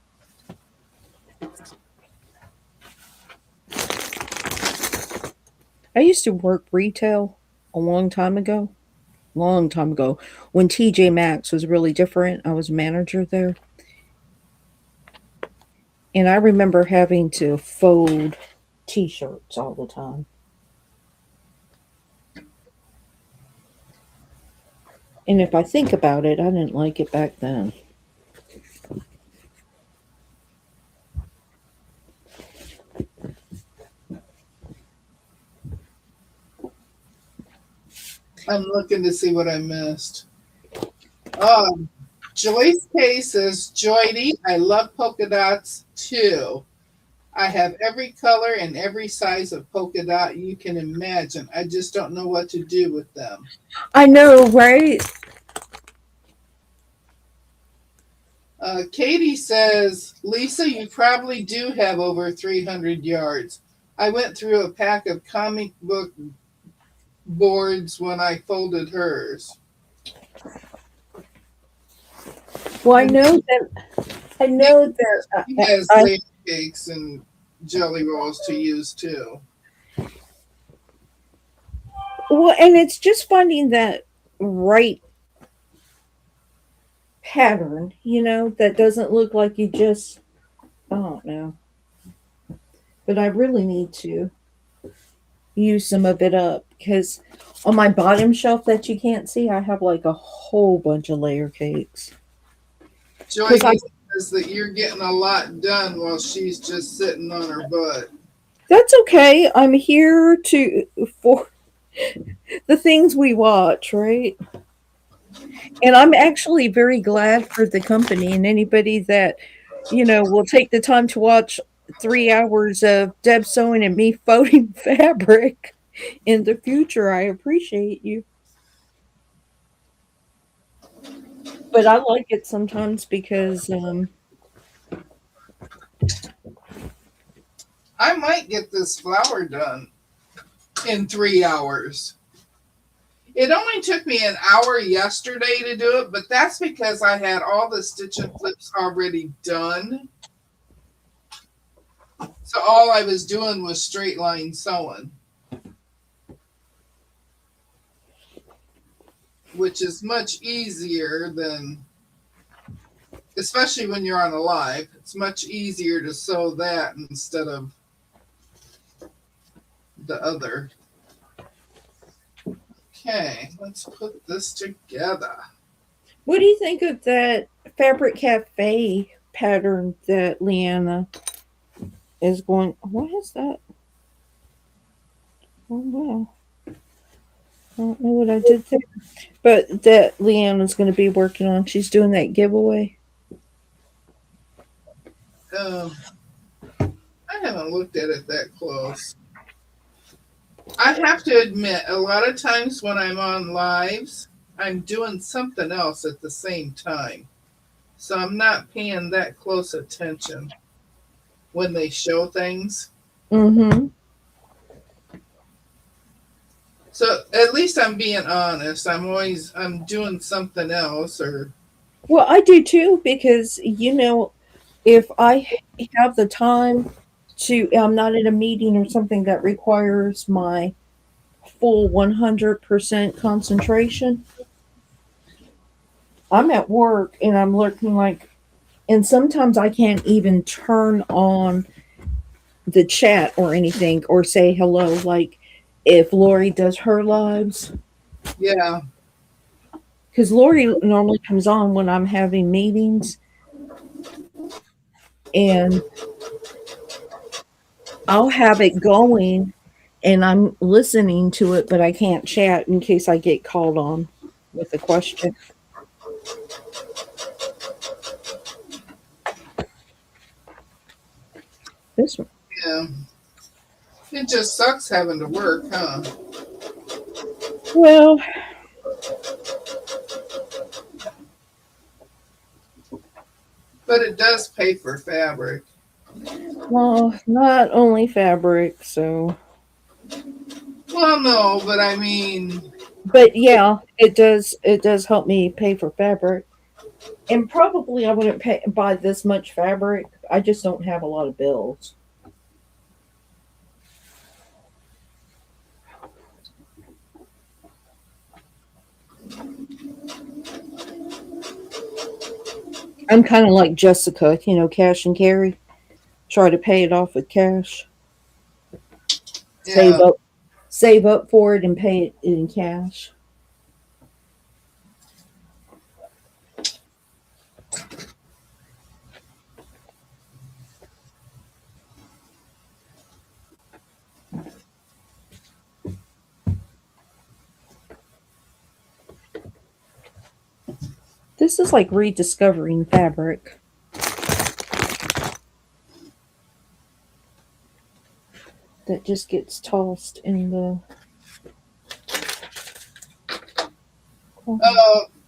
I used to work retail a long time ago, when TJ Maxx was really different. I was manager there. And I remember having to fold t-shirts all the time. And if I think about it, I didn't like it back then. I'm looking to see what I missed. Oh, Joyce K says, Joydy, I love polka dots too. I have every color and every size of polka dot you can imagine. I just don't know what to do with them. I know, right? Katie says, Lisa, you probably do have over 300 yards. I went through a pack of comic book boards when I folded hers. Well, I know that She has layer cakes and jelly rolls to use too. well, and it's just finding that right pattern, that doesn't look like you just, I don't know. But I really need to use some of it up. because on my bottom shelf that you can't see, I have like a whole bunch of layer cakes. Joy 'Cause I- says that you're getting a lot done while she's just sitting on her butt. That's okay. I'm here to for the things we watch, right? And I'm actually very glad for the company and anybody that, will take the time to watch 3 hours of Deb sewing and me folding fabric in the future. I appreciate you. But I like it sometimes because, I might get this flower done in 3 hours. It only took me an hour yesterday to do it, but that's because I had all the stitch and flips already done. So all I was doing was straight line sewing, which is much easier than, especially when you're on a live, it's much easier to sew that instead of the other. Okay, let's put this together. what do you think of that Fabric Cafe pattern that Leanna is going? What is that? Oh, wow. I don't know what I did there. But that Leanna's going to be working on. She's doing that giveaway. I haven't looked at it that close. I have to admit, a lot of times when I'm on lives, I'm doing something else at the same time. So I'm not paying that close attention when they show things. Mm-hmm. So at least I'm being honest. I'm doing something else or Well, I do too because if I have the time I'm not in a meeting or something that requires my full 100% concentration. I'm at work and I'm looking and sometimes I can't even turn on the chat or anything or say hello. Like if Lori does her lives, yeah. because Lori normally comes on when I'm having meetings and I'll have it going and I'm listening to it, but I can't chat in case I get called on with a question. This one. Yeah. It just sucks having to work, huh? Well, But it does pay for fabric. not only fabric, so. Well, no, but I mean, But yeah, it does. It does help me pay for fabric, and probably I wouldn't buy this much fabric. I just don't have a lot of bills. I'm kind of like Jessica, cash and carry. Try to pay it off with cash. yeah. Save up for it, and pay it in cash. This is like rediscovering fabric. That just gets tossed in the.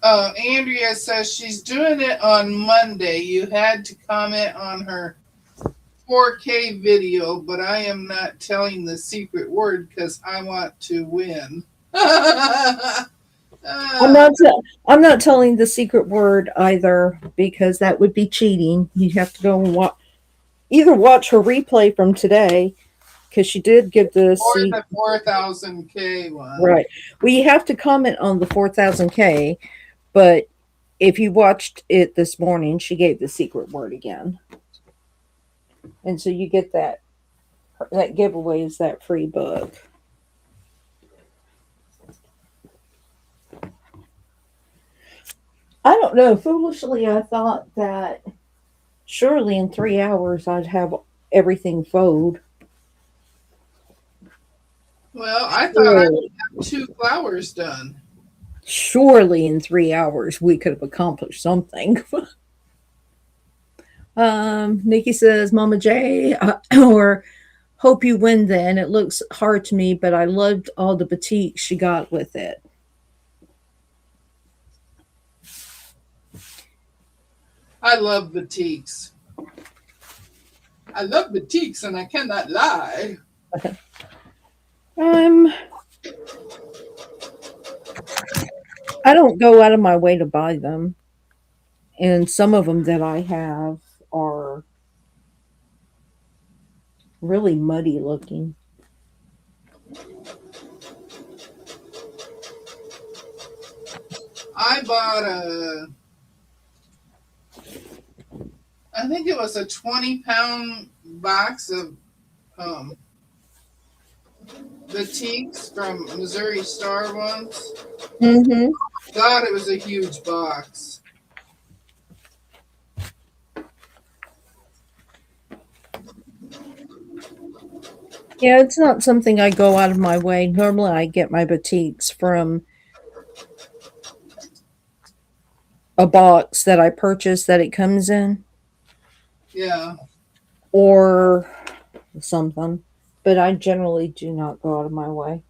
Andrea says she's doing it on Monday. You had to comment on her 4K video, but I am not telling the secret word because I want to win. I'm not telling the secret word either because that would be cheating. You have to go and either watch her replay from today because she did give the or the 4,000K one. Right. Well, you have to comment on the 4,000K, but if you watched it this morning, she gave the secret word again, and so you get that giveaway is that free book. don't know. Foolishly, I thought that surely in 3 hours I'd have everything fowed. Well, I thought I Surely, would have 2 flowers done. surely in 3 hours we could have accomplished something. Nikki says, Mama J, or hope you win then. It looks hard to me, but I loved all the batik she got with it. I love batiks. I love batiks, and I cannot lie. Um, I don't go out of my way to buy them, and some of them that I have are really muddy looking. I bought I think it was a 20-pound box of um, batiks from Missouri Star ones. Mm-hmm. God, it was a huge box. Yeah, it's not something I go out of my way. Normally, I get my batiks from a box that I purchase that it comes in, Yeah. or something. But I generally do not go out of my way.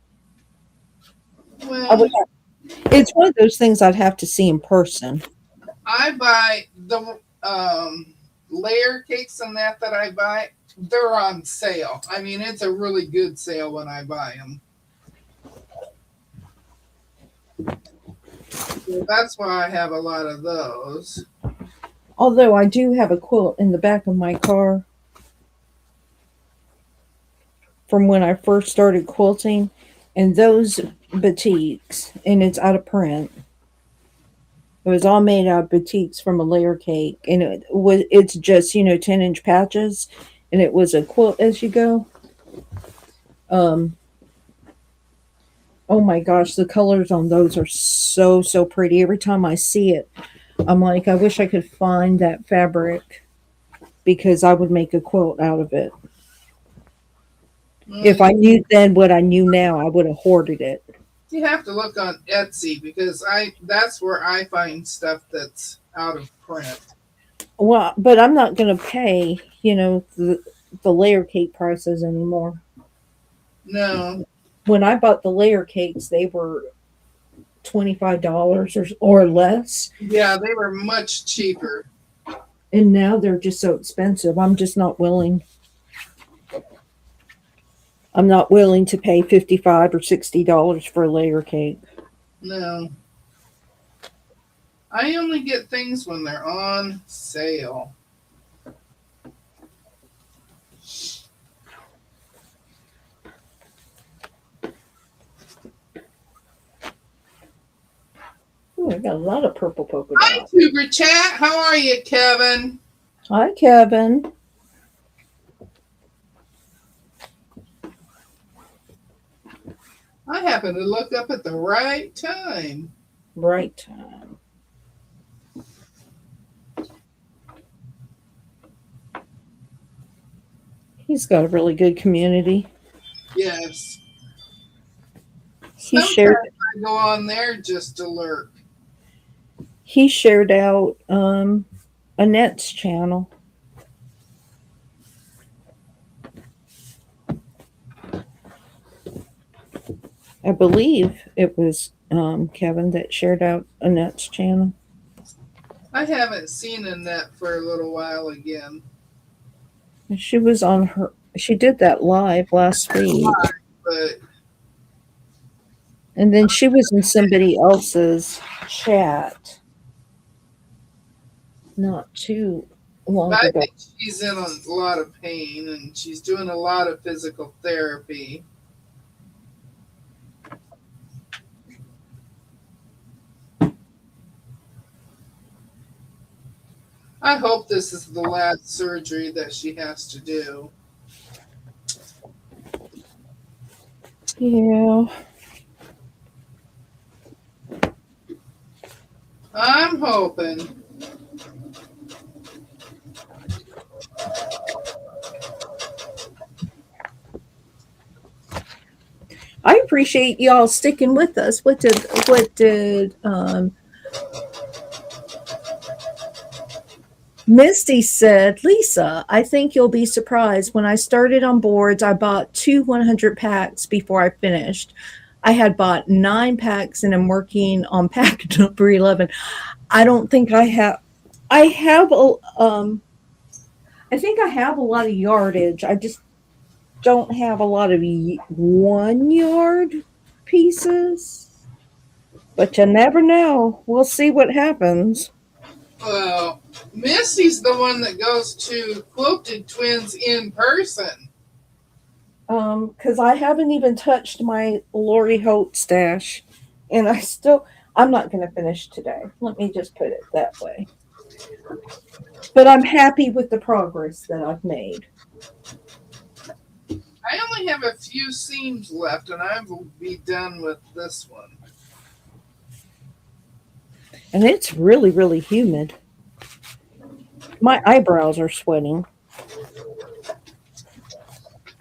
I Well, would It's one of those things I'd have to see in person. I buy the layer cakes and that I buy. They're on sale. I mean, it's a really good sale when I buy them. So that's why I have a lot of those. Although I do have a quilt in the back of my car from when I first started quilting, and those batiks, and it's out of print. It was all made out of batiks from a layer cake, and it's just 10-inch patches, and it was a quilt as you go. Um, oh my gosh, the colors on those are so pretty. Every time I see it, I'm like, I wish I could find that fabric because I would make a quilt out of it. If I knew then what I knew now, I would have hoarded it. You have to look on Etsy because that's where I find stuff that's out of print. Well, but I'm not going to pay, the layer cake prices anymore. No. When I bought the layer cakes, they were $25 or less, Yeah, they were much cheaper. and now they're just so expensive. I'm just not willing. I'm not willing to pay $55 or $60 for a layer cake. No. I only get things when they're on sale. Ooh, I got a lot of purple polka Hi, dots. Tuber Chat. How are you, Kevin? Hi, Kevin. I happen to look up at the right time. Right time. He's got a really good community. Yes. He Sometimes shared I go on there just to lurk. he shared out Annette's channel. I believe it was Kevin that shared out Annette's channel. I haven't seen Annette for a little while again. She was on her. She did that live last week, But and then she was in somebody else's chat not too long I ago. think she's in a lot of pain and she's doing a lot of physical therapy. I hope this is the last surgery that she has to do. Yeah. I'm I'm hoping. I appreciate y'all sticking with us. What did Misty said, Lisa, I think you'll be surprised. When I started on boards, I bought two 100 packs before I finished. I had bought 9 packs and I'm working on pack number 11. I don't think I have. I have a. I think I have a lot of yardage. I just don't have a lot of 1 yard pieces. But you never know. We'll see what happens. Well, Misty's the one that goes to Quilted Twins in person. Because I haven't even touched my Lori Holt stash, and I'm not going to finish today. Let me just put it that way. But I'm happy with the progress that I've made. I only have a few seams left, and I will be done with this one. And it's really, really humid. My eyebrows are sweating.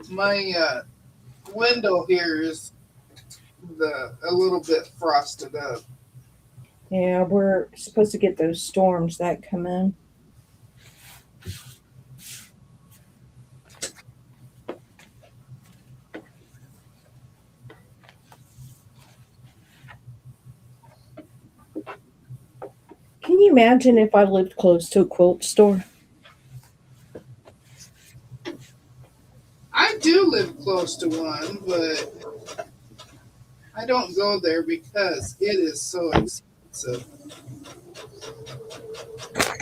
My window here is a little bit frosted up. Yeah, we're supposed to get those storms that come in. Can you imagine if I lived close to a quilt store? I do live close to one, but I don't go there because it is so expensive.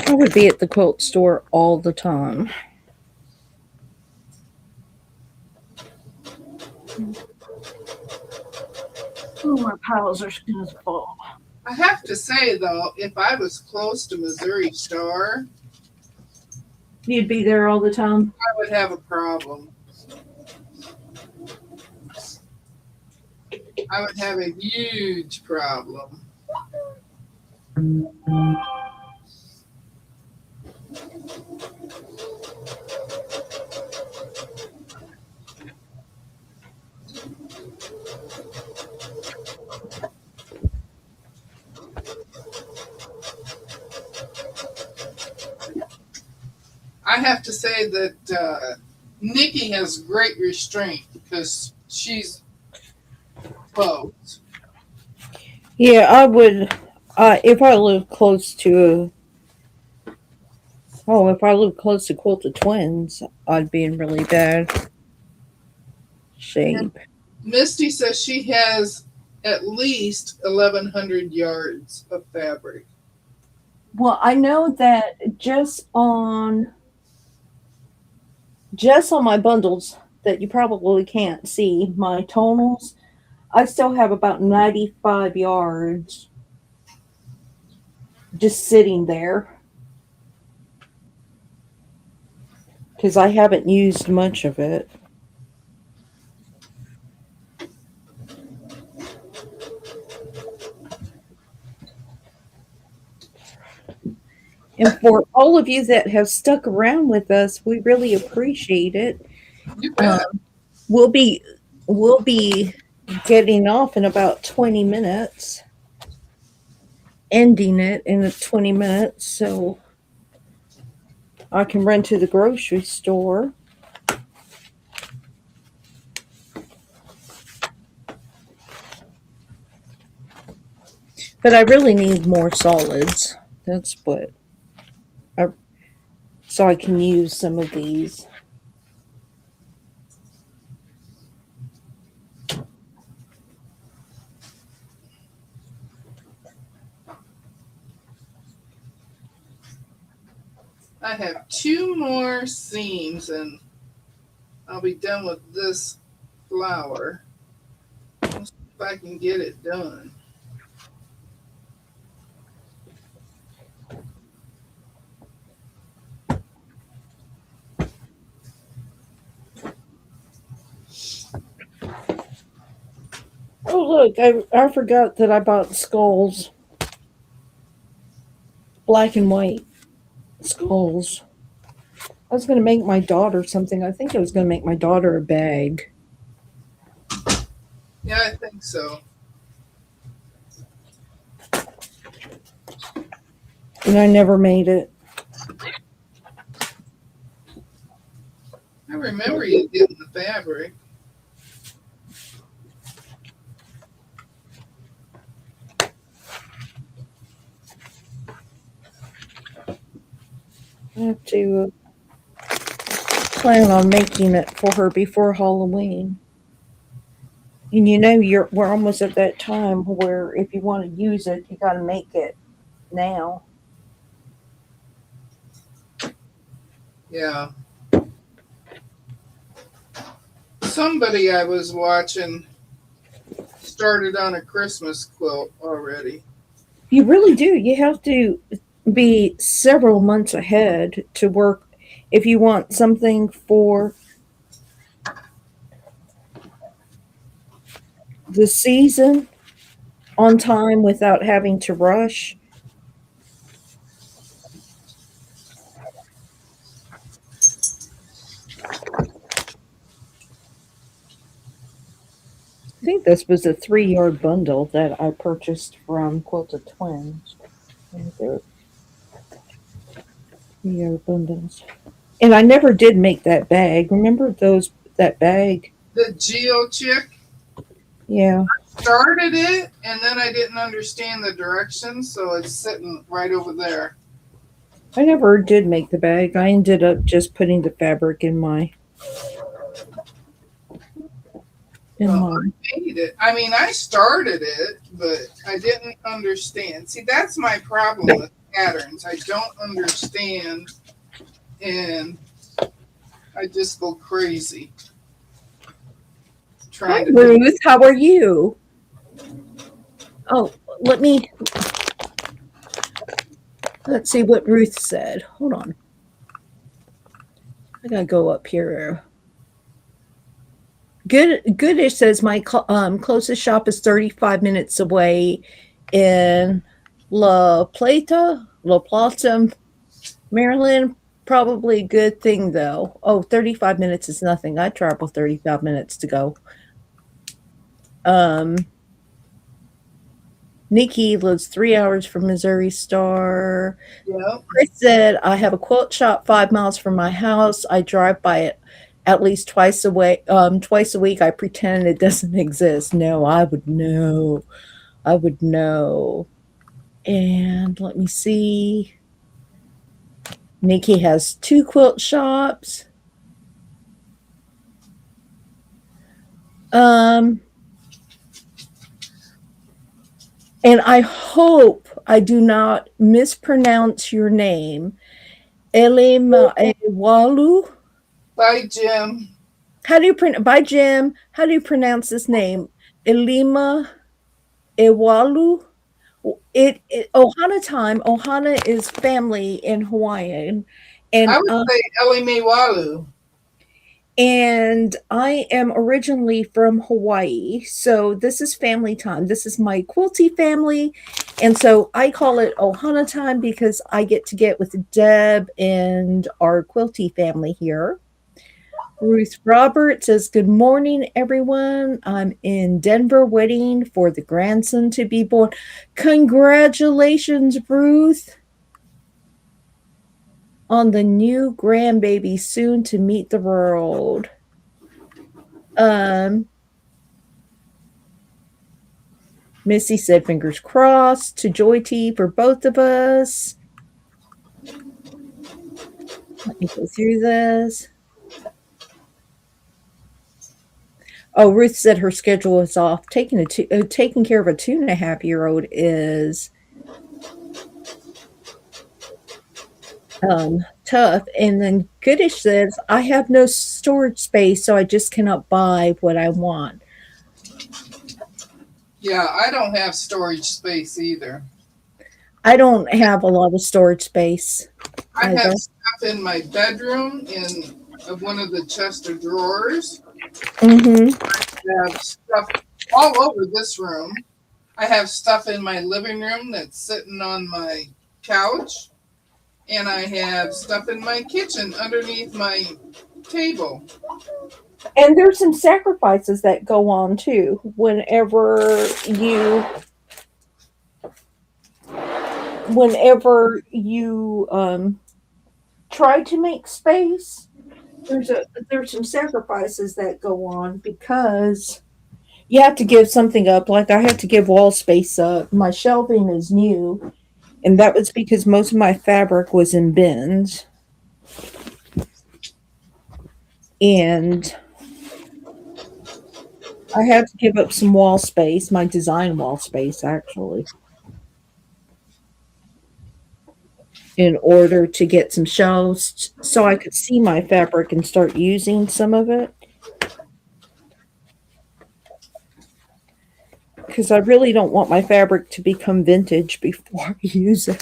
I would be at the quilt store all the time. Oh, my piles are going to fall. I have to say, though, if I was close to Missouri Star, You'd be there all the time? I would have a problem. I would have a huge problem. I have to say that Nikki has great restraint because she's both. Yeah, I would. If I lived close to if I lived close to Quilted Twins, I'd be in really bad shape. Misty says she has at least 1,100 yards of fabric. Well, I know that just on my bundles that you probably can't see, my tonals, I still have about 95 yards just sitting there because I haven't used much of it. And for all of you that have stuck around with us, we really appreciate it. You bet. We'll be getting off in about 20 minutes, ending it in 20 minutes, so I can run to the grocery store. But I really need more solids. That's what so I can use some of these. I have 2 more seams and I'll be done with this flower. Let's see if I can get it done. Oh, look, I forgot that I bought skulls. black and white skulls. I was going to make my daughter something. I think I was going to make my daughter a bag. Yeah, I think so. And I never made it. I remember you getting the fabric. I have to plan on making it for her before Halloween. And you know, we're almost at that time where if you want to use it, you got to make it now. Yeah. Somebody I was watching started on a Christmas quilt already. You really do. You have to be several months ahead to work if you want something for the season on time without having to rush. I think this was a 3-yard bundle that I purchased from Quilted Twins. They're 3-yard bundles. And I never did make that bag. Remember that bag? The Geo Chick Yeah. started it, and then I didn't understand the directions, so it's sitting right over there. I never did make the bag. I ended up just putting the fabric in my I made it. I mean, I started it, but I didn't understand. See, that's my problem with patterns. I don't understand, and I just go crazy Hi, trying to. Ruth. How are you? Oh, let's see what Ruth said. Hold on. I gotta go up here. Goodish says my closest shop is 35 minutes away in La Plata, Maryland. Probably a good thing though. Oh, 35 minutes is nothing. I travel 35 minutes to go. Nikki lives 3 hours from Missouri Star. Yeah. Chris said, I have a quilt shop 5 miles from my house. I drive by it at least twice a week. I pretend it doesn't exist. No, I would know. And let me see. Nikki has 2 quilt shops. And I hope I do not mispronounce your name. Elima Ewalu. Bye, Jim. Bye, Jim. How do you pronounce this name? Elima Ewalu. Ohana time. Ohana is family in Hawaiian, and I would say Elimewalu. and I am originally from Hawaii, so this is family time. This is my quilty family, and so I call it Ohana time because I get with Deb and our quilty family here. Ruth Roberts says, good morning, everyone. I'm in Denver waiting for the grandson to be born. Congratulations, Ruth, on the new grandbaby soon to meet the world. Missy said, fingers crossed to Joy T for both of us. Let me go through this. Oh, Ruth said her schedule is off. Taking care of a 2.5-year-old is tough. And then Goodish says, I have no storage space, so I just cannot buy what I want. Yeah, I don't have storage space either. I don't have a lot of storage space. I have stuff in my bedroom in one of the chest of drawers. Mm-hmm. I have stuff all over this room. I have stuff in my living room that's sitting on my couch, and I have stuff in my kitchen underneath my table. And there's some sacrifices that go on too. Whenever you try to make space, there's some sacrifices that go on because you have to give something up. Like I have to give wall space up. My shelving is new, and that was because most of my fabric was in bins. And I had to give up some wall space, my design wall space actually, in order to get some shelves so I could see my fabric and start using some of it. Because I really don't want my fabric to become vintage before I use it.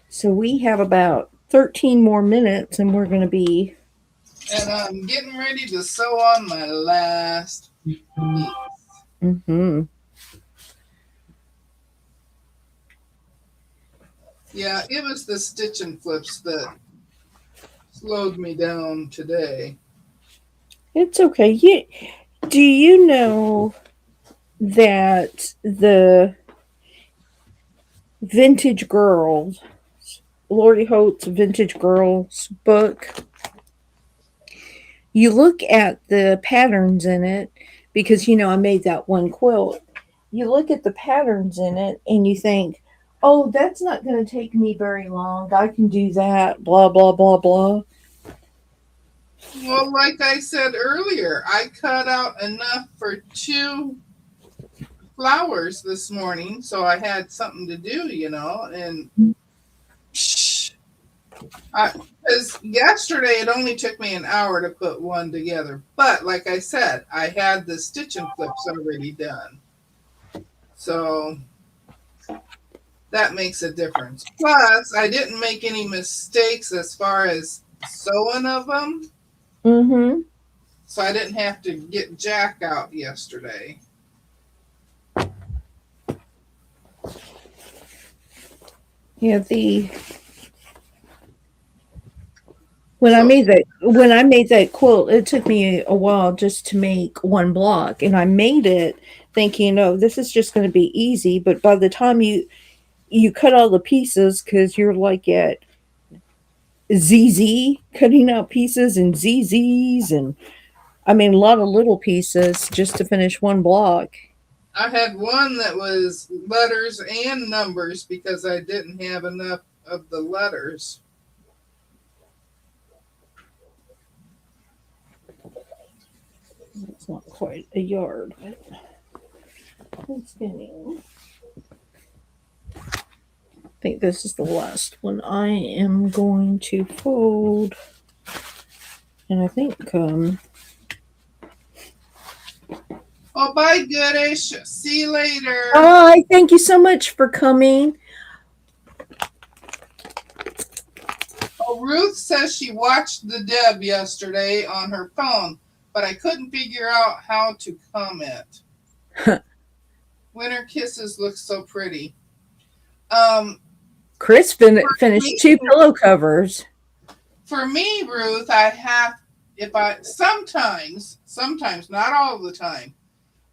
So we have about 13 more minutes and we're going to be. And I'm getting ready to sew on my last piece. Mm-hmm. Yeah, it was the stitch and flips that slowed me down today. It's okay. Do you know that the Vintage Girls, Lori Holt's Vintage Girls book, you look at the patterns in it because, I made that one quilt. You look at the patterns in it and you think, oh, that's not going to take me very long. I can do that, blah, blah, blah, blah. Well, like I said earlier, I cut out enough for 2 flowers this morning, so I had something to do, and because yesterday it only took me an hour to put one together. But like I said, I had the stitch and flips already done. So that makes a difference. Plus, I didn't make any mistakes as far as sewing of them. Mm-hmm. So I didn't have to get Jack out yesterday. Yeah, when I made that quilt, it took me a while just to make one block, and I made it thinking, "Oh, this is just going to be easy." But by the time you cut all the pieces, because you're like at ZZ cutting out pieces and ZZs, and I mean a lot of little pieces just to finish one block. I had one that was letters and numbers because I didn't have enough of the letters. It's not quite a yard, but it's getting. I think this is the last one I am going to fold, and I think Oh, bye, goodish. See you later. Hi, thank you so much for coming. Oh, Ruth says she watched the Deb yesterday on her phone, but I couldn't figure out how to comment. Winter Kisses looks so pretty. Chris finished 2 pillow covers. For me, Ruth, sometimes, not all the time.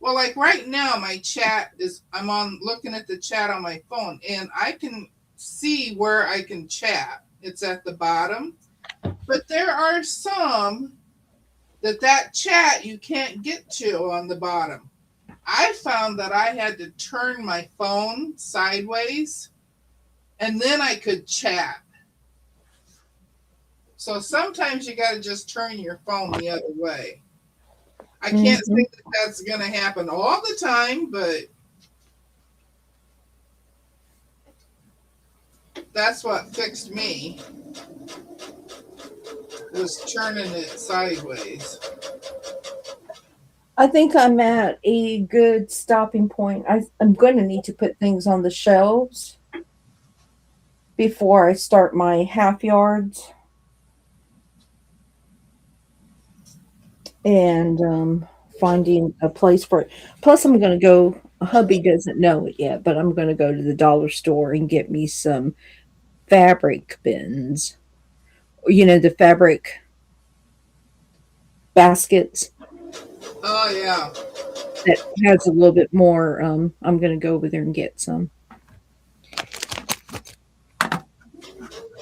Well, like right now, I'm looking at the chat on my phone, and I can see where I can chat. It's at the bottom. But there are some that chat you can't get to on the bottom. I found that I had to turn my phone sideways, and then I could chat. So sometimes you got to just turn your phone the other way. I can't say that that's going to happen all the time, but that's what fixed me, was turning it sideways. I think I'm at a good stopping point. I'm going to need to put things on the shelves before I start my half yards. And finding a place for it. Plus, I'm going to go. Hubby doesn't know it yet, but I'm going to go to the dollar store and get me some fabric bins. You know, the fabric baskets Oh yeah. that has a little bit more. I'm going to go over there and get some.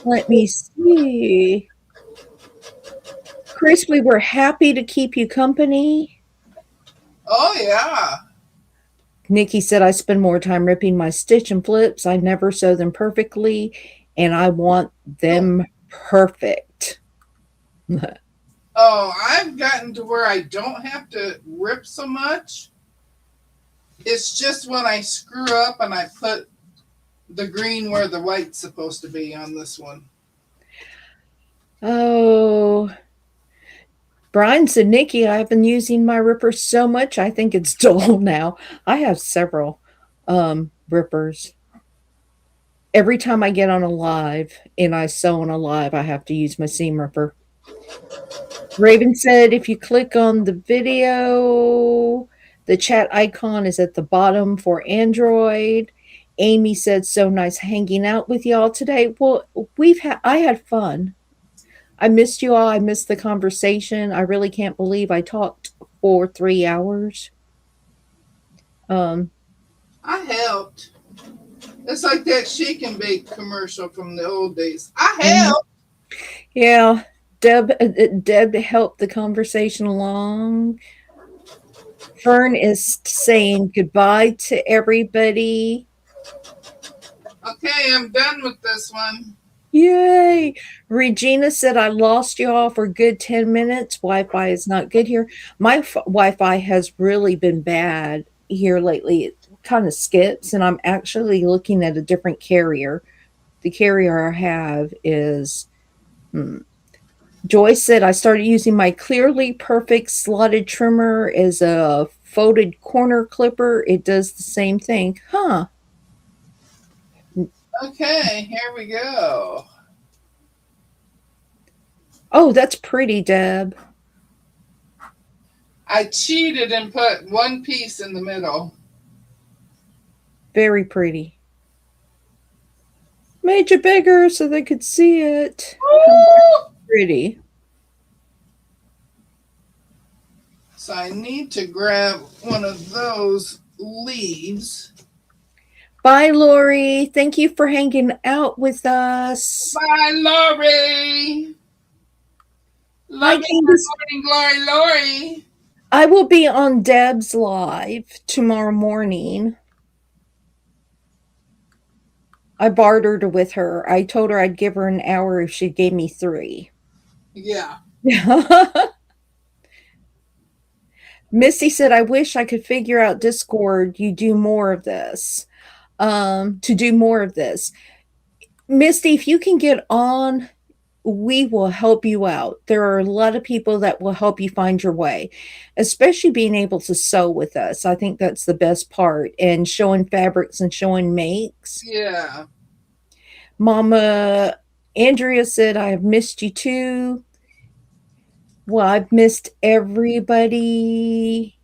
Let me see. Chris, we were happy to keep you company. Oh yeah. Nikki said, I spend more time ripping my stitch and flips. I never sew them perfectly, and I want them perfect. Oh, I've gotten to where I don't have to rip so much. It's just when I screw up and I put the green where the white's supposed to be on this one. Oh, Brian said, Nikki, I've been using my ripper so much, I think it's dull now. I have several rippers. Every time I get on a live and I sew on a live, I have to use my seam ripper. Raven said, if you click on the video, the chat icon is at the bottom for Android. Amy said, so nice hanging out with y'all today. Well, I had fun. I missed you all. I missed the conversation. I really can't believe I talked for 3 hours. I helped. It's like that shake and bake commercial from the old days. I helped. Yeah, Deb helped the conversation along. Fern is saying goodbye to everybody. Okay, I'm done with this one. Yay! Regina said, I lost you all for a good 10 minutes. Wi-Fi is not good here. My Wi-Fi has really been bad here lately. It kind of skips, and I'm actually looking at a different carrier. The carrier I have is... Joyce said, I started using my Clearly Perfect slotted trimmer as a folded corner clipper. It does the same thing. Huh. Okay, here we go. Oh, that's pretty, Deb. I cheated and put one piece in the middle. Very pretty. Made you bigger so they could see it. Pretty. So I need to grab one of those leaves. Bye, Lori. Thank you for hanging out with us. Bye, Lori. Love you, morning, Glory, Lori. I will be on Deb's live tomorrow morning. I bartered with her. I told her I'd give her an hour if she gave me 3. Yeah. Misty said, I wish I could figure out Discord. You do more of this. To do more of this. Misty, if you can get on, we will help you out. There are a lot of people that will help you find your way, especially being able to sew with us. I think that's the best part, and showing fabrics and showing makes. Yeah. Mama Andrea said, I have missed you too. Well, I've missed everybody.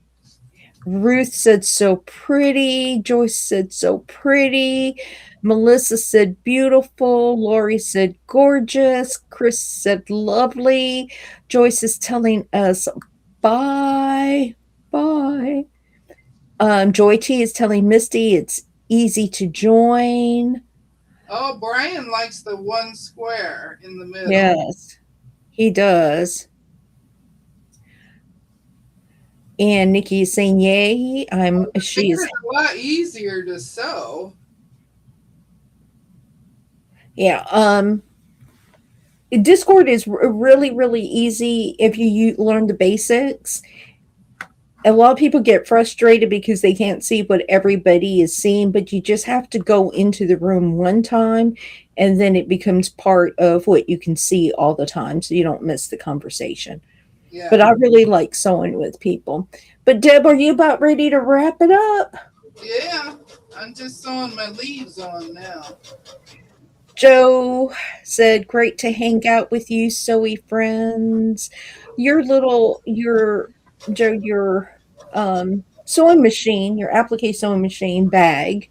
Ruth said, so pretty. Joyce said, so pretty. Melissa said, beautiful. Lori said, gorgeous. Chris said, lovely. Joyce is telling us, bye. Bye. Joy T is telling Misty it's easy to join. Oh, Brian likes the one square in the middle. Yes, he does. And Nikki is saying, yay. She's a lot easier to sew. Yeah. Discord is really, really easy if you learn the basics. A lot of people get frustrated because they can't see what everybody is seeing, but you just have to go into the room one time, and then it becomes part of what you can see all the time, so you don't miss the conversation. Yeah. But I really like sewing with people. But Deb, are you about ready to wrap it up? Yeah, I'm just sewing my leaves on now. Joe said, great to hang out with you, Zoe friends. Your Joe, your sewing machine, your applique sewing machine bag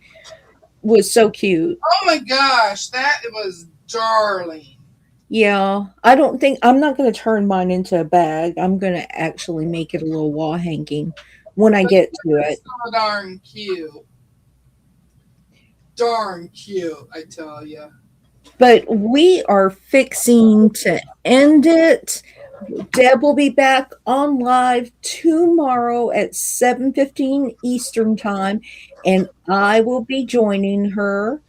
was so cute. Oh my gosh, that was darling. Yeah, I'm not going to turn mine into a bag. I'm going to actually make it a little wall hanging when I But get it to was it. so darn cute. Darn cute, I tell you. But we are fixing to end it. Deb will be back on live tomorrow at 7:15 Eastern time, and I will be joining her.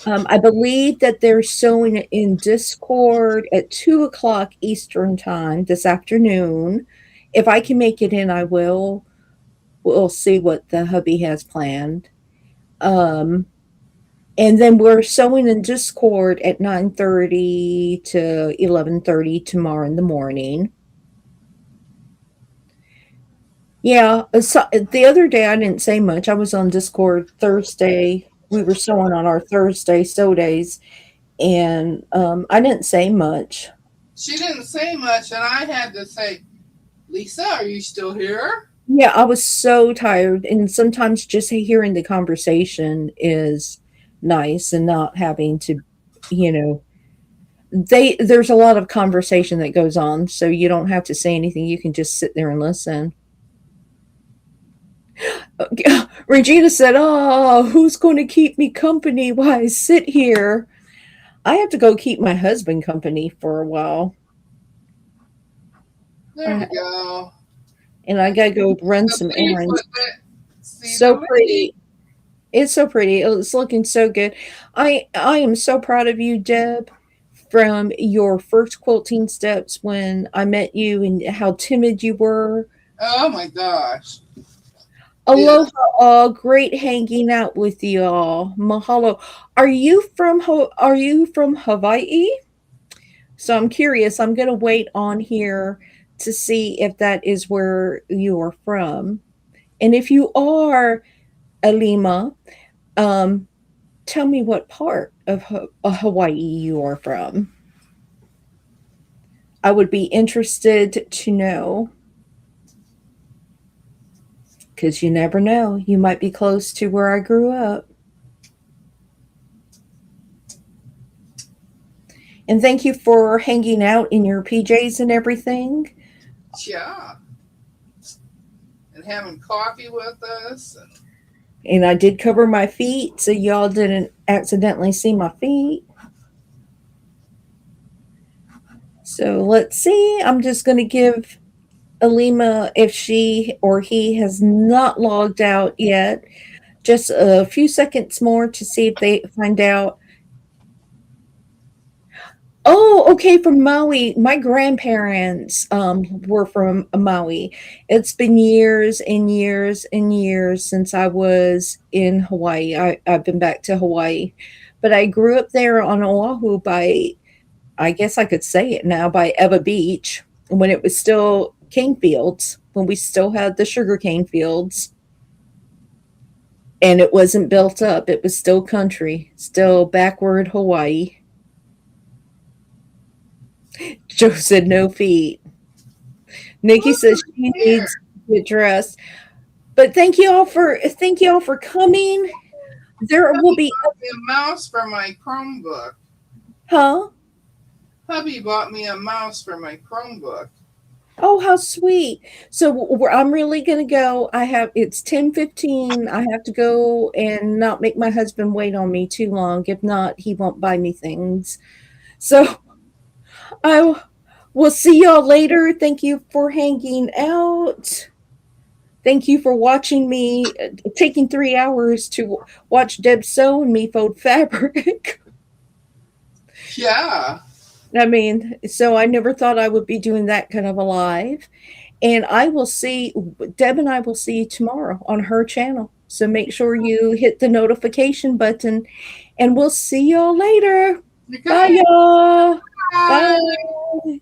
I believe that they're showing it in Discord at 2 o'clock Eastern time this afternoon. If I can make it in, I will. We'll see what the hubby has planned. Um, and then we're sewing in Discord at 9:30 to 11:30 tomorrow in the morning. Yeah, so the other day I didn't say much. I was on Discord Thursday. We were sewing on our Thursday sew days, and I didn't say much. She didn't say much, and I had to say, Lisa, are you still here? Yeah, I was so tired, and sometimes just hearing the conversation is nice, and not having to, you know, there's a lot of conversation that goes on, so you don't have to say anything. You can just sit there and listen. Regina said, "Oh, who's going to keep me company while I sit here? I have to go keep my husband company for a while, There we go. and I gotta go run The some leaf errands." with it. See So the leaf. pretty. It's so pretty. It's looking so good. I am so proud of you, Deb, from your first quilting steps when I met you and how timid you were. Oh my gosh. Yeah. Aloha all, great hanging out with you all. Mahalo. Are you from Hawaii? So I'm curious. I'm gonna wait on here to see if that is where you are from. And if you are, Alima, um, tell me what part of Hawaii you are from. I would be interested to know because you never know. You might be close to where I grew up. And thank you for hanging out in your PJs and everything. Yeah. And having coffee with us. And I did cover my feet so y'all didn't accidentally see my feet. So let's see. I'm just going to give Alima, if she or he has not logged out yet, just a few seconds more to see if they find out. Oh, okay, from Maui. My grandparents were from Maui. It's been years and years and years since I was in Hawaii. I've been back to Hawaii, but I grew up there on Oahu by, I guess I could say it now, by Eva Beach when it was still cane fields, when we still had the sugar cane fields. And it wasn't built up, it was still country, still backward Hawaii. Joe said no feet. Nikki Look says she here. needs to get dressed. But thank you all for coming. There will Hubby be bought me a mouse for my Chromebook. huh? Hubby bought me a mouse for my Chromebook. Oh, how sweet. So I'm really going to go. It's 10:15. I have to go and not make my husband wait on me too long. If not, he won't buy me things. So I will see y'all later. Thank you for hanging out. Thank you for watching me, taking 3 hours to watch Deb sew and me fold fabric. Yeah. I mean, so I never thought I would be doing that kind of a live. And Deb and I will see you tomorrow on her channel. So make sure you hit the notification button and we'll see y'all later. Bye, Okay. y'all. Bye. Bye.